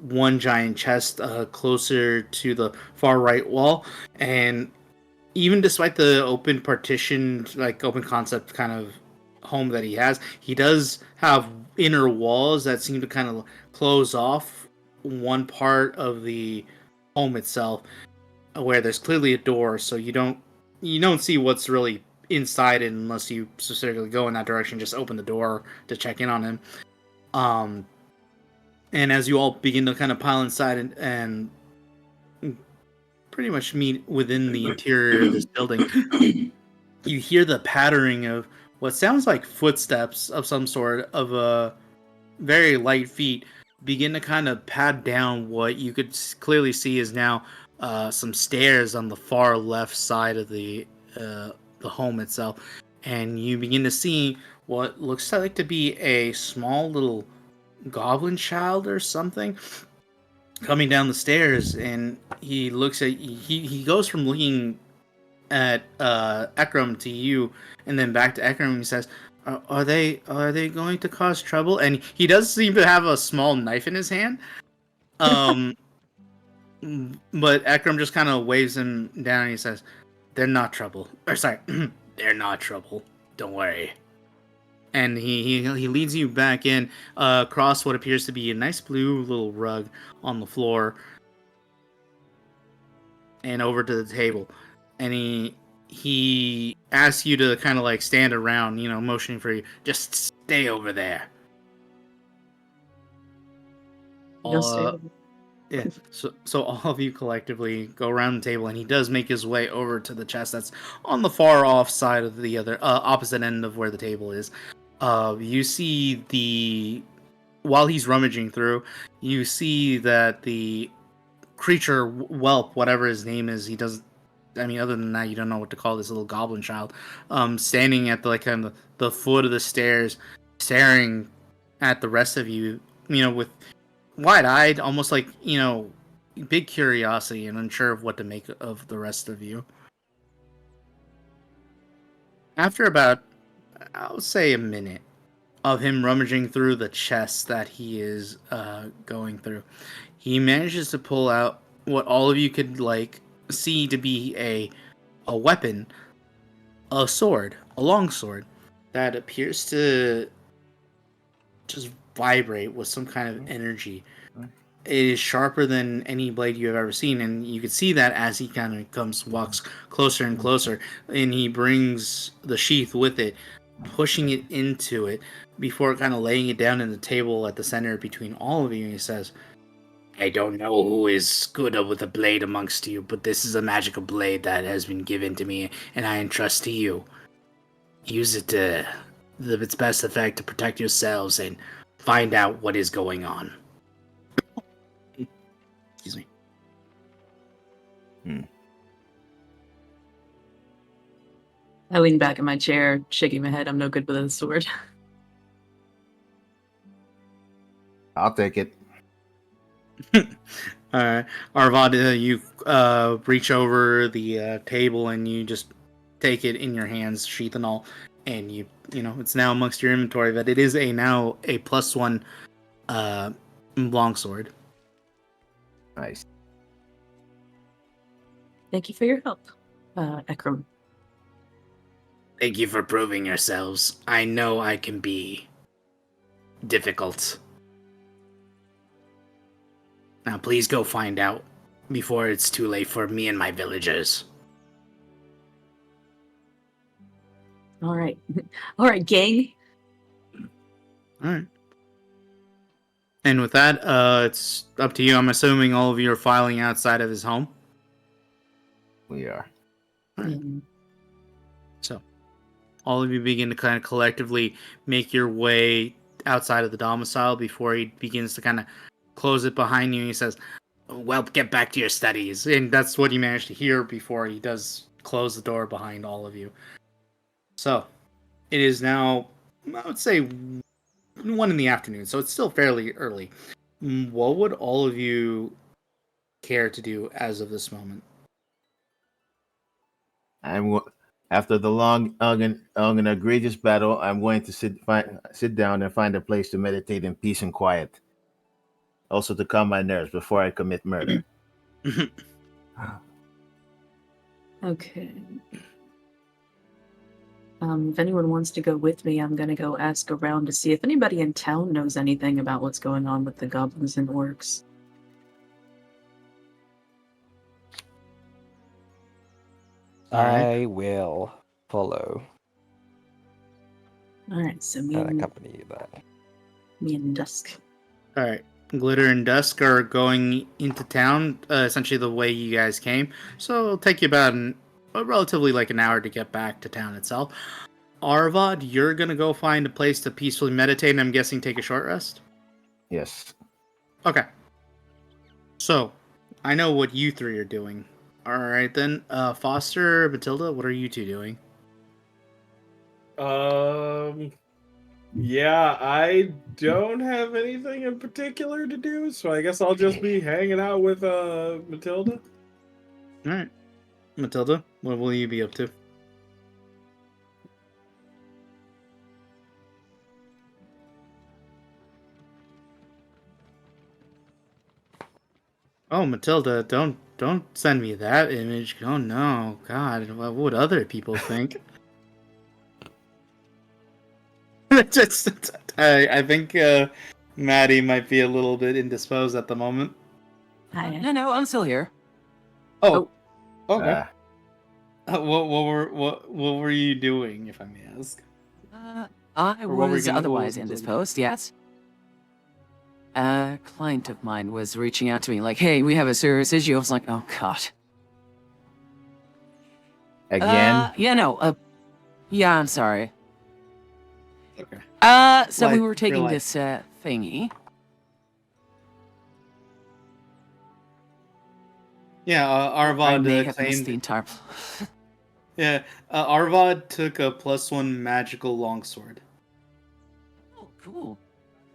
one giant chest closer to the far right wall. And even despite the open partition, like open concept kind of home that he has, he does have inner walls that seem to kind of close off one part of the home itself, where there's clearly a door, so you don't see what's really inside it unless you specifically go in that direction. Just open the door to check in on him. And as you all begin to kind of pile inside and pretty much meet within the interior of this building, you hear the pattering of what sounds like footsteps of some sort, of a very light feet begin to kind of pad down what you could clearly see is now some stairs on the far left side of the home itself. And you begin to see what looks like to be a small little goblin child or something coming down the stairs, and he looks at he goes from looking at Ekram to you, and then back to Ekram, and he says, are they going to cause trouble? And he does seem to have a small knife in his hand. But Ekram just kind of waves him down, and he says, they're not trouble. Or sorry, they're not trouble. Don't worry. And he leads you back in across what appears to be a nice blue little rug on the floor, and over to the table. And he asks you to kind of like stand around, motioning for you. Just stay over there. Yeah. So all of you collectively go around the table, and he does make his way over to the chest that's on the far off side of the other opposite end of where the table is. You see while he's rummaging through, you see that the creature, whelp, whatever his name is. He doesn't. I mean, other than that, you don't know what to call this little goblin child. Standing at kind of the foot of the stairs, staring at the rest of you. With wide-eyed, almost like big curiosity and unsure of what to make of the rest of you. After about, I'll say, a minute of him rummaging through the chest that he is going through, he manages to pull out what all of you could see to be a weapon, a sword, a long sword that appears to just vibrate with some kind of energy. It is sharper than any blade you have ever seen, and you can see that as he kind of walks closer and closer, and he brings the sheath with it, pushing it into it before kind of laying it down in the table at the center between all of you, and he says, I don't know who is good with a blade amongst you, but this is a magical blade that has been given to me, and I entrust to you. Use it to its best effect to protect yourselves and find out what is going on. Excuse me. I lean back in my chair, shaking my head. I'm no good with a sword. I'll take it. Arvad, you reach over the table and you just take it in your hands, sheath and all, and it's now amongst your inventory. But it is now a +1 longsword. Nice. Thank you for your help, Ekram. Thank you for proving yourselves. I know I can be difficult. Now please go find out before it's too late for me and my villagers. All right. All right, gang. All right. And with that, it's up to you. I'm assuming all of you are filing outside of his home. We are. Mm. So, all of you begin to kind of collectively make your way outside of the domicile before he begins to kind of close it behind you. And he says, well, get back to your studies. And that's what he managed to hear before he does close the door behind all of you. So, it is now, I would say, 1 in the afternoon, so it's still fairly early. What would all of you care to do as of this moment? After the long and egregious battle, I'm going to sit down and find a place to meditate in peace and quiet. Also to calm my nerves before I commit murder. Okay. If anyone wants to go with me, I'm gonna go ask around to see if anybody in town knows anything about what's going on with the goblins and orcs. I will follow Alright, so and accompany you there. me and Dusk. Alright, Glitter and Dusk are going into town, essentially the way you guys came. So it'll take you about relatively an hour to get back to town itself. Arvad, you're gonna go find a place to peacefully meditate, and I'm guessing take a short rest? Yes. Okay. So, I know what you three are doing. Alright then, Foster, Mathilda, what are you two doing? Yeah, I don't have anything in particular to do, so I guess I'll just be hanging out with Mathilda. Alright. Mathilda, what will you be up to? Oh, Mathilda, don't send me that image. Oh no, God, what would other people think? I think Maddie might be a little bit indisposed at the moment. Hi. No, I'm still here. Oh, okay. What were you doing, if I may ask? I Or what were you was gonna- what otherwise was Mathilda indisposed, yes. A client of mine was reaching out to me like, hey, we have a serious issue. I was like, oh, God. Again? Yeah, I'm sorry. Okay. So we Like, were taking you're like- this thingy. Yeah, I Arvad may have missed claimed. the entire. Yeah, Arvad took a +1 magical longsword. Oh, cool.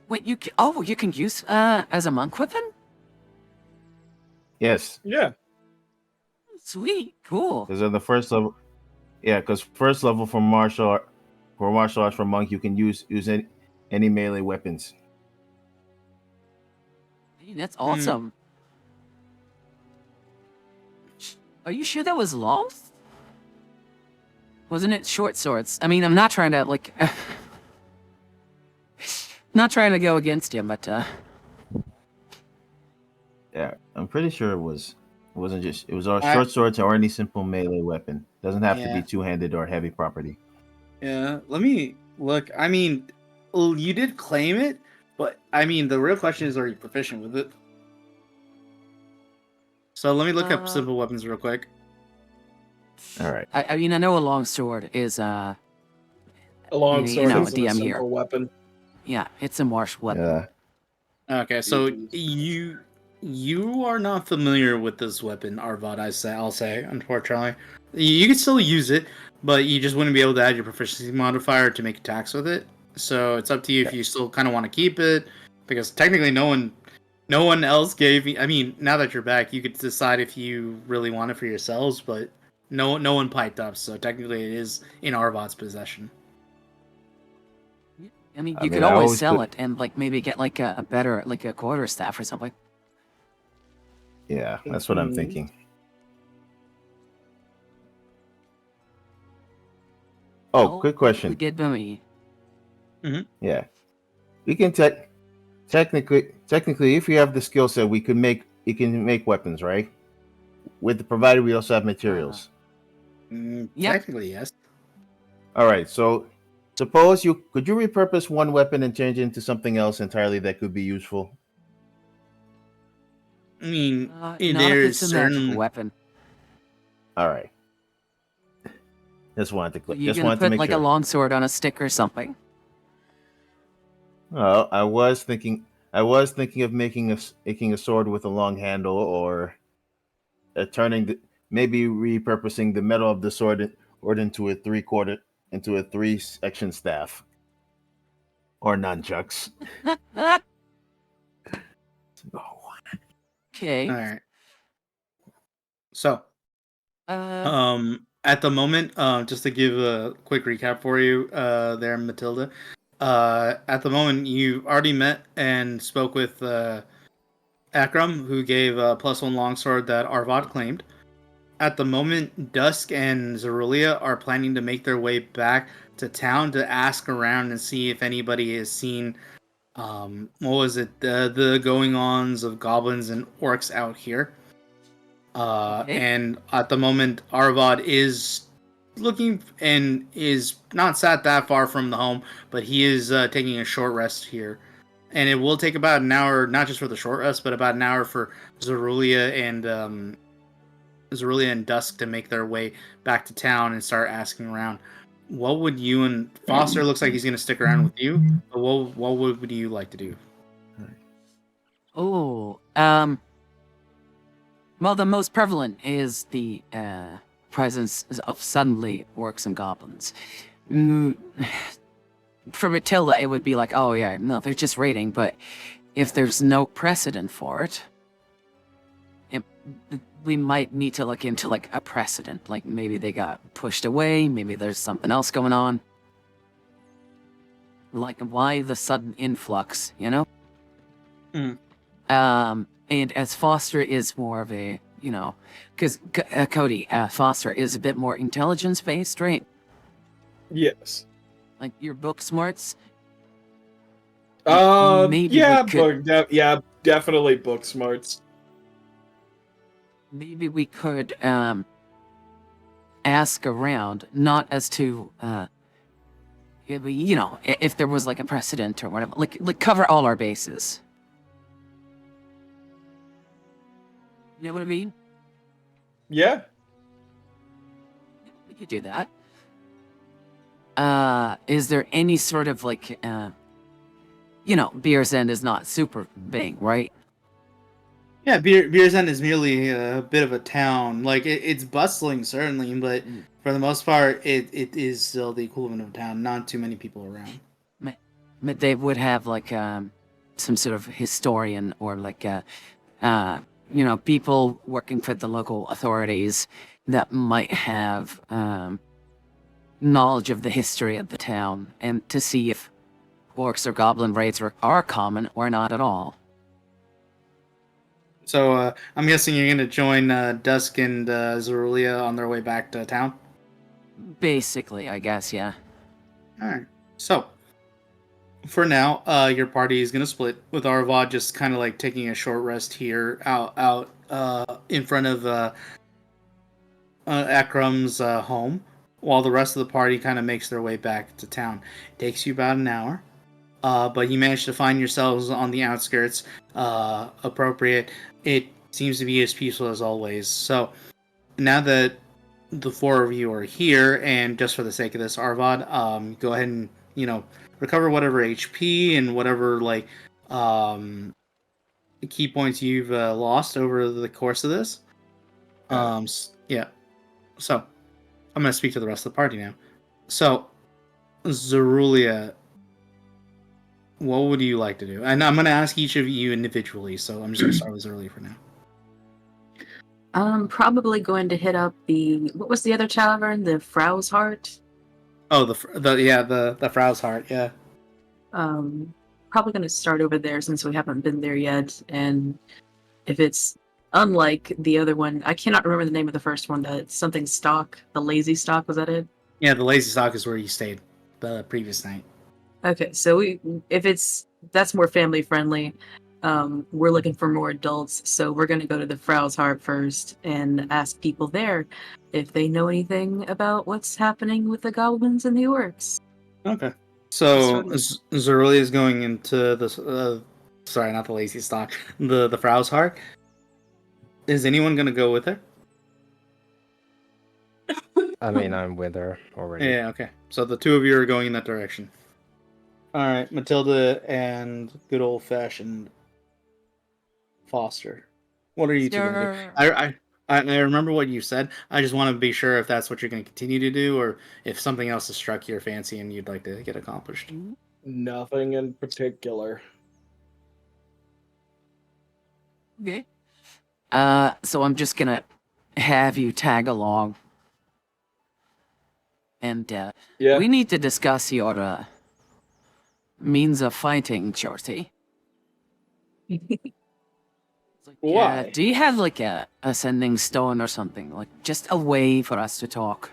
Wait, you can, you can use as a monk weapon? Yes, Yeah. Sweet, cool. because in the first level, yeah, because first level for martial arts for monk, you can use any melee weapons. Hey, that's awesome. Are you sure that was long? Wasn't it short swords? I mean, I'm not trying to like, not trying to go against him, but Yeah, I'm pretty sure it was. It wasn't just. It was all I- short swords or any simple melee weapon. Doesn't have to be Yeah. two-handed or heavy property. Yeah, let me look. I mean, well, you did claim it, but I mean, the real question is, are you proficient with it? So let me look up simple weapons real quick. All right. I mean, I know a long sword is A long You sword know, isn't a DM here. simple weapon. yeah, it's a martial weapon. Yeah. Okay, so Mhm. you are not familiar with this weapon, Arvad. I'll say, unfortunately, you can still use it, but you just wouldn't be able to add your proficiency modifier to make attacks with it. So it's up to you if you still kind of want to keep it, because technically no one else gave you. I mean, now that you're back, you could decide if you really want it for yourselves, but no one piped up. So technically, it is in Arvad's possession. I mean, I you mean, could I always always sell put- it and like maybe get like a better like a quarterstaff or something. Yeah, that's what I'm Mhm. thinking. Oh, good We question. did by me. Yeah, we can technically, if we have the skill set, we can make weapons, right? Provided we also have materials. Yep. Technically, yes. All right. So, suppose you repurpose one weapon and change it into something else entirely that could be useful. I mean, Not if there's it's a magical certain. weapon. All right. Just wanted to You're just gonna wanted to put make like sure. a longsword on a stick or something. Well, I was thinking of making a sword with a long handle, or maybe repurposing the metal of the sword into a three section staff, or nunchucks. Okay. All right. So, Uh, at the moment, just to give a quick recap for you, there, Mathilda. At the moment, you already met and spoke with Akram, who gave a +1 longsword that Arvad claimed. At the moment, Dusk and Rezulea are planning to make their way back to town to ask around and see if anybody has seen, what was it, the going-ons of goblins and orcs out here. Okay. And at the moment, Arvad is looking and is not sat that far from the home, but he is taking a short rest here. And it will take about an hour, not just for the short rest, but about an hour for Rezulea and Dusk to make their way back to town and start asking around. What would you and Foster looks like he's going to stick around with you? But what would you like to do? Oh, well, the most prevalent is the presence of suddenly orcs and goblins. For Matilda, it would be like, oh yeah, no, they're just raiding. But if there's no precedent for it, we might need to look into like a precedent. Like maybe they got pushed away. Maybe there's something else going on. Like why the sudden influx? You know. And as Foster is more of a, because Cody, Foster is a bit more intelligence-based, right? Yes. Like your book smarts. Yeah, we could, definitely book smarts. maybe we could ask around, not as to, if there was like a precedent or whatever, like cover all our bases. You know what I mean? Yeah. We could do that. Is there any sort of like, Beer's End is not super big, right? Yeah, Beer's End is merely a bit of a town. Like it's bustling certainly, but for the most part, it is still the equivalent of a town. Not too many people around. But they would have like some sort of historian or like people working for the local authorities that might have knowledge of the history of the town and to see if orcs or goblin raids are common or not at all. So I'm guessing you're gonna join Dusk and Rezulea on their way back to town. Basically, I guess, yeah. All right. So for now, your party is gonna split with Arvad just kind of like taking a short rest here out in front of Akram's home, while the rest of the party kind of makes their way back to town. It takes you about an hour, but you manage to find yourselves on the outskirts. Appropriate. It seems to be as peaceful as always. So now that the four of you are here, and just for the sake of this, Arvad, go ahead and recover whatever HP and whatever key points you've lost over the course of this. Yeah. So I'm going to speak to the rest of the party now. So, Rezulea, what would you like to do? And I'm going to ask each of you individually, so I'm just going to start with Rezulea for now. I'm probably going to hit up what was the other tavern? The Frau's Heart? Oh, the Frau's Heart, yeah. Probably going to start over there since we haven't been there yet, and if it's unlike the other one, I cannot remember the name of the first one. Something Stock, the Lazy Stock, was that it? Yeah, the Lazy Stock is where you stayed the previous night. Okay, so that's more family friendly. We're looking for more adults, so we're going to go to the Frau's Heart first and ask people there if they know anything about what's happening with the goblins and the orcs. Okay. So Rezulea is going into the sorry, not the Lazy Stock, the Frau's Heart. Is anyone going to go with her? I mean, I'm with her already. Yeah, okay. So the two of you are going in that direction. All right, Mathilda and good old-fashioned Foster. What are you two going to do? I remember what you said. I just want to be sure if that's what you're going to continue to do, or if something else has struck your fancy and you'd like to get accomplished. Nothing in particular. Okay. So I'm just gonna have you tag along. And we need to discuss your means of fighting, Shorty. Why? Do you have like a ascending stone or something? Like just a way for us to talk?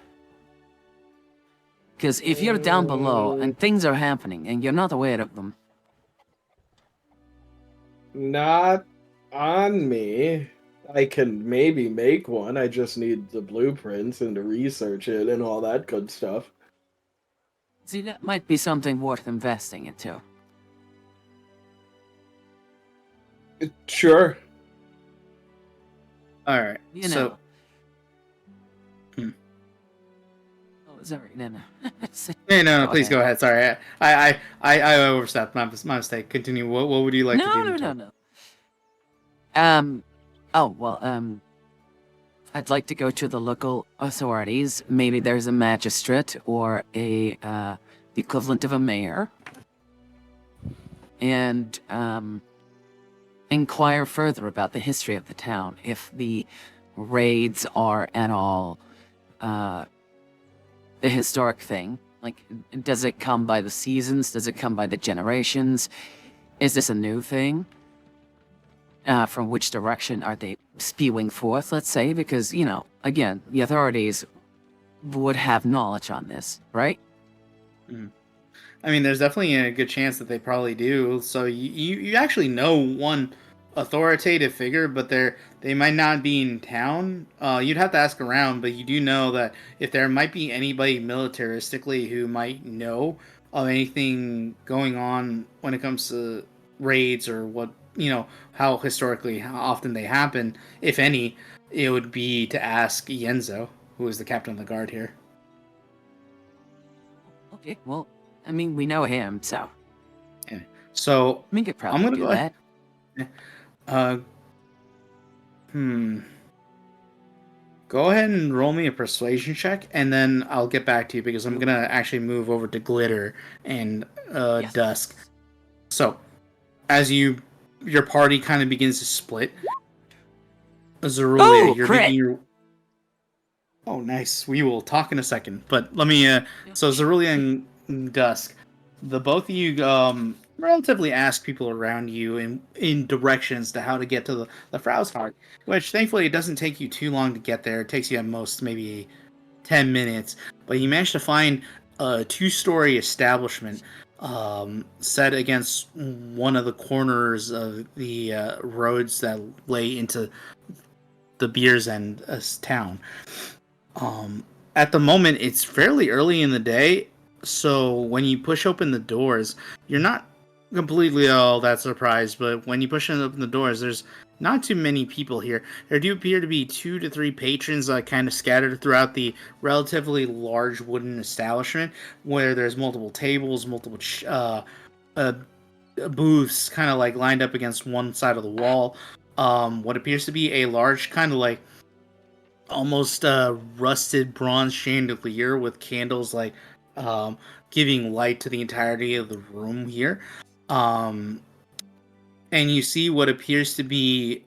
Because if you're down below and things are happening and you're not aware of them. Not on me. I can maybe make one. I just need the blueprints and to research it and all that good stuff. See, that might be something worth investing into. Sure. All right. You know. Oh, sorry. No. No, please go ahead. Sorry, I overstepped. My mistake. Continue. What would you like to do? No. I'd like to go to the local authorities. Maybe there's a magistrate or the equivalent of a mayor. And inquire further about the history of the town. If the raids are at all a historic thing. Like, does it come by the seasons? Does it come by the generations? Is this a new thing? From which direction are they spewing forth, let's say? Because, again, the authorities would have knowledge on this, right? I mean, there's definitely a good chance that they probably do. So you actually know one authoritative figure, but they might not be in town. You'd have to ask around, but you do know that if there might be anybody militaristically who might know of anything going on when it comes to raids or what, how often they happen, if any, it would be to ask Yenzo, who is the captain of the guard here. Okay, well, I mean, we know him, so. Yeah. So we could probably do that. Go ahead and roll me a persuasion check, and then I'll get back to you because I'm gonna actually move over to Glitter and Yes. Dusk. So, as your party kind of begins to split, Rezulea, you're crit. getting your. Oh, nice. We will talk in a second, but let me. So Rezulea and Dusk, the both of you relatively ask people around you in directions to how to get to the Frau's Heart, which thankfully it doesn't take you too long to get there. It takes you at most maybe 10 minutes, but you managed to find a 2-story establishment set against one of the corners of the roads that lay into the Beer's End town. At the moment, it's fairly early in the day, so when you push open the doors, you're not completely all that surprised, but when you push open the doors, there's not too many people here. There do appear to be 2 to 3 patrons kind of scattered throughout the relatively large wooden establishment, where there's multiple tables, multiple booths kind of like lined up against one side of the wall. What appears to be a large kind of like almost rusted bronze chandelier with candles giving light to the entirety of the room here. And you see what appears to be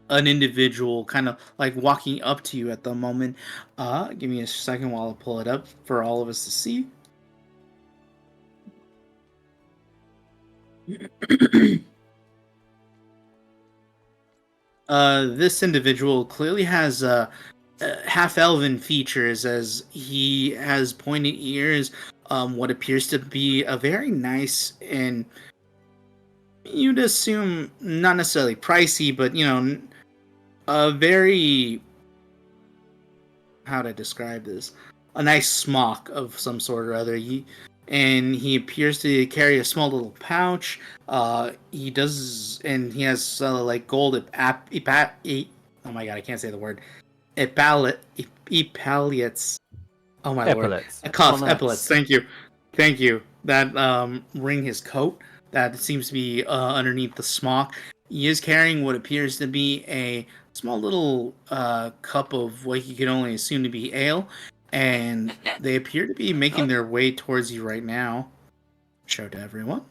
an individual kind of like walking up to you at the moment. Give me a second while I pull it up for all of us to see. This individual clearly has half-elven features, as he has pointed ears, what appears to be a very nice and you'd assume not necessarily pricey, but a very, how to describe this, a nice smock of some sort or other. He appears to carry a small little pouch. He has like gold oh my god, I can't say the word. Epaulettes. Oh my lord. Epaulets. Thank you. That ring his coat. That seems to be underneath the smock. He is carrying what appears to be a small little cup of what you can only assume to be ale, and they appear to be making their way towards you right now. Show to everyone.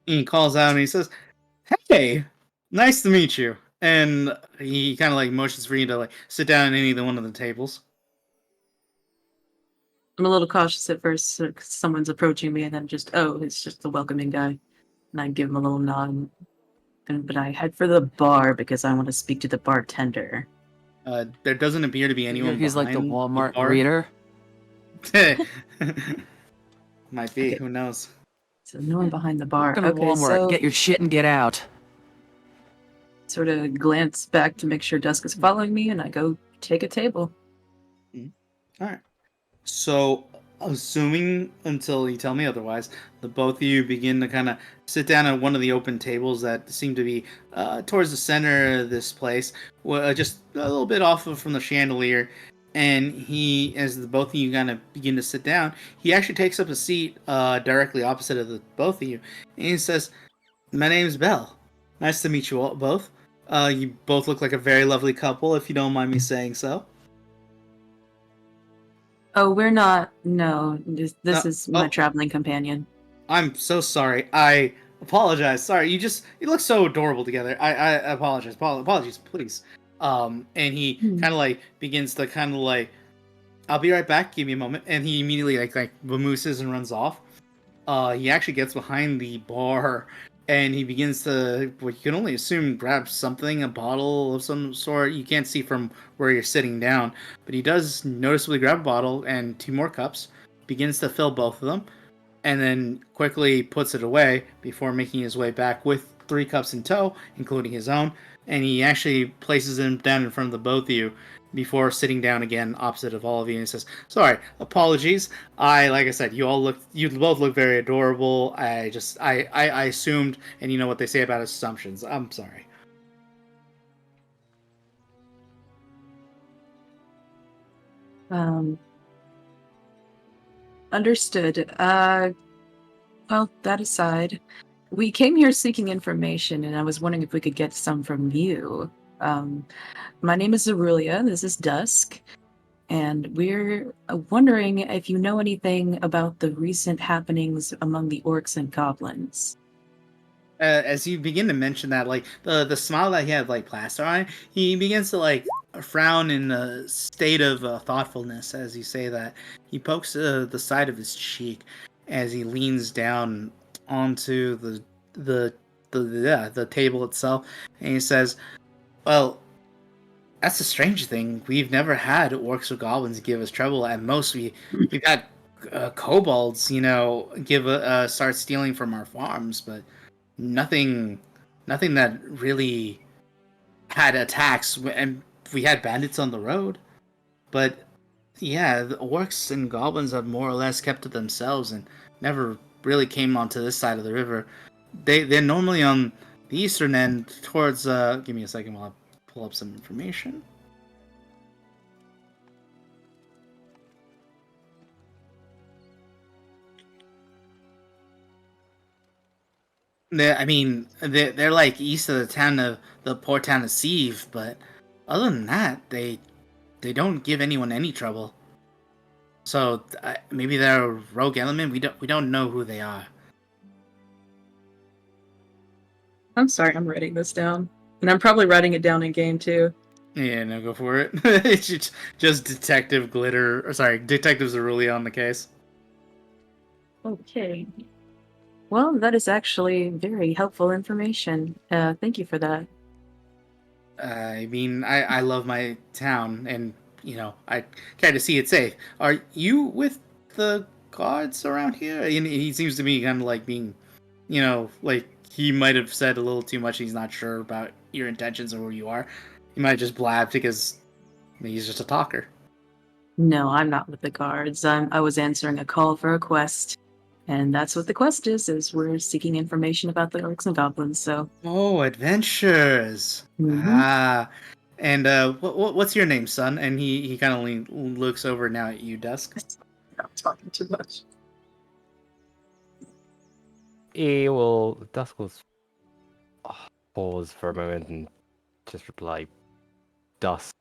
He calls out and he says, "Hey, nice to meet you." And he kind of like motions for you to like sit down at one of the tables. I'm a little cautious at first, so someone's approaching me, and then it's just the welcoming guy, and I give him a little nod. But I head for the bar because I want to speak to the bartender. There doesn't appear to be anyone. He's like the Walmart greeter. Might be. Who knows? So no one behind the bar. Welcome to Walmart. So get your shit and get out. Sort of glance back to make sure Dusk is following me, and I go take a table. All right. So, assuming until you tell me otherwise, the both of you begin to kind of sit down at one of the open tables that seem to be towards the center of this place, just a little bit off from the chandelier. And he, as the both of you kind of begin to sit down, he actually takes up a seat directly opposite of the both of you, and he says, "My name's Belle. Nice to meet you all both. You both look like a very lovely couple, if you don't mind me saying so." Oh, we're not. No, this is my traveling companion. I'm so sorry. I apologize. Sorry, you look so adorable together. I apologize. Apologies, please. And he kind of like begins to kind of like, "I'll be right back. Give me a moment." And he immediately like vamooses and runs off. He actually gets behind the bar and he begins to, what you can only assume, grab something, a bottle of some sort. You can't see from where you're sitting down, but he does noticeably grab a bottle and 2 more cups, begins to fill both of them, and then quickly puts it away before making his way back with 3 cups in tow, including his own, and he actually places them down in front of the both of you before sitting down again opposite of all of you, and he says, "Sorry, apologies. Like I said, you both look very adorable. I assumed, and you know what they say about assumptions. I'm sorry." Understood. Well, that aside, we came here seeking information, and I was wondering if we could get some from you. My name is Rezulea. This is Dusk. And we're wondering if you know anything about the recent happenings among the orcs and goblins. As you begin to mention that, like the smile that he had like plaster on, he begins to like frown in a state of thoughtfulness as you say that. He pokes the side of his cheek as he leans down onto the table itself, and he says, "Well, that's a strange thing. We've never had orcs or goblins give us trouble. At most, we've had kobolds, start stealing from our farms, but." Nothing that really had attacks, and we had bandits on the road. But yeah, the orcs and goblins have more or less kept to themselves and never really came onto this side of the river. They're normally on the eastern end towards. Give me a second while I pull up some information. They're like east of the town of the port town of Sieve, but other than that, they don't give anyone any trouble. So maybe they're a rogue element. We don't know who they are. I'm sorry, I'm writing this down. And I'm probably writing it down in game too. Yeah, no, go for it. It's just Detective Rezulea on the case. Okay. Well, that is actually very helpful information. Thank you for that. I love my town, and I care to see it safe. Are you with the guards around here? And he seems to me kind of like being, like he might have said a little too much. He's not sure about your intentions or who you are. He might just blab because he's just a talker. No, I'm not with the guards. I was answering a call for a quest. And that's what the quest is we're seeking information about the orcs and goblins, so... Oh, adventures! Mm-hmm. Ah, and what's your name, son? And he kind of looks over now at you, Dusk. I'm talking too much. Dusk will pause for a moment and just reply, Dusk.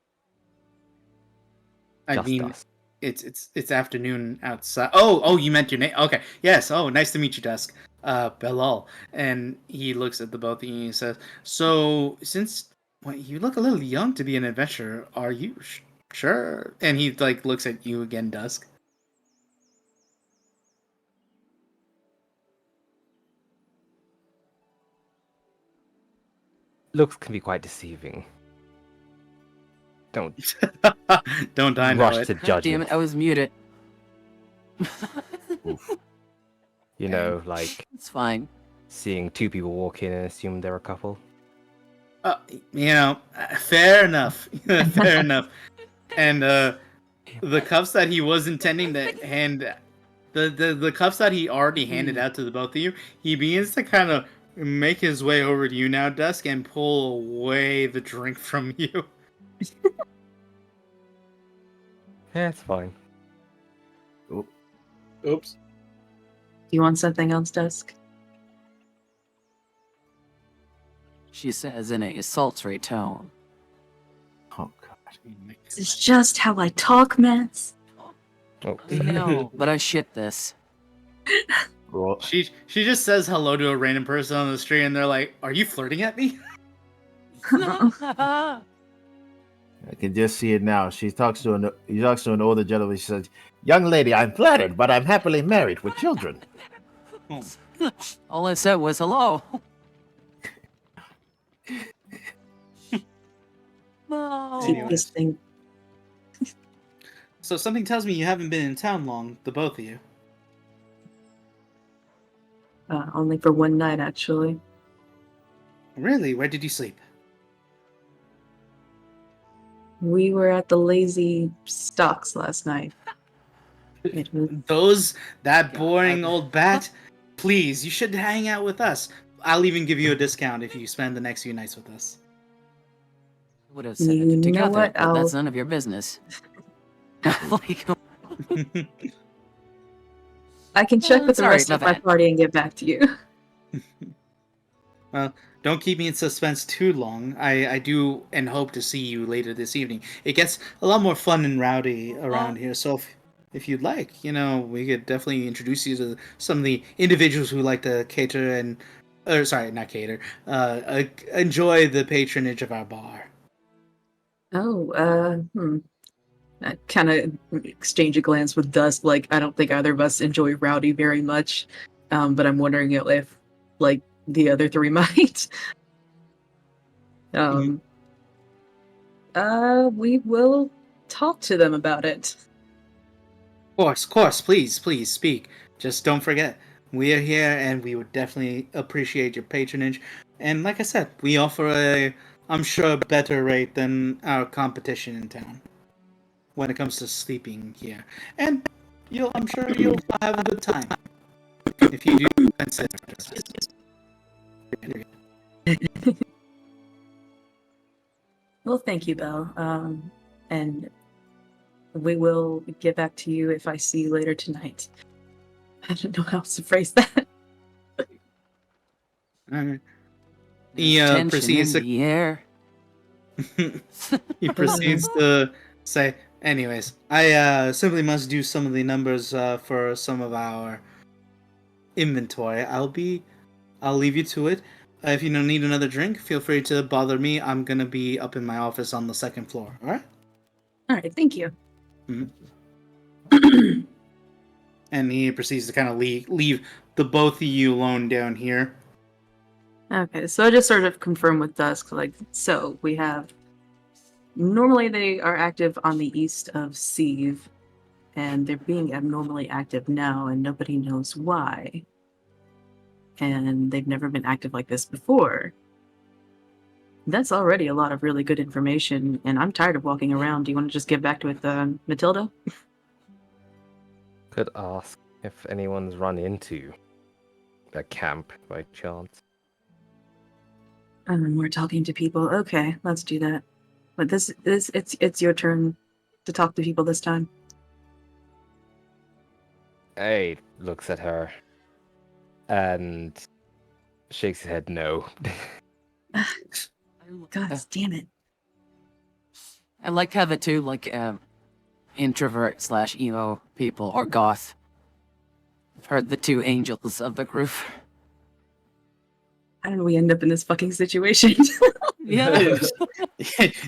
Dusk. It's afternoon outside. Oh, you meant your name. Okay, yes. Oh, nice to meet you, Dusk. Belal. And he looks at the both of you and he says, "So, since you look a little young to be an adventurer, are you sure?" And he like looks at you again, Dusk. Looks can be quite deceiving. Don't I know rush it. to judge Damn it, I was muted. You know, like It's fine. seeing two people walk in and assume they're a couple. Fair enough. Fair enough. And the cups that he was intending to hand, the cups that he already handed out to the both of you, he begins to kind of make his way over to you now, Dusk, and pull away the drink from you. Yeah, it's fine. Oops. Do you want something else, Dusk? She says in a sultry tone. Oh god. This is just how I talk, Mats. Oh. I know, but I shit this. Well, She just says hello to a random person on the street, and they're like, "Are you flirting at me?" I can just see it now. He talks to an older gentleman. She says, "Young lady, I'm flattered, but I'm happily married with children." All I said was hello. No. Keep this thing. So something tells me you haven't been in town long, the both of you. Only for one night, actually. Really? Where did you sleep? We were at the Lazy Stocks last night. It was... That boring old bat? Please, you should hang out with us. I'll even give you a discount if you spend the next few nights with us. Would have said You it know together, what? but that's none of your business. Like, I can check with the sorry, rest of my Nomad. party and get back to you. Well, don't keep me in suspense too long. I do and hope to see you later this evening. It gets a lot more fun and rowdy around here, so if you'd like, we could definitely introduce you to some of the individuals who like to cater and, or sorry, not cater, enjoy the patronage of our bar. Oh, I kind of exchange a glance with Dusk. Like, I don't think either of us enjoy Rowdy very much, but I'm wondering if, like, the other three might. We will talk to them about it. Of course, please speak. Just don't forget, we are here and we would definitely appreciate your patronage. And like I said, we offer I'm sure, a better rate than our competition in town when it comes to sleeping here. And I'm sure you'll have a good time if you do consider us. Well, thank you, Belle. And we will get back to you if I see you later tonight. I don't know how else to phrase that. Alright. He proceeds in the air. He proceeds to say, anyways, I simply must do some of the numbers for some of our inventory. I'll leave you to it. If you don't need another drink, feel free to bother me. I'm gonna be up in my office on the second floor. All right. All right. Thank you. Mm-hmm. And he proceeds to kind of leave the both of you alone down here. Okay, so I just sort of confirm with Dusk, like, so we have. Normally they are active on the east of Sieve, and they're being abnormally active now, and nobody knows why. And they've never been active like this before. That's already a lot of really good information, and I'm tired of walking around. Do you want to just get back to it, Mathilda? Could ask if anyone's run into a camp by chance. We're talking to people. Okay, let's do that. But it's your turn to talk to people this time. Hey, looks at her and shakes his head no. God damn it. I like how the two, introvert / emo people, or goth, I've heard the two angels of the group. How did we end up in this fucking situation? Yeah.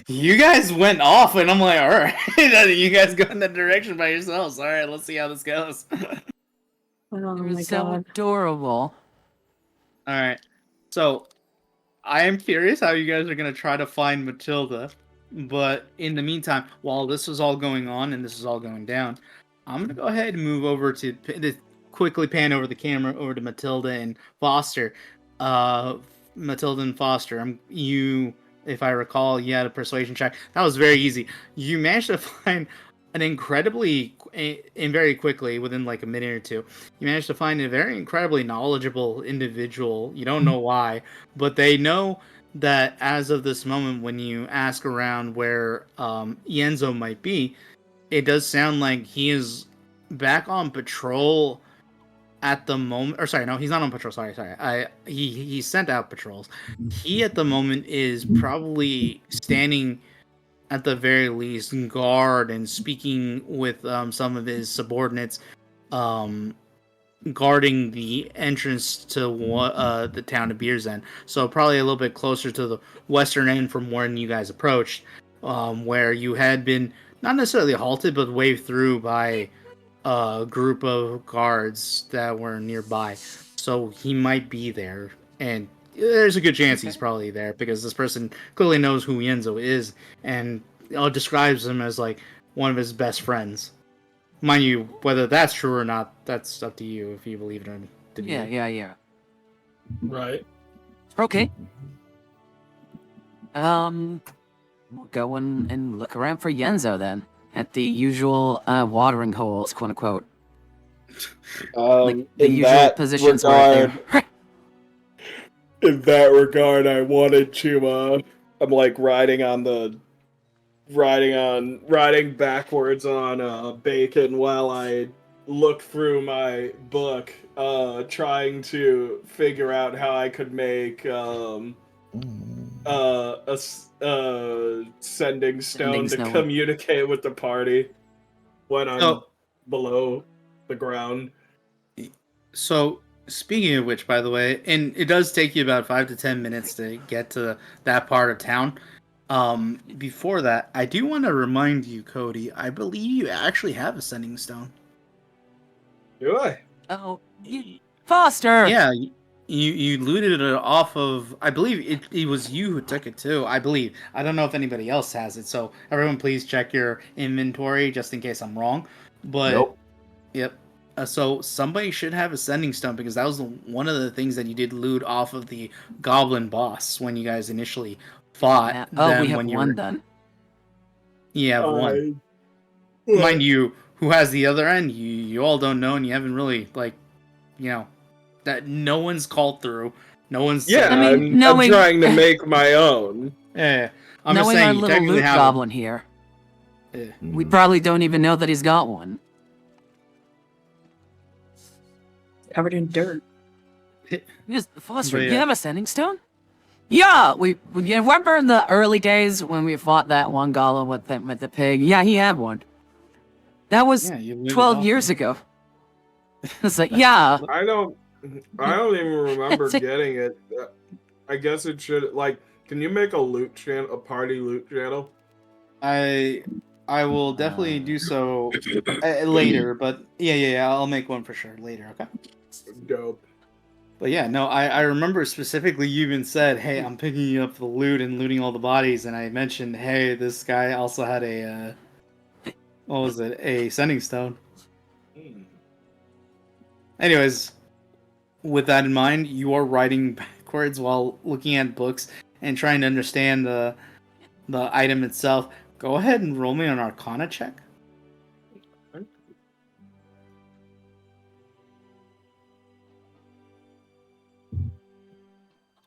You guys went off, and I'm like, all right, you guys go in that direction by yourselves. All right, let's see how this goes. Oh It my was so god. adorable. All right, so I am curious how you guys are gonna try to find Mathilda, but in the meantime, while this is all going on and this is all going down, I'm gonna go ahead and move over to quickly pan over the camera over to Mathilda and Foster. Mathilda and Foster, if I recall, you had a persuasion check. That was very easy. You managed to find and very quickly, within like a minute or two, you managed to find a very incredibly knowledgeable individual. You don't know why, but they know that as of this moment, when you ask around where Yenzo might be, it does sound like he is back on patrol at the moment. Or sorry, no, he's not on patrol. Sorry. He sent out patrols. He at the moment is probably standing at the very least guard and speaking with some of his subordinates, guarding the entrance to the town of Beer's End. So probably a little bit closer to the western end from when you guys approached, where you had been not necessarily halted, but waved through by a group of guards that were nearby. So he might be there, and there's a good chance he's probably there because this person clearly knows who Yenzo is and describes him as like one of his best friends. Mind you, whether that's true or not, that's up to you if you believe it or not. Yeah. Right. Okay. We'll go and look around for Yenzo then, at the usual watering holes, quote unquote. Like the in usual that positions regard, where in that regard, I wanted to. I'm like riding backwards on bacon while I look through my book, trying to figure out how I could make sending stone to communicate with the party when I'm below the ground. So, speaking of which, by the way, and it does take you about 5 to 10 minutes to get to that part of town. Before that, I do want to remind you, Cody, I believe you actually have a sending stone. Do I? Oh, Foster! Yeah, you looted it off of, I believe it was you who took it too, I believe. I don't know if anybody else has it, so everyone please check your inventory just in case I'm wrong. But, Nope. Yep. So somebody should have a sending stone because that was one of the things that you did loot off of the goblin boss when you guys initially fought. We have one then. You have one. Mind you, who has the other end? You all don't know, and you haven't really that no one's called through. No one's. Yeah, I'm trying to make my own. Yeah, I'm knowing just saying. Our little loot goblin here. We probably don't even know that he's got one. Covered in dirt. Foster, you have a sending stone? Yeah, we remember in the early days when we fought that one golem with the pig. Yeah, he had one. That was 12 years ago. It's like, yeah. I don't even remember getting it. I guess it should can you make a loot channel, a party loot channel? I will definitely do so later, but yeah, I'll make one for sure later, okay? Dope. But yeah, no, I remember specifically you even said, hey, I'm picking up the loot and looting all the bodies, and I mentioned, hey, this guy also had a, a sending stone. Anyways, with that in mind, you are writing backwards while looking at books and trying to understand the item itself. Go ahead and roll me an Arcana check.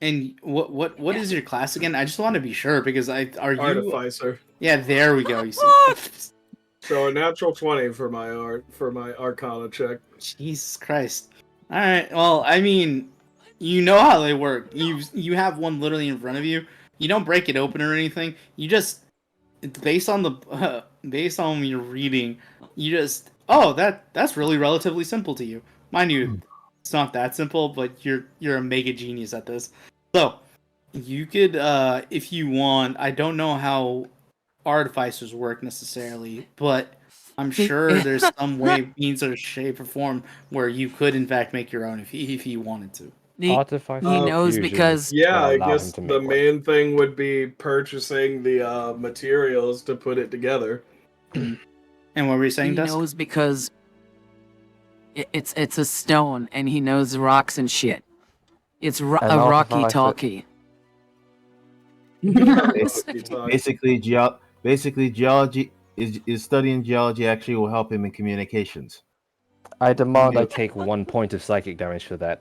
And what is your class again? I just want to be sure because are you Artificer? Yeah, there we go. You see. So a natural 20 for my Arcana check. Jesus Christ! All right. Well, I mean, you know how they work. You have one literally in front of you. You don't break it open or anything. You just based on your reading, you just that's really relatively simple to you. Mind you, it's not that simple, but you're a mega genius at this. So you could, if you want, I don't know how artificers work necessarily, but I'm sure there's some way, means, or shape or form where you could in fact make your own if you wanted to. He knows because I guess the main thing would be purchasing the materials to put it together. And what were you saying, Dusk? He knows because it's a stone, and he knows rocks and shit. It's a Rockie talkie. Basically, geology is studying geology actually will help him in communications. I demand I take 1 point of psychic damage for that.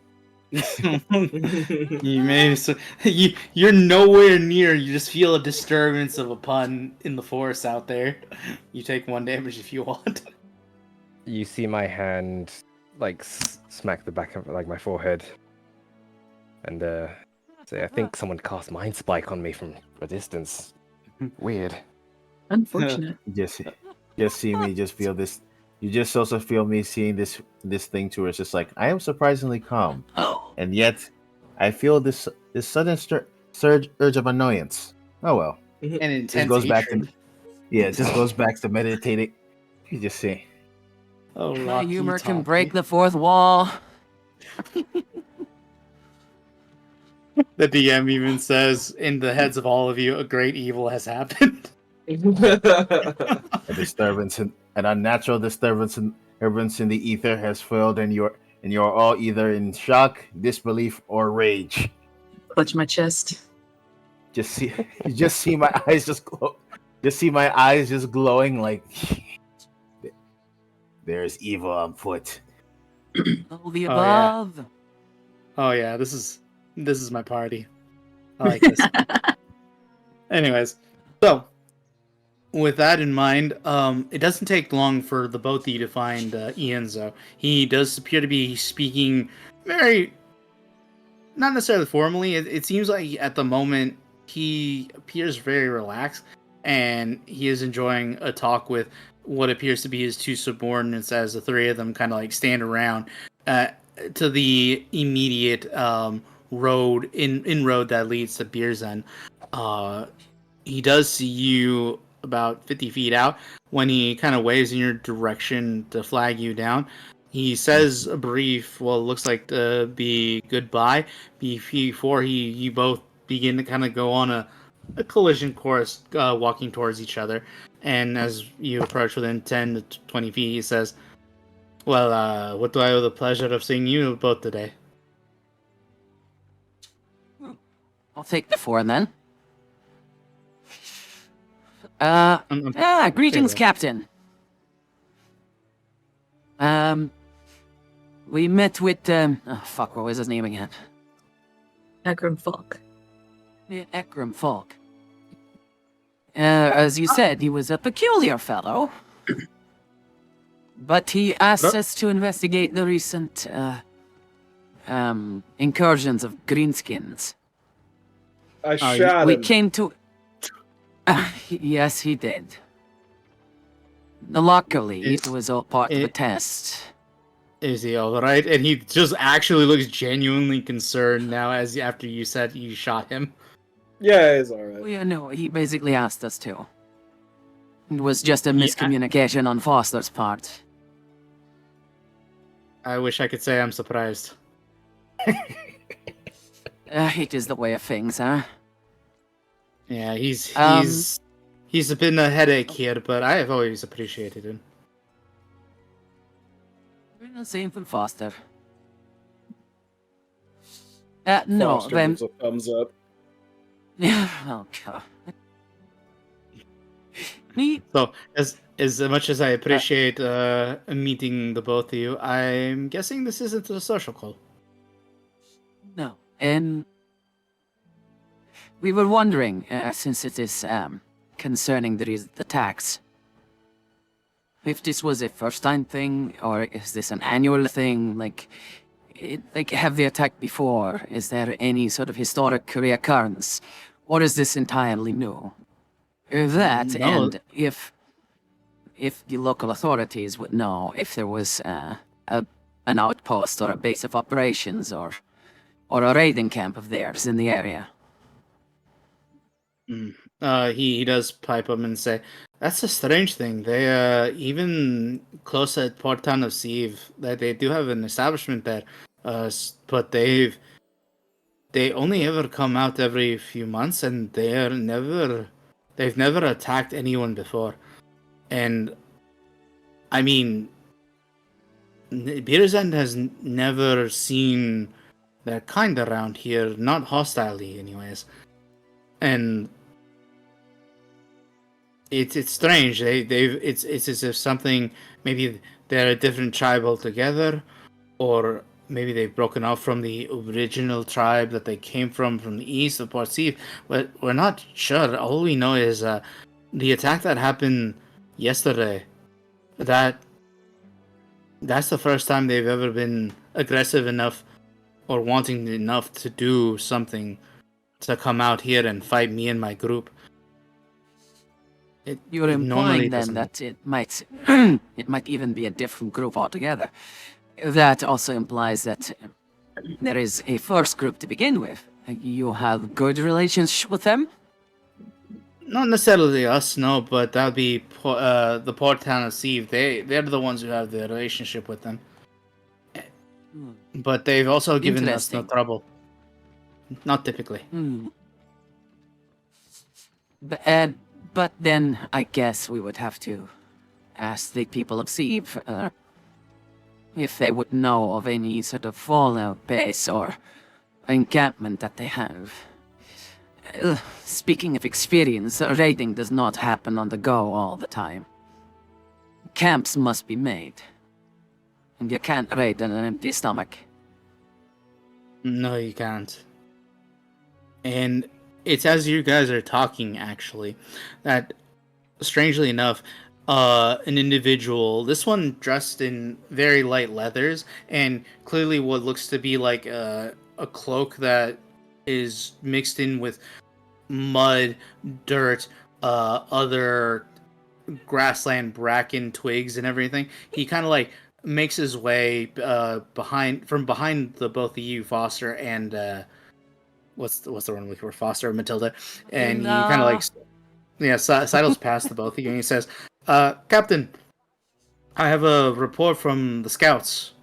You're nowhere near. You just feel a disturbance of a pun in the forest out there. You take 1 damage if you want. You see my hand smack the back of my forehead, and say, I think someone cast Mind Spike on me from a distance. Weird. Unfortunate. Just see me. Just feel this. You just also feel me seeing this thing too. It's just like I am surprisingly calm, and yet I feel this sudden surge of annoyance. Oh well. And intense. It just goes back to meditating. You just see. Oh, my humor can break the fourth wall. The DM even says, in the heads of all of you, a great evil has happened. A disturbance, an unnatural disturbance in the ether has filled, and you're all either in shock, disbelief, or rage. Clutch my chest. You just see my eyes just glow. Just see my eyes just glowing like there's evil on foot. All the above. Oh yeah, this is my party. I like this. Anyways, so with that in mind, it doesn't take long for the both of you to find Ienzo. He does appear to be speaking very, not necessarily formally. It seems like at the moment he appears very relaxed, and he is enjoying a talk with what appears to be his two subordinates, as the three of them kind of like stand around to the immediate road that leads to Beerzen. He does see you about 50 feet out when he kind of waves in your direction to flag you down. He says a brief, well, it looks like to be goodbye before you both begin to kind of go on a collision course, walking towards each other. And as you approach within 10 to 20 feet, he says, well, what do I owe the pleasure of seeing you both today? I'll take the 4 then. Greetings, Captain. We met with, what was his name again? Ekram Falk. Yeah, Ekram Falk. As you said, he was a peculiar fellow. But he asked us to investigate the recent, incursions of greenskins. I shot We him. came to... yes, he did. Luckily, it was all part of a test. Is he alright? And he just actually looks genuinely concerned now, as after you said you shot him. Yeah, he's alright. Well, yeah, no, he basically asked us to. It was just a miscommunication on Foster's part. I wish I could say I'm surprised. It is the way of things, huh? Yeah, he's been a headache here, but I have always appreciated him. Same for Foster. No, Foster then... gives a thumbs up. Oh, God. So, as much as I appreciate meeting the both of you, I'm guessing this isn't a social call. No, and we were wondering, since it is concerning the tax, if this was a first-time thing, or is this an annual thing? Like have they attacked before? Is there any sort of historic reoccurrence, or is this entirely new? That, No. and if the local authorities would know if there was an outpost or a base of operations or a raiding camp of theirs in the area. He does pipe up and say, "That's a strange thing. They even close at Port Town of Sieve, that they do have an establishment there, but they only ever come out every few months, and they've never attacked anyone before. And I mean, Beersend has never seen that kind around here, not hostilely, anyways. And it's strange. It's as if something, maybe they're a different tribe altogether, or maybe they've broken off from the original tribe that they came from the east of Port Steve. But we're not sure. All we know is the attack that happened yesterday. That's the first time they've ever been aggressive enough or wanting enough to do something to come out here and fight me and my group. You're implying then that it might even be a different group altogether. That also implies that there is a first group to begin with. You have good relations with them? Not necessarily us, no, but that would be the Port Town of Sieve. They're the ones who have the relationship with them. But they've also given us no trouble. Not typically. But then I guess we would have to ask the people of Sieve if they would know of any sort of fallout base or encampment that they have. Speaking of experience, raiding does not happen on the go all the time. Camps must be made. And you can't raid on an empty stomach. No, you can't. And it's as you guys are talking, actually, that strangely enough, an individual. This one dressed in very light leathers and clearly what looks to be like a cloak that is mixed in with mud, dirt, other grassland, bracken, twigs, and everything. He kind of like makes his way behind the both of you, Foster and what's the one I'm looking for, Foster and Matilda, and he kind of like sidles past the both of you, and he says, "Captain, I have a report from the scouts,"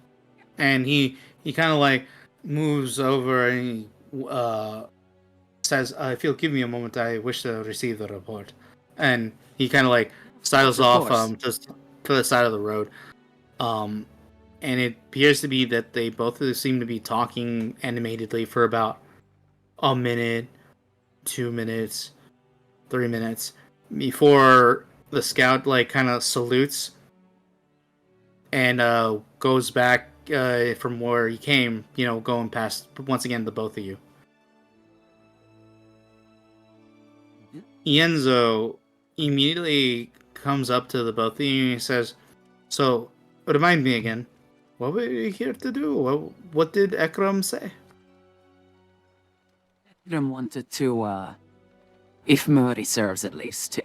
and he kind of like moves over and he says, "If you'll give me a moment, I wish to receive the report," and he kind of like sidles off just to the side of the road. And it appears to be that they both seem to be talking animatedly for about a minute, 2 minutes, 3 minutes before the scout like kind of salutes and goes back from where he came, going past once again the both of you. Ienzo immediately comes up to the both of you and he says, "So, remind me again, what were you here to do? What did Ekram say?" Ekram wanted to, if memory serves at least,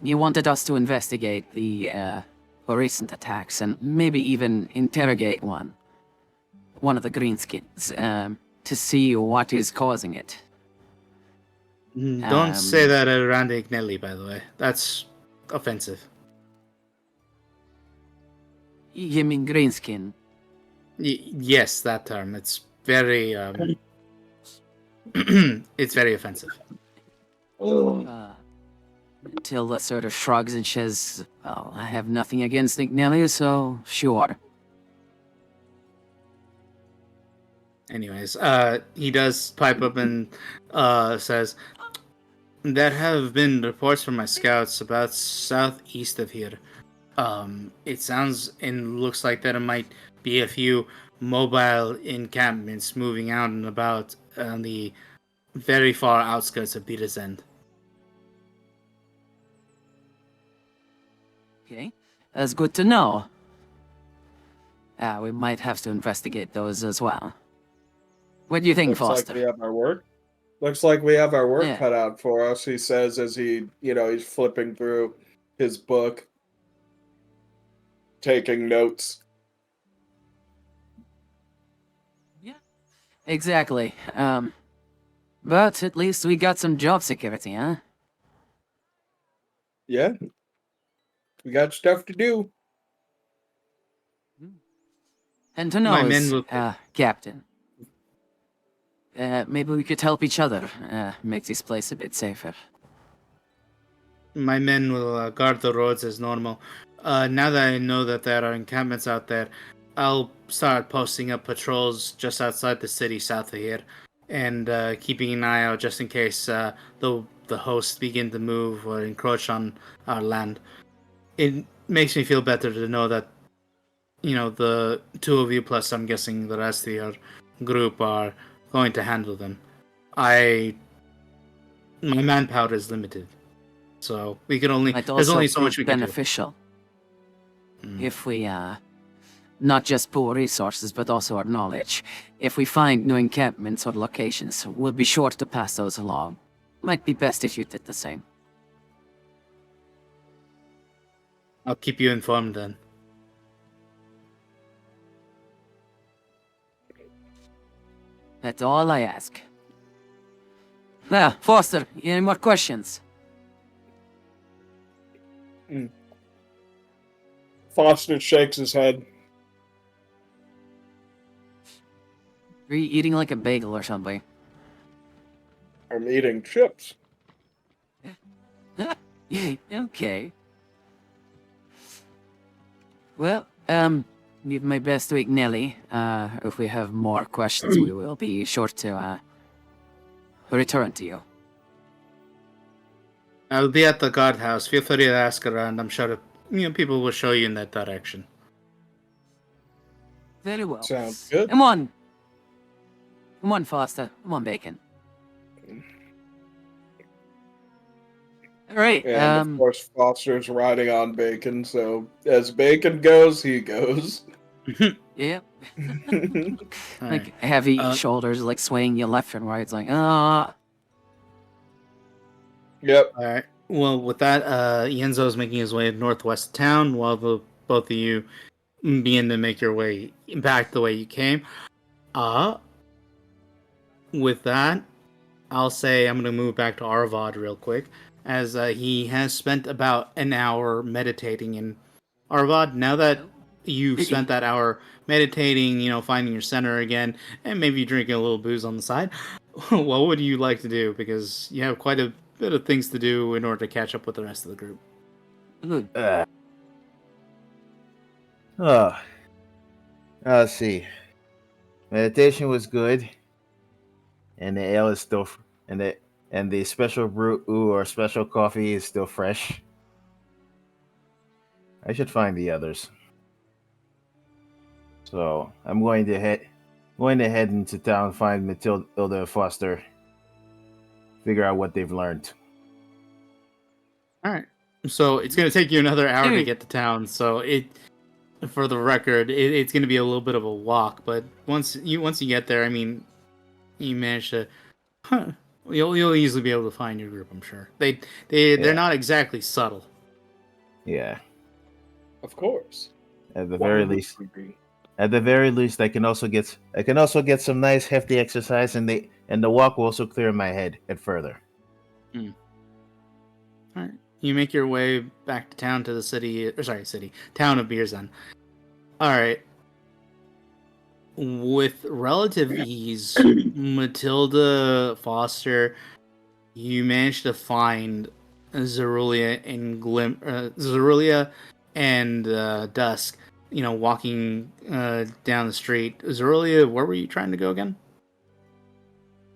he wanted us to investigate the recent attacks and maybe even interrogate one of the Greenskins, to see what is causing it. Don't say that around Ignelli, by the way. That's offensive. You mean Greenskin? Yes, that term. It's very, it's very offensive. Matilda sort of shrugs and says, "Well, I have nothing against Ignelli, so sure." Anyways, he does pipe up and says, "There have been reports from my scouts about southeast of here. It sounds and looks like that it might be a few mobile encampments moving out and about on the very far outskirts of Beater's End." Okay, that's good to know. We might have to investigate those as well. What do you think, Looks Foster? like we have our work. Looks like we have our work Yeah. cut out for us, he says as he's flipping through his book, taking notes. Yeah, exactly. But at least we got some job security, huh? Yeah. We got stuff to do. And who My knows, men will- Captain? Maybe we could help each other, make this place a bit safer. My men will guard the roads as normal. Now that I know that there are encampments out there, I'll start posting up patrols just outside the city south of here, and keeping an eye out just in case the hosts begin to move or encroach on our land. It makes me feel better to know that, the two of you plus I'm guessing the rest of your group are going to handle them. My manpower is limited. So we can only Might there's also only so prove much we can do. beneficial if we not just pool resources but also our knowledge. If we find new encampments or locations, we'll be sure to pass those along. Might be best if you did the same. I'll keep you informed then. That's all I ask. Now, Foster, any more questions? Foster shakes his head. Are you eating like a bagel or something? I'm eating chips. Yeah, okay. Well, give my best to Ignelli. If we have more questions, we will be sure to return to you. I'll be at the guardhouse. Feel free to ask around. I'm sure people will show you in that direction. Very well. Sounds good. Come on. Come on, Foster. Come on, Bacon. All right. And of course, Foster's riding on Bacon, so as Bacon goes, he goes. Yeah. All Like right. heavy shoulders, like swaying you left and right. It's like, Yep. All right. Well, with that, Yenzo is making his way northwest town, while the both of you begin to make your way back the way you came. With that, I'll say I'm gonna move back to Arvad real quick, as he has spent about an hour meditating in Arvad. Now that you've spent that hour meditating, finding your center again, and maybe drinking a little booze on the side, what would you like to do? Because you have quite a bit of things to do in order to catch up with the rest of the group. good. Let's see. Meditation was good, and the ale is still, and the special brew or special coffee is still fresh. I should find the others. So I'm going to head into town, find Mathilda and Foster, figure out what they've learned. All right. So it's going to take you another hour to get to town. So for the record, it's going to be a little bit of a walk. But once you get there, I mean, you manage to, you'll easily be able to find your group. I'm sure they're not exactly subtle. Yeah. Of course. At the very least. At the very least, I can also get some nice hefty exercise, and the walk will also clear my head further. All right. You make your way back to town to the town of Beerzen. All right. With relative ease, Mathilda, Foster, you managed to find Rezulea and Dusk, walking down the street. Rezulea, where were you trying to go again?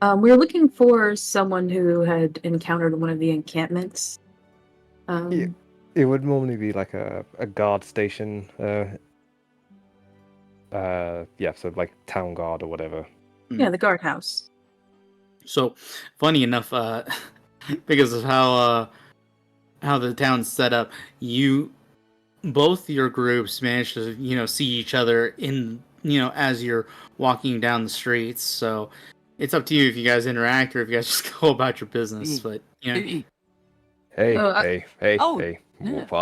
We were looking for someone who had encountered one of the encampments. Yeah, it would normally be like a guard station. So like town guard or whatever. Yeah, the guardhouse. So, funny enough, because of how the town's set up, both your groups managed to see each other in as you're walking down the streets. So it's up to you if you guys interact or if you guys just go about your business. But Hey, Oh, hey.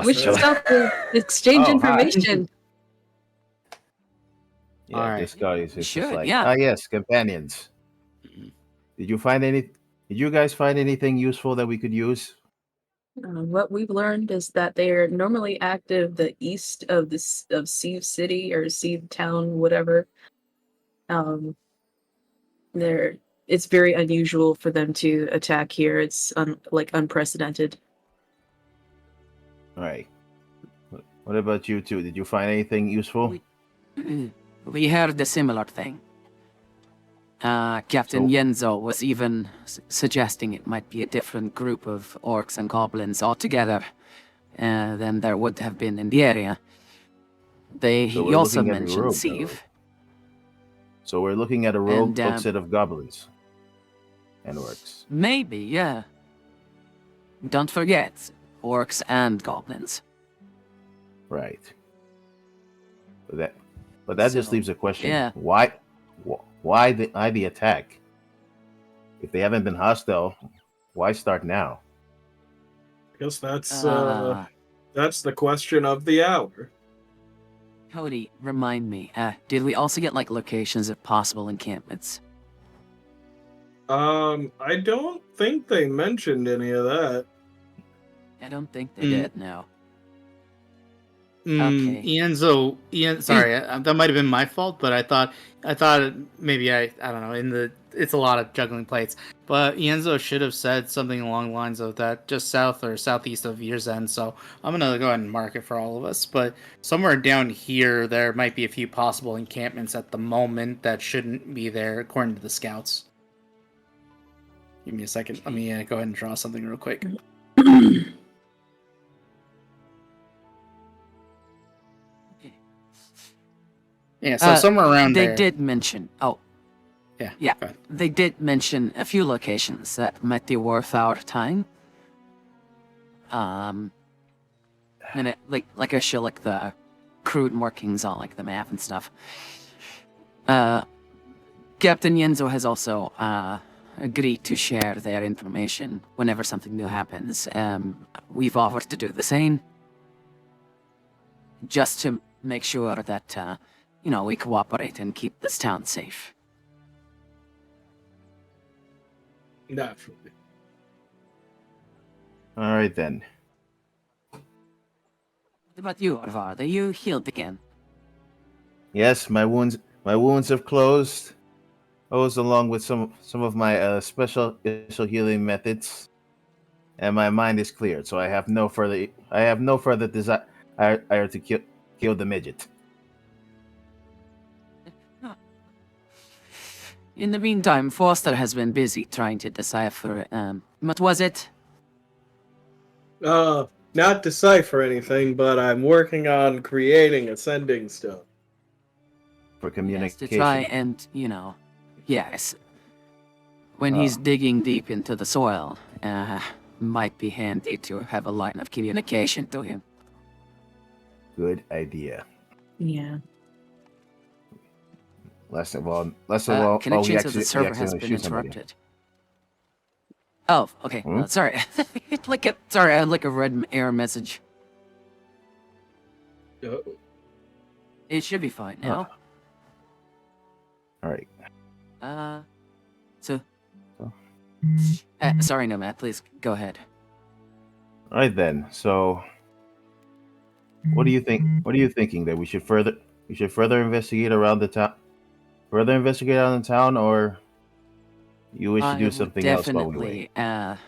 Wish us out to exchange information. Yeah, all right. this guy is just Sure, like, yeah. yes, companions. Did you guys find anything useful that we could use? What we've learned is that they are normally active the east of Sieve City or Sieve Town, whatever. It's very unusual for them to attack here. It's unprecedented. All right. What about you two? Did you find anything useful? We heard a similar thing. Captain Yenzo was even suggesting it might be a different group of orcs and goblins altogether than there would have been in the area. He also mentioned Sieve. So we're looking at a rogue set of goblins and orcs. Maybe, yeah. Don't forget, orcs and goblins. Right. But that just leaves a question. Yeah. Why the attack? If they haven't been hostile, why start now? I guess that's the question of the hour. Cody, remind me, did we also get locations of possible encampments? I don't think they mentioned any of that. I don't think they did, no. Ian, sorry, that might have been my fault, but I thought maybe I don't know, it's a lot of juggling plates, but Ienzo should have said something along the lines of that just south or southeast of Year's End, so I'm gonna go ahead and mark it for all of us. But somewhere down here there might be a few possible encampments at the moment that shouldn't be there according to the scouts. Give me a second, let me go ahead and draw something real quick. Yeah, so somewhere around there. They did mention. Yeah. They did mention a few locations that might be worth our time. and it, like I show like the crude markings on like the map and stuff. Captain Yenzo has also agreed to share their information whenever something new happens. We've offered to do the same, just to make sure that we cooperate and keep this town safe. Naturally. All right then. What about you, Arvad? Are you healed again? Yes, my wounds have closed. Along with some of my special healing methods, and my mind is cleared. So I have no further desire to kill the midget. In the meantime, Foster has been busy trying to decipher, what was it? Not decipher anything, but I'm working on creating a sending stone. For communication. Yes, to try and, yes. When he's digging deep into the soil, might be handy to have a line of communication to him. Good idea. Yeah. Last of all, connection to the server has been interrupted. Oh, okay. Sorry. Sorry, I had like a red error message. It should be fine now. All right. Sorry, Nomad. Please go ahead. All right then. So, what do you think? What are you thinking that we should further investigate around the town? Further investigate around the town, or you wish to do something else while we wait? Definitely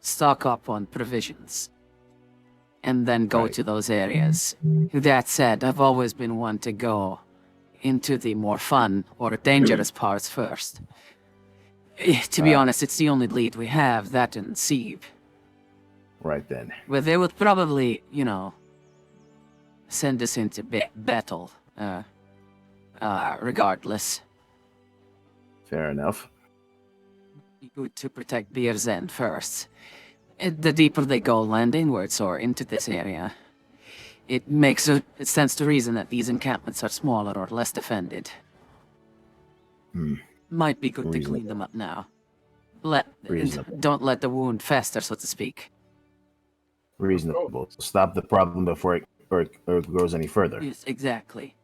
stock up on provisions, and then go to those areas. That said, I've always been one to go into the more fun or dangerous parts first. To be honest, it's the only lead we have, that and Sieve. Right then. But they would probably, send us into battle, regardless. Fair enough. Good to protect Beer's End first. The deeper they go landinwards or into this area, it makes it stands to reason that these encampments are smaller or less defended. Might be good to clean them up now. Don't let the wound fester, so to speak. Reasonable. Stop the problem before it grows any further. Yes, exactly.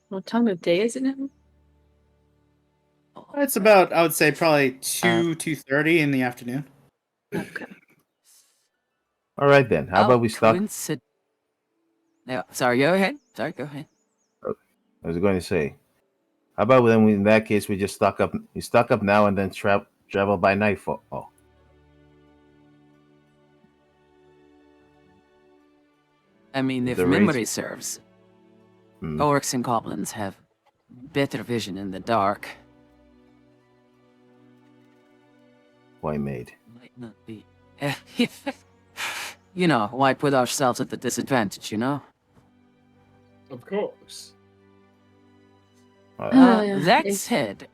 What time of day is it now? It's about, I would say, probably 2:30 in the afternoon. Okay. All right then. How about we stop? No, sorry, go ahead. Go ahead. I was going to say, how about then? In that case, we just stock up. You stock up now and then travel by nightfall. Oh. I mean, if memory serves, orcs and goblins have better vision in the dark. Point made. Might not be. Why put ourselves at the disadvantage, Of course. That said,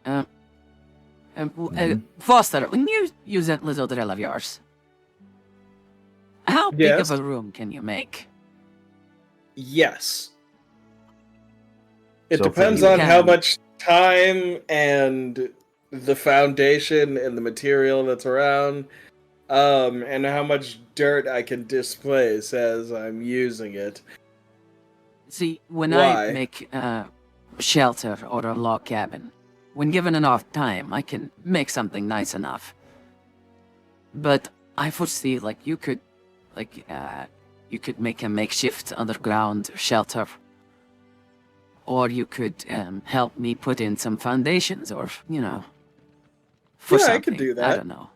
Foster, when you use that little drill of yours, how big of a room can you make? Yes. It depends on how much time and the foundation and the material that's around, and how much dirt I can displace as I'm using it. See, when I make shelter or a log cabin, when given enough time, I can make something nice enough. But I foresee, you could make a makeshift underground shelter. Or you could help me put in some foundations, or, for something. I could do that. I don't know.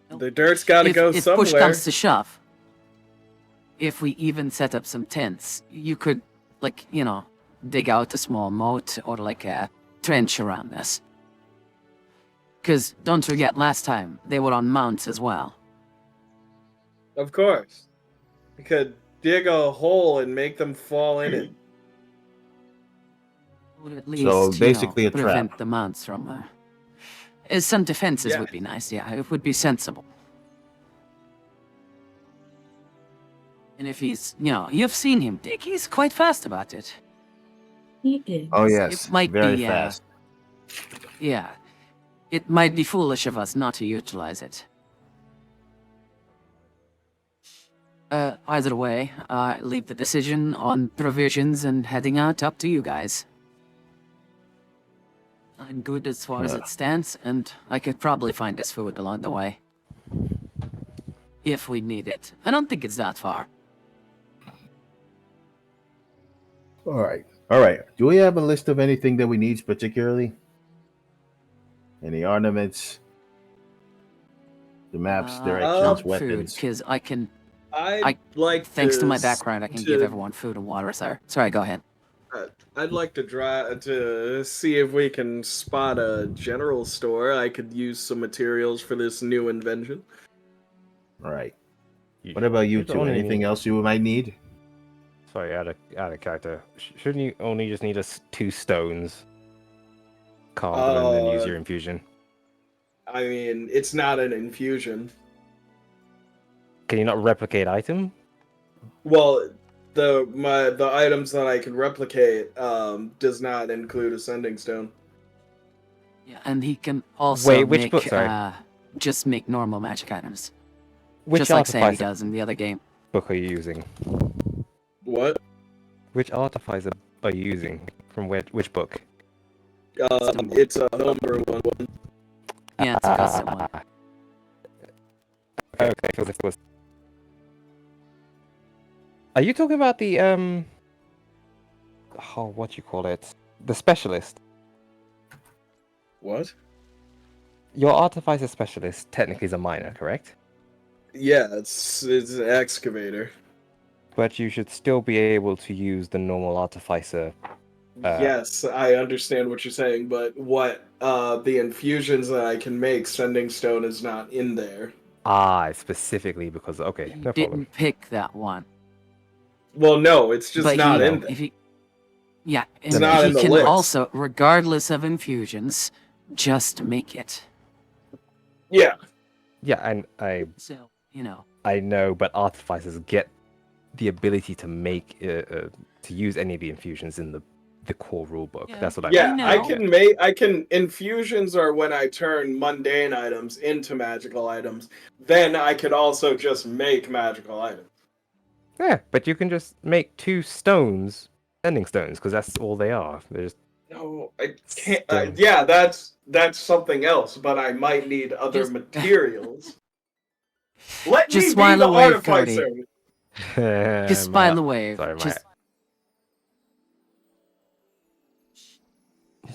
The dirt's gotta go somewhere. If push comes to shove, if we even set up some tents, you could, dig out a small moat or, a trench around us. Because, don't forget, last time, they were on mounts as well. Of course. We could dig a hole and make them fall in it. Would at least, So basically a prevent trap. the mounts from Some defenses Yeah. would be nice, yeah. It would be sensible. And if he's, you've seen him, Dick. He's quite fast about it. He is. Oh yes, It might very be, fast. Yeah. It might be foolish of us not to utilize it. Either way, I leave the decision on provisions and heading out up to you guys. I'm good as far as it stands, and I could probably find us food along the way. If we need it. I don't think it's that far. All right. Do we have a list of anything that we need particularly? Any ornaments? The maps, directions, Food, weapons. because I can... I'd like Thanks to my background, I can give to- everyone food and water, sir. Sorry, go ahead. I'd like to to see if we can spot a general store. I could use some materials for this new invention. All right. What about you two? Anything else you might need? Sorry, out of character. Shouldn't you only just need us 2 stones carved and then use your infusion? I mean, it's not an infusion. Can you not replicate item? Well, the items that I can replicate does not include a sending stone. Yeah, and he can also Wait, which make, book, sorry? just make normal magic items. Which just like Sammy artificer does in the other game. book are you using? What? Which artificer are you using? From which book? It's a homebrew one. Yeah, it's a custom one. Okay, because it was. Are you talking about the what you call it? The specialist. What? Your artificer specialist technically is a miner, correct? Yeah, it's an excavator. But you should still be able to use the normal artificer. Yes, I understand what you're saying, but what the infusions that I can make, sending stone is not in there. Specifically because okay, You no problem. didn't pick that one. Well, no, it's just But not you, in there. if he, yeah, It's and not he in the can list. also, regardless of infusions, just make it. Yeah. Yeah, and So, I know, but artificers get the ability to make to use any of the infusions in the core rulebook. Yeah. That's what I Yeah, mean. I can infusions are when I turn mundane items into magical items. Then I could also just make magical items. Yeah, but you can just make 2 stones, sending stones, because that's all they are. They're just No, I can't. Stone. Yeah, that's something else, but I might need other Just- materials. Let Just me be smile the away, artificer. Cody. Just by the way, Sorry, just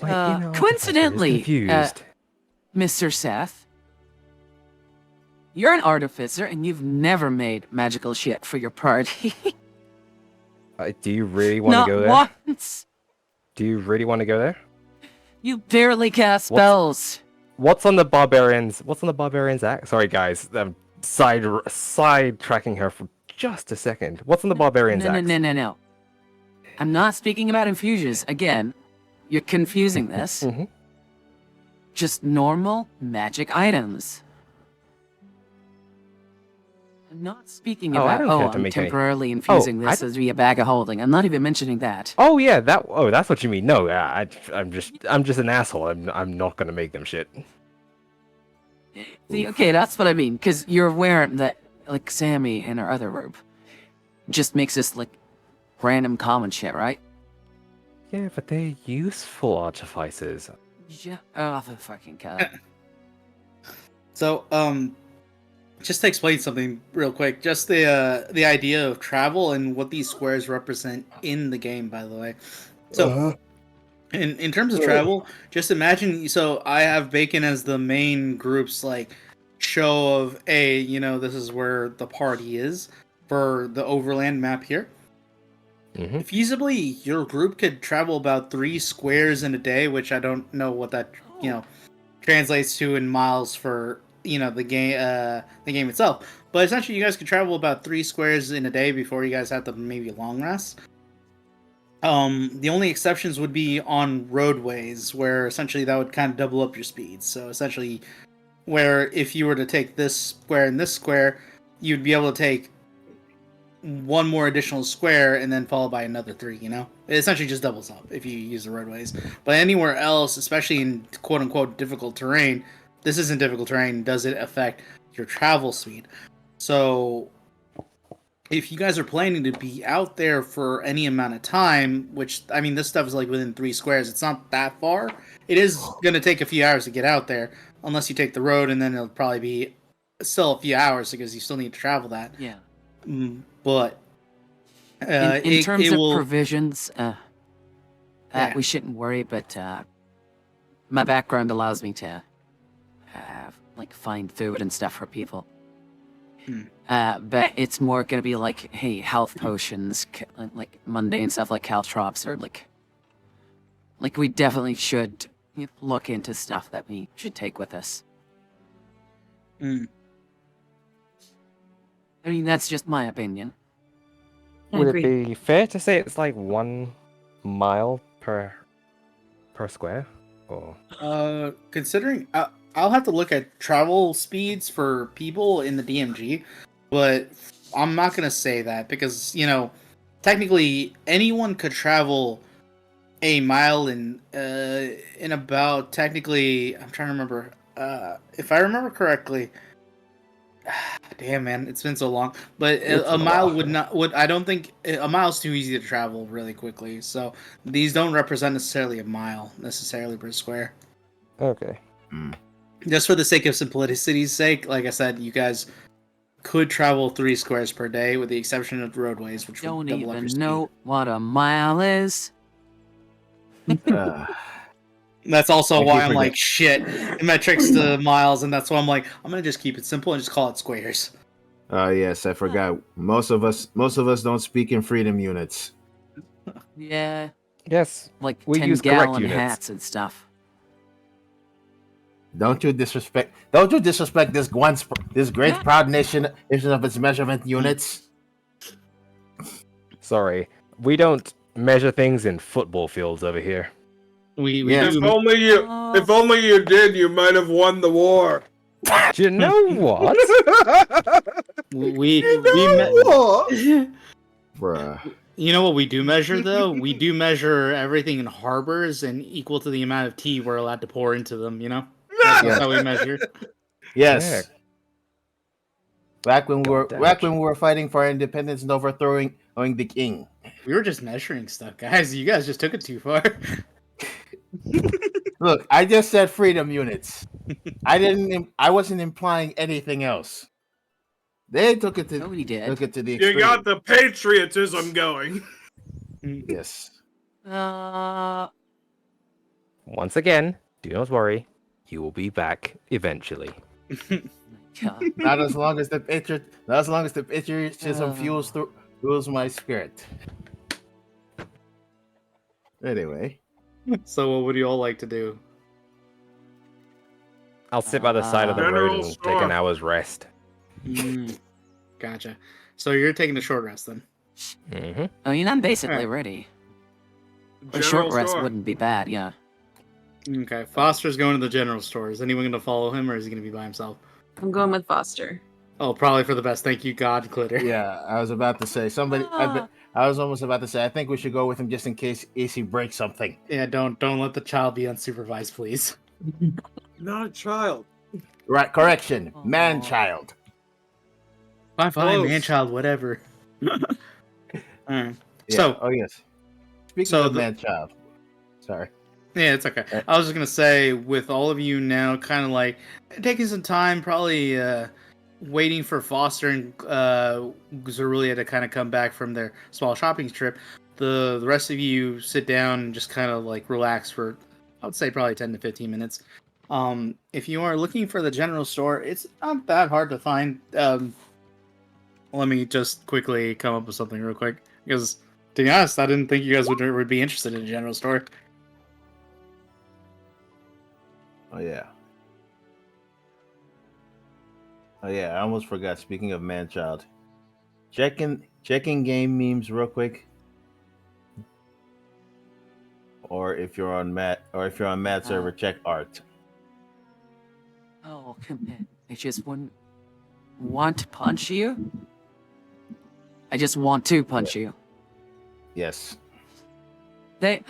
my inner artificer is coincidentally, confused. Mr. Seth, you're an artificer and you've never made magical shit for your party. Do you really want Not to go there? once. Do you really want to go there? You barely cast spells. What's on the barbarians? What's on the barbarians act? Sorry, guys, I'm side tracking her for just a second. What's on the barbarians act? No. I'm not speaking about infusions. Again, you're confusing this. Mhm. Just normal magic items. I'm not speaking Oh, I about, don't care to I'm make any- temporarily infusing Oh, this as via bag of holding. I'm not even mentioning that. Oh yeah, that's what you mean. No, I'm just an asshole. I'm not gonna make them shit. See, okay, that's what I mean. Because you're aware that, like, Sammy and our other group just makes this, like, random common shit, right? Yeah, but they're useful artificers. Yeah. Oh, the fucking god. So, just to explain something real quick, just the idea of travel and what these squares represent in the game, by the way. So, in terms of travel, just imagine. So, I have Bacon as the main group's like show of this is where the party is for the overland map here. Mm-hmm. Feasibly, your group could travel about 3 squares in a day, which I don't know what that translates to in miles for the game itself. But essentially, you guys could travel about 3 squares in a day before you guys have to maybe long rest. The only exceptions would be on roadways, where essentially that would kind of double up your speed. So essentially, where if you were to take this square and this square, you'd be able to take one more additional square and then followed by another 3. It essentially just doubles up if you use the roadways. But anywhere else, especially in quote unquote difficult terrain, this isn't difficult terrain. Does it affect your travel speed? So if you guys are planning to be out there for any amount of time, which I mean, this stuff is like within 3 squares. It's not that far. It is going to take a few hours to get out there, unless you take the road, and then it'll probably be still a few hours because you still need to travel that. Yeah. But in terms of will... provisions, we shouldn't worry. But my background allows me to find food and stuff for people. But it's more gonna be like, hey, health potions, like mundane stuff like caltrops, or like we definitely should look into stuff that we should take with us. I mean, that's just my opinion. Would it be fair to say it's like 1 mile per square? Or considering I'll have to look at travel speeds for people in the DMG, but I'm not gonna say that because technically anyone could travel a mile in about, technically, I'm trying to remember, if I remember correctly. Damn, man, it's been so long. But a mile I don't think a mile's too easy to travel really quickly. So these don't represent necessarily a mile necessarily per square. Okay. Just for the sake of simplicity's sake, like I said, you guys could travel 3 squares per day, with the exception of roadways, which don't would double up your even speed. know what a mile is. That's also why I'm like, shit, metrics to miles, and that's why I'm like, I'm gonna just keep it simple and just call it squares. Yes, I forgot. Most of us don't speak in freedom units. Yeah. Yes, like we 10 use correct gallon units. hats and stuff. Don't you disrespect this great proud nation of its measurement units. Sorry, we don't measure things in football fields over here. We Yes. do. If only you did, you might have won the war. Do you know what? Bruh. You know what we do measure, though? We do measure everything in harbors and equal to the amount of tea we're allowed to pour into them, That's how we measure. Yes. Yeah. Back when we were fighting for our independence and overthrowing the king. We were just measuring stuff, guys. You guys just took it too far. Look, I just said freedom units. I wasn't implying anything else. They took it to Nobody did. the extreme. You got the patriotism going. Yes. Once again, do not worry. You will be back eventually. Not as long as the patriotism fuels my spirit. Anyway. So what would you all like to do? I'll sit by the side of the road and take an hour's rest. Gotcha. So you're taking a short rest then? Mm-hmm. I mean, I'm basically ready. A short General rest store. wouldn't be bad, yeah. Okay. Foster's going to the general store. Is anyone going to follow him, or is he going to be by himself? I'm going with Foster. Oh, probably for the best. Thank you, God, Glitter. Yeah, I was about to say I was almost about to say I think we should go with him just in case AC breaks something. Yeah, don't let the child be unsupervised, please. Not a child. Right, correction. Man-child. Fine, Close. man-child, whatever. Alright. Yeah. So, oh yes. Speaking of man-child. Sorry. yeah, it's okay. I was just gonna say, with all of you now kind of like taking some time, probably waiting for Foster and Rezulea to kind of come back from their small shopping trip, the rest of you sit down and just kind of like relax for, I would say, probably 10 to 15 minutes. If you are looking for the general store, it's not that hard to find. Let me just quickly come up with something real quick, because to be honest, I didn't think you guys would be interested in a general store. Oh yeah. I almost forgot. Speaking of man-child, checking game memes real quick. or if you're on Matt server, check art. Oh, come on. I just wouldn't want to punch you. I just want to punch you. Yes. They.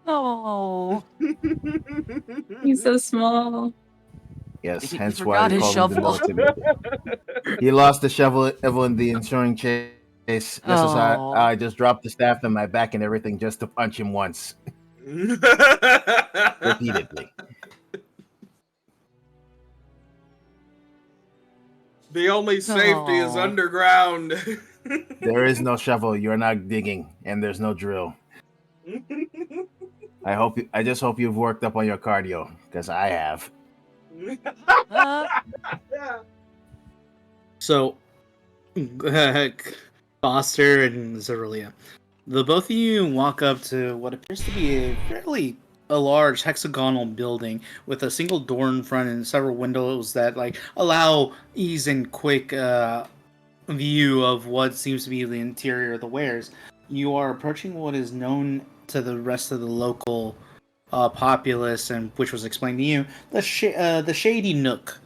Oh. He's so small. Yes, He hence why forgot we his call him the shovel. military. He lost the shovel in the ensuing chase. Just as Oh. I just dropped the staff on my back and everything just to punch him once. Repeatedly. The only safety is Aw. underground. There is no shovel. You're not digging, and there's no drill. I just hope you've worked up on your cardio, because I have. So, Foster and Rezulea, the both of you walk up to what appears to be a large hexagonal building with a single door in front and several windows that allow ease and quick view of what seems to be the interior of the wares. You are approaching what is known to the rest of the local populace, and which was explained to you, the Shady Nook.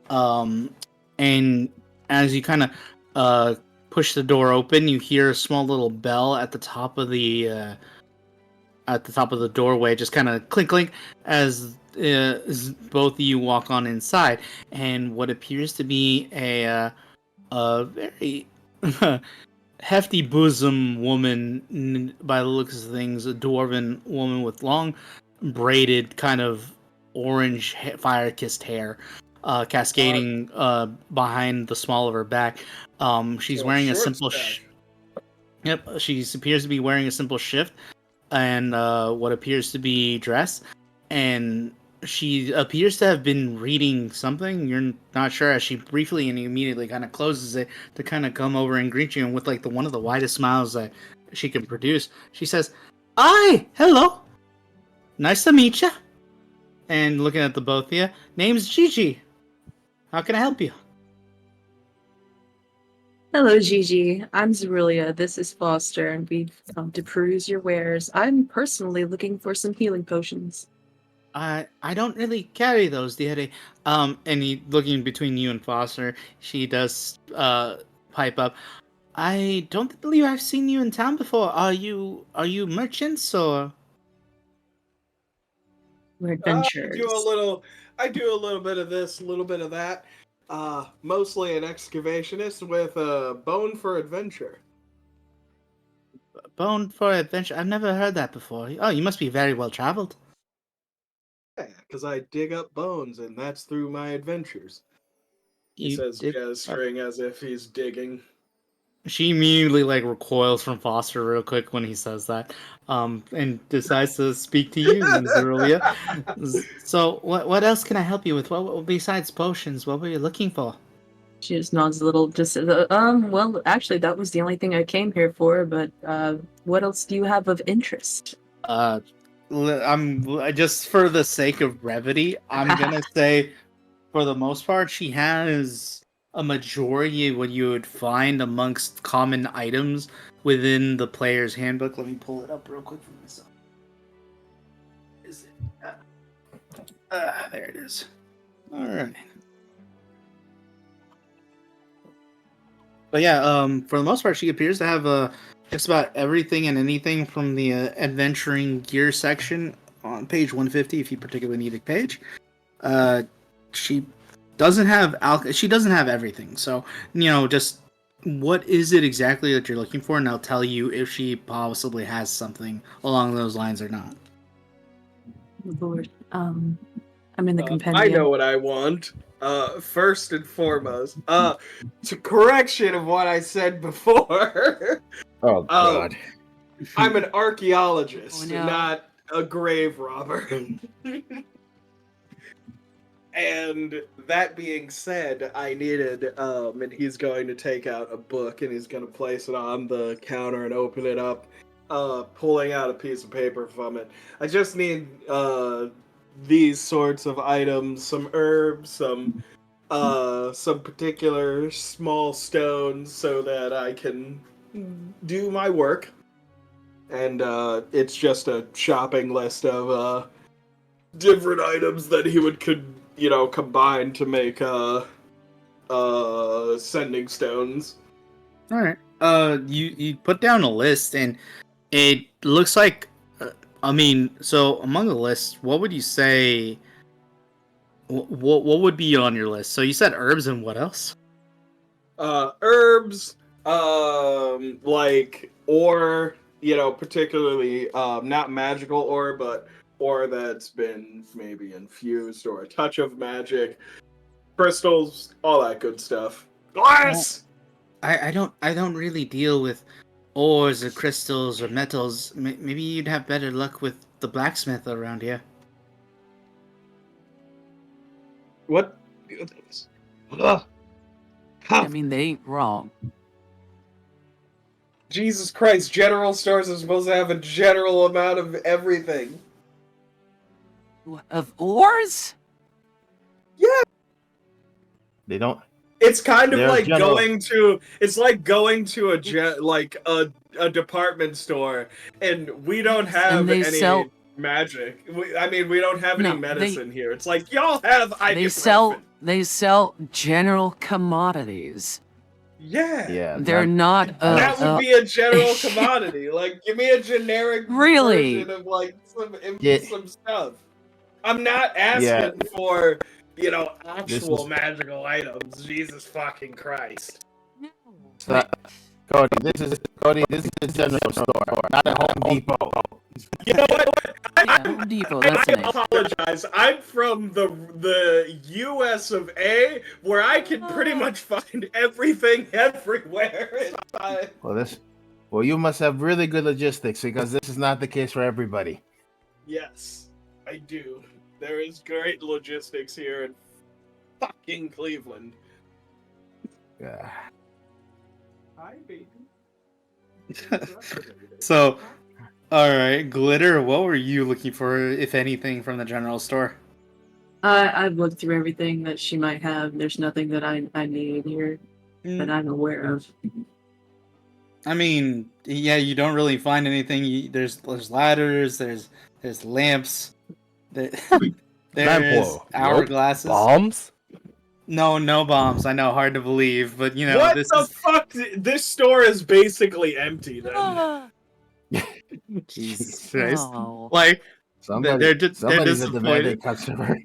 And as you kind of push the door open, you hear a small little bell at the top of the doorway, just kind of clink clink as both of you walk on inside, and what appears to be a very hefty bosom woman, by the looks of things, a dwarven woman with long braided kind of orange fire-kissed hair, cascading behind the small of her back. She's wearing a simple Yep, she appears to be wearing a simple shift and what appears to be dress, and she appears to have been reading something. You're not sure, as she briefly and immediately kind of closes it to kind of come over and greet you, and with one of the widest smiles that she can produce, she says, "Hi, hello, nice to meet you." And looking at the both of you, name's Gigi. How can I help you? Hello, Gigi. I'm Rezulea. This is Foster, and we've come to peruse your wares. I'm personally looking for some healing potions. I don't really carry those, dearie. And he, looking between you and Foster, she does pipe up. I don't believe I've seen you in town before. Are you merchants or? We're adventurers. I do a little bit of this, a little bit of that. Mostly an excavationist with a bone for adventure. Bone for adventure? I've never heard that before. Oh, you must be very well traveled. Yeah, because I dig up bones, and that's through my adventures. He says, gesturing as if he's digging. She immediately recoils from Foster real quick when he says that, and decides to speak to you, Rezulea. So, what else can I help you with? What besides potions? What were you looking for? She just nods a little. Well, actually, that was the only thing I came here for. But what else do you have of interest? I'm just for the sake of brevity, I'm gonna say, for the most part, she has a majority of what you would find amongst common items within the player's handbook. Let me pull it up real quick for myself. Is it? There it is. All right. But yeah, for the most part, she appears to have just about everything and anything from the adventuring gear section on page 150, if you particularly need a page. She doesn't have she doesn't have everything. So, just what is it exactly that you're looking for, and I'll tell you if she possibly has something along those lines or not. Lord, I'm in the compendium. I know what I want. First and foremost, to correction of what I said before. Oh God. I'm an archaeologist, not a grave robber. And that being said, I needed, and he's going to take out a book and he's going to place it on the counter and open it up, pulling out a piece of paper from it. I just need these sorts of items, some herbs, some particular small stones, so that I can do my work, and it's just a shopping list of different items that he would combine to make sending stones. All right. You put down a list, and it looks like, so among the lists, what would you say? What would be on your list? So you said herbs, and what else? Herbs, like ore, particularly not magical ore, but ore that's been maybe infused or a touch of magic, crystals, all that good stuff. Glass. I don't really deal with ores or crystals or metals. Maybe you'd have better luck with the blacksmith around here. What? I mean, they ain't wrong. Jesus Christ, general stores are supposed to have a general amount of everything. Of ores? Yeah. They don't. It's kind of like general. going to a department store, and we don't have any magic. We don't have any medicine here. It's like y'all have ibuprofen. They sell general commodities. Yeah. They're not. That would be a general commodity. Like, give me a generic version of like some stuff. I'm not asking for actual magical items. Jesus fucking Christ. Cody, this is a general store, not a Home Depot. You know what? Home Depot. I apologize. I'm from the U.S. of A, where I can pretty much find everything everywhere. Well, you must have really good logistics, because this is not the case for everybody. Yes, I do. There is great logistics here in fucking Cleveland. Yeah. Hi, baby. So, all right, Glitter, what were you looking for, if anything, from the general store? I've looked through everything that she might have. There's nothing that I need here that I'm aware of. I mean, yeah, you don't really find anything. There's ladders. There's lamps. There's hourglasses. Bombs? No bombs. I know, hard to believe, but what the fuck? This store is basically empty then. Jesus Christ! Oh. Like they're somebody's a disappointed. demanding customer.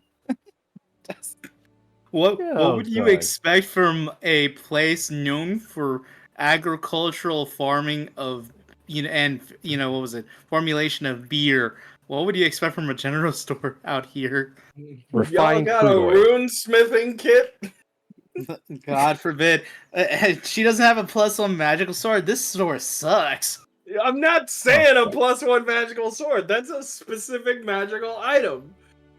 What would you expect from a place known for agricultural farming of what was it? Formulation of beer. What would you expect from a general store out here? Y'all got a rune smithing kit? God forbid. She doesn't have a +1 magical sword. This store sucks. I'm not saying a +1 magical sword. That's a specific magical item.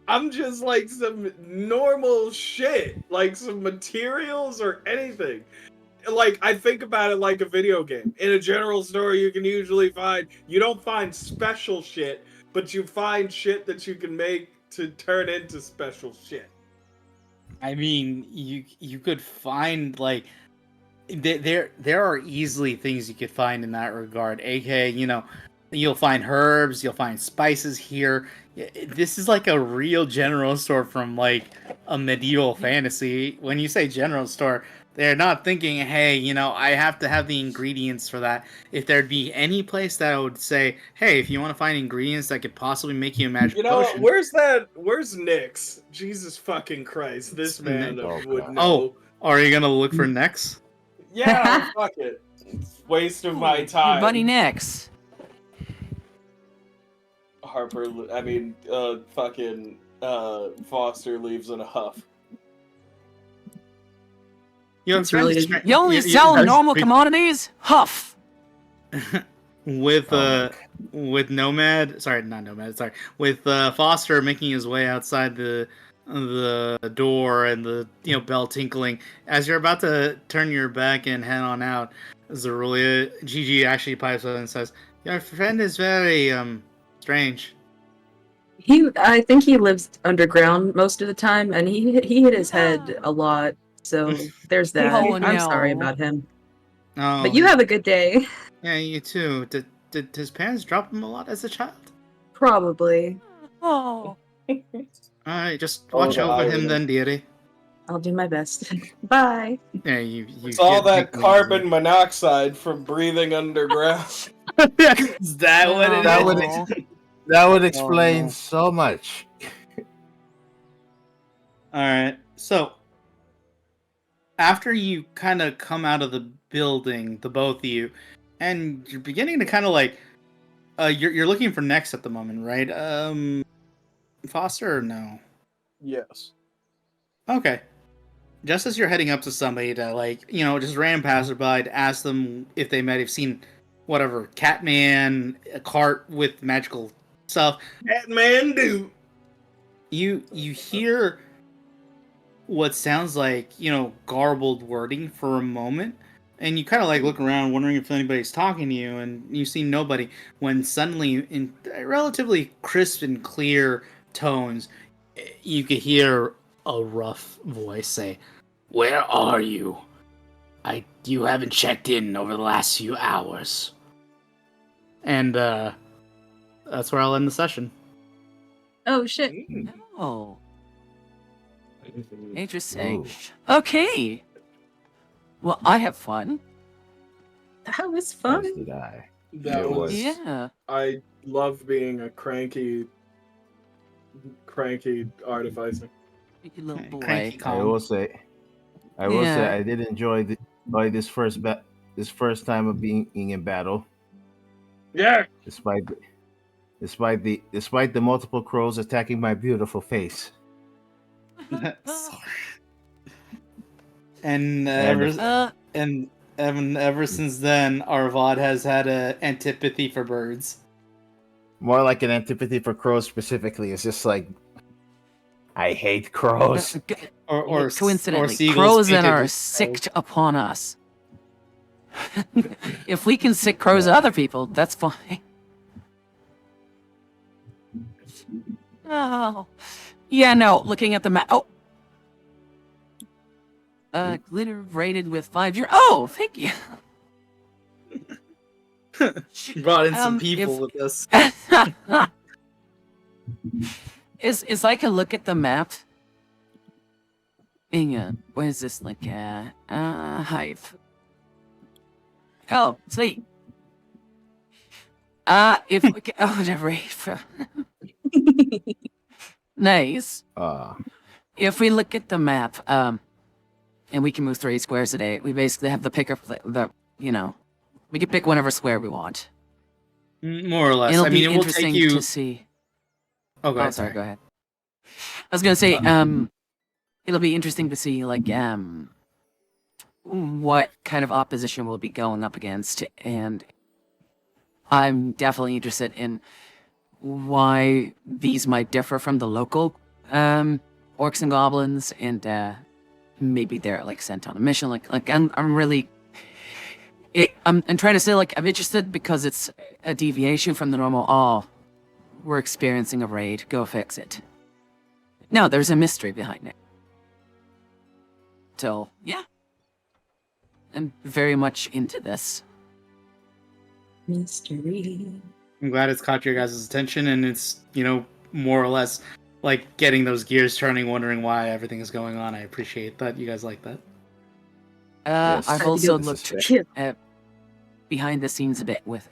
I'm just like some normal shit, like some materials or anything. Like, I think about it like a video game. In a general store, you can usually you don't find special shit, but you find shit that you can make to turn into special shit. I mean, you could find, like, there are easily things you could find in that regard. AKA, you'll find herbs, you'll find spices here. This is like a real general store from like a medieval fantasy. When you say general store, they're not thinking, hey, I have to have the ingredients for that. If there'd be any place that would say, hey, if you want to find ingredients that could possibly make you a magic potion. Where's Nyx? Jesus fucking Christ. This man would know. Oh, are you gonna look for Nyx? Yeah, fuck it. It's waste of my time. Your buddy Nyx. Foster leaves in a huff. You only sell normal commodities? Huff! With Nomad, sorry, not Nomad, sorry, with Foster making his way outside the door and the bell tinkling, as you're about to turn your back and head on out, Rezulea, Gigi actually pipes up and says, "Your friend is very strange." I think he lives underground most of the time, and he hit his head a lot. So there's that. Oh, I'm sorry about him. Oh, But you have a good day. Yeah, you too. Did his parents drop him a lot as a child? Probably. Oh. Alright, just Oh, watch over God. him then, dearie. I'll do my best. Bye. Yeah, you It's all get- that take it carbon easy. monoxide from breathing underground. Is that what it That is? would that would explain no. so much. Alright, so after you kind of come out of the building, the both of you, and you're beginning to kind of like, you're looking for next at the moment, right? Foster or no? Yes. Okay. Just as you're heading up to somebody to just ran passerby to ask them if they might have seen whatever Catman, a cart with magical stuff, Batman do. you hear what sounds like garbled wording for a moment, and you kind of like look around wondering if anybody's talking to you, and you see nobody, when suddenly in relatively crisp and clear tones you could hear a rough voice say, "Where are you? You haven't checked in over the last few hours." And that's where I'll end the session. Oh shit. Oh. Interesting. Ooh. Okay. Well, I have fun. That was As fun. did I. That It was. was. Yeah. I love being a cranky artificer. You little boy. Cranky I calm. will say, Yeah. I did enjoy this first time of being in battle, Yeah. despite the multiple crows attacking my beautiful face. Sorry. And ever since then, Arvad has had an antipathy for birds. More like an antipathy for crows specifically. It's just like I hate crows. Or Coincidentally, seagulls crows that painted are with sicked upon us. If we can sick crows at other people, that's fine. Oh. Yeah, no, looking at the map. Oh. Glitter rated with 5 years. Oh, thank you. Brought in some Um, people if- with this. Is I can look at the map. What is this like? Hive. Oh, sweet. If we can, oh, the rave. Nice. If we look at the map, and we can move 3 squares a day, we basically have the picker, we can pick whatever square we want. More or less. It'll I mean, be it will interesting take you. to see. Oh, go ahead. Sorry, go ahead. I was gonna say, it'll be interesting to see, like, what kind of opposition we'll be going up against, and I'm definitely interested in why these might differ from the local orcs and goblins, and maybe they're like sent on a mission. Like I'm really, I'm trying to say, like, I'm interested because it's a deviation from the normal. Oh, we're experiencing a raid. Go fix it. No, there's a mystery behind it. So yeah, I'm very much into this. Mystery. I'm glad it's caught your guys' attention, and it's more or less like getting those gears turning, wondering why everything is going on. I appreciate that you guys like that. Yes. I've Tried to also do looked Yeah. behind the scenes a bit with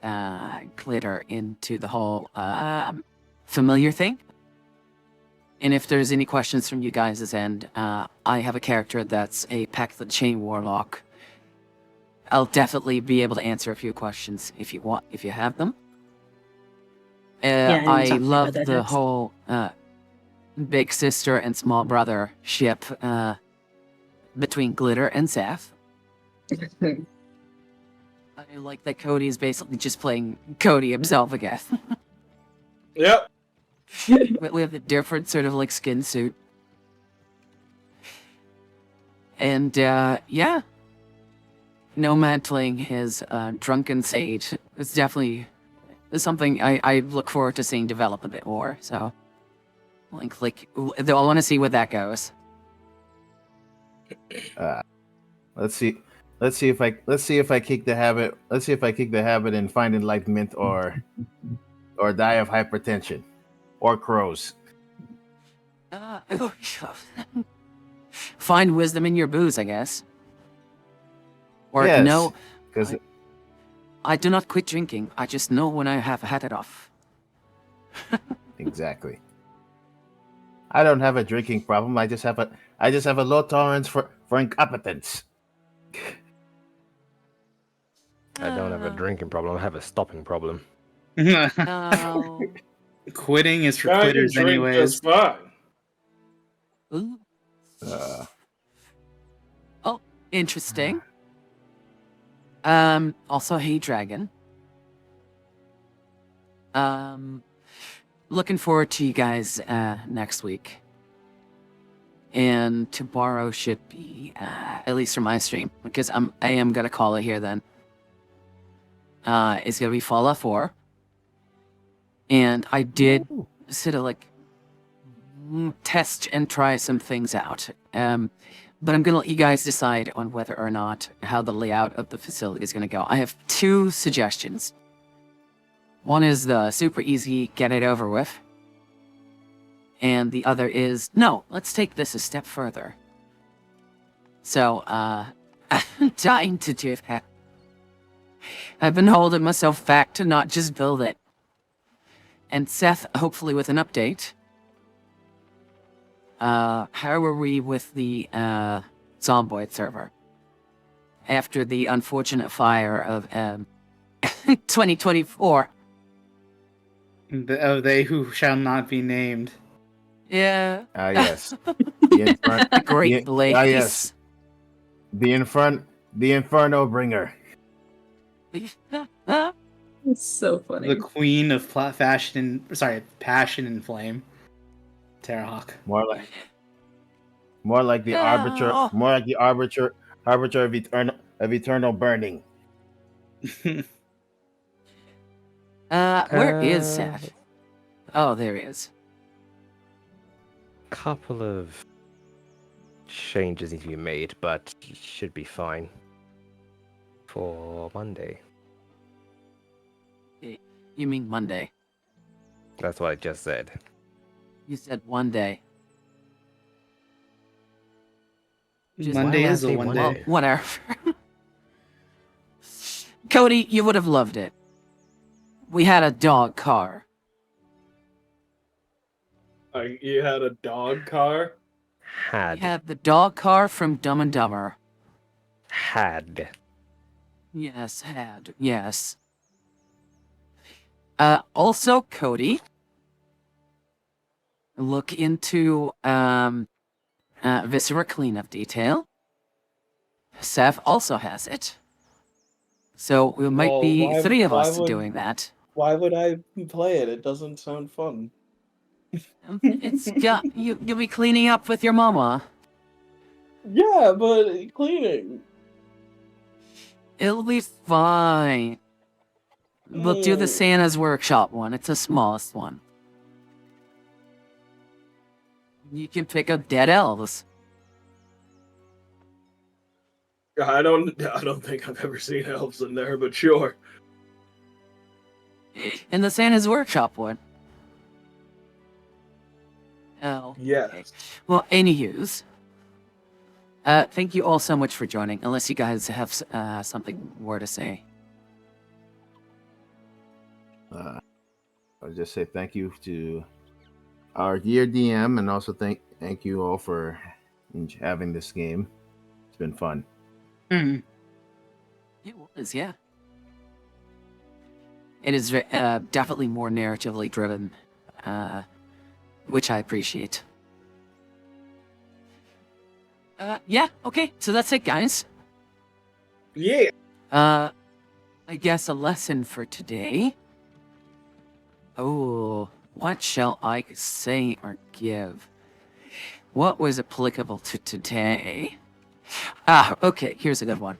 Glitter into the whole familiar thing. And if there's any questions from you guys' end, I have a character that's a Pact of the Chain Warlock. I'll definitely be able to answer a few questions if you want, if you have them. Yeah, I I talked about love that the next. whole big sister and small brother ship between Glitter and Seth. I like that Cody is basically just playing Cody himself again. Yep. But we have the different sort of like skin suit. And yeah. Nomad playing his drunken sage is definitely something I look forward to seeing develop a bit more. So like I want to see where that goes. Let's see. let's see if I kick the habit. Let's see if I kick the habit and find enlightenment or die of hypertension or crows. Find wisdom in your booze, I guess. Or Yes, no, because I do not quit drinking. I just know when I have had it off. exactly. I don't have a drinking problem. I just have a low tolerance for incompetence. I don't have a drinking problem. I have a stopping problem. No. Quitting is for I can quitters, drink anyways. just fine. Ooh, Uh, interesting. Also, hey, Dragon. Looking forward to you guys next week. And tomorrow should be at least for my stream, because I am gonna call it here then. It's gonna be Fallout 4. And I did sort of like test and try some things out. But I'm gonna let you guys decide on whether or not how the layout of the facility is gonna go. I have 2 suggestions. One is the super easy, get it over with. And the other is, no, let's take this a step further. So, I'm dying to do that. I've been holding myself back to not just build it. And Seth, hopefully with an update. How are we with the Zomboid server? After the unfortunate fire of 2024. They who shall not be named. Yeah. yes. The Great blaze. yes. The Inferno Bringer. It's so funny. The queen of passion and flame. Terrahawk. More like the arbiter. More like the arbiter of eternal burning. Where is Seth? Oh, there he is. Couple of changes need to be made, but it should be fine for Monday. You mean Monday? That's what I just said. You said one day. Monday Why would I is a say one Well, day. whatever. Cody, you would have loved it. We had a dog car. You had a dog car? We Had. had the dog car from Dumb and Dumber. Had. Yes, had. Yes. Also, Cody, look into Viscera cleanup detail. Seth also has it. So we might be 3 of us doing that. Why would I play it? It doesn't sound fun. It's you'll be cleaning up with your mama. Yeah, but cleaning. It'll be fine. We'll do the Santa's workshop one. It's the smallest one. You can pick up dead elves. I don't think I've ever seen elves in there, but sure. In the Santa's workshop one. Oh. Yes. Okay. Well, anywho's. Thank you all so much for joining. Unless you guys have something more to say. I'll just say thank you to our dear DM, and also thank you all for having this game. It's been fun. Mhm. It was, yeah. It is definitely more narratively driven, which I appreciate. Yeah, okay, so that's it, guys. Yeah. I guess a lesson for today. Oh, what shall I say or give? What was applicable to today? Okay, here's a good one.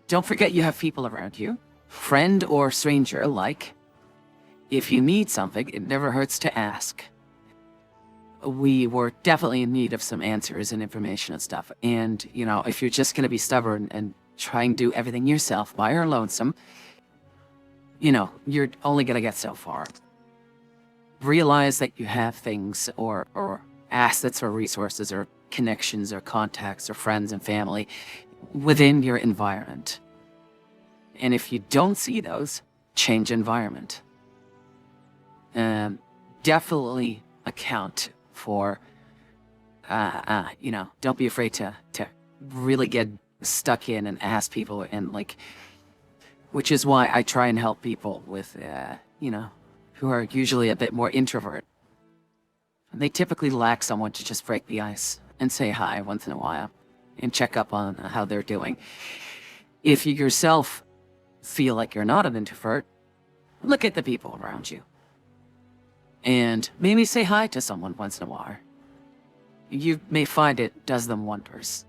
Don't forget you have people around you, friend or stranger alike. If you need something, it never hurts to ask. we were definitely in need of some answers and information and stuff. And, you know, if you're just gonna be stubborn and try and do everything yourself by your lonesome, you know, you're only gonna get so far. Realize that you have things or assets or resources or connections or contacts or friends and family within your environment. And if you don't see those, change environment. Definitely account for, you know, don't be afraid to really get stuck in and ask people, and like, which is why I try and help people with, you know, who are usually a bit more introvert. They typically lack someone to just break the ice and say hi once in a while and check up on how they're doing. If you yourself feel like you're not an introvert, look at the people around you. And maybe say hi to someone once in a while. You may find it does them wonders.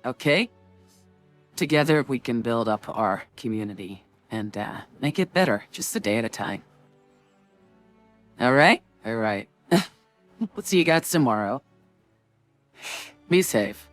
Okay? Together we can build up our community and make it better, just a day at a time. Alright? Alright. We'll see you guys tomorrow. Be safe.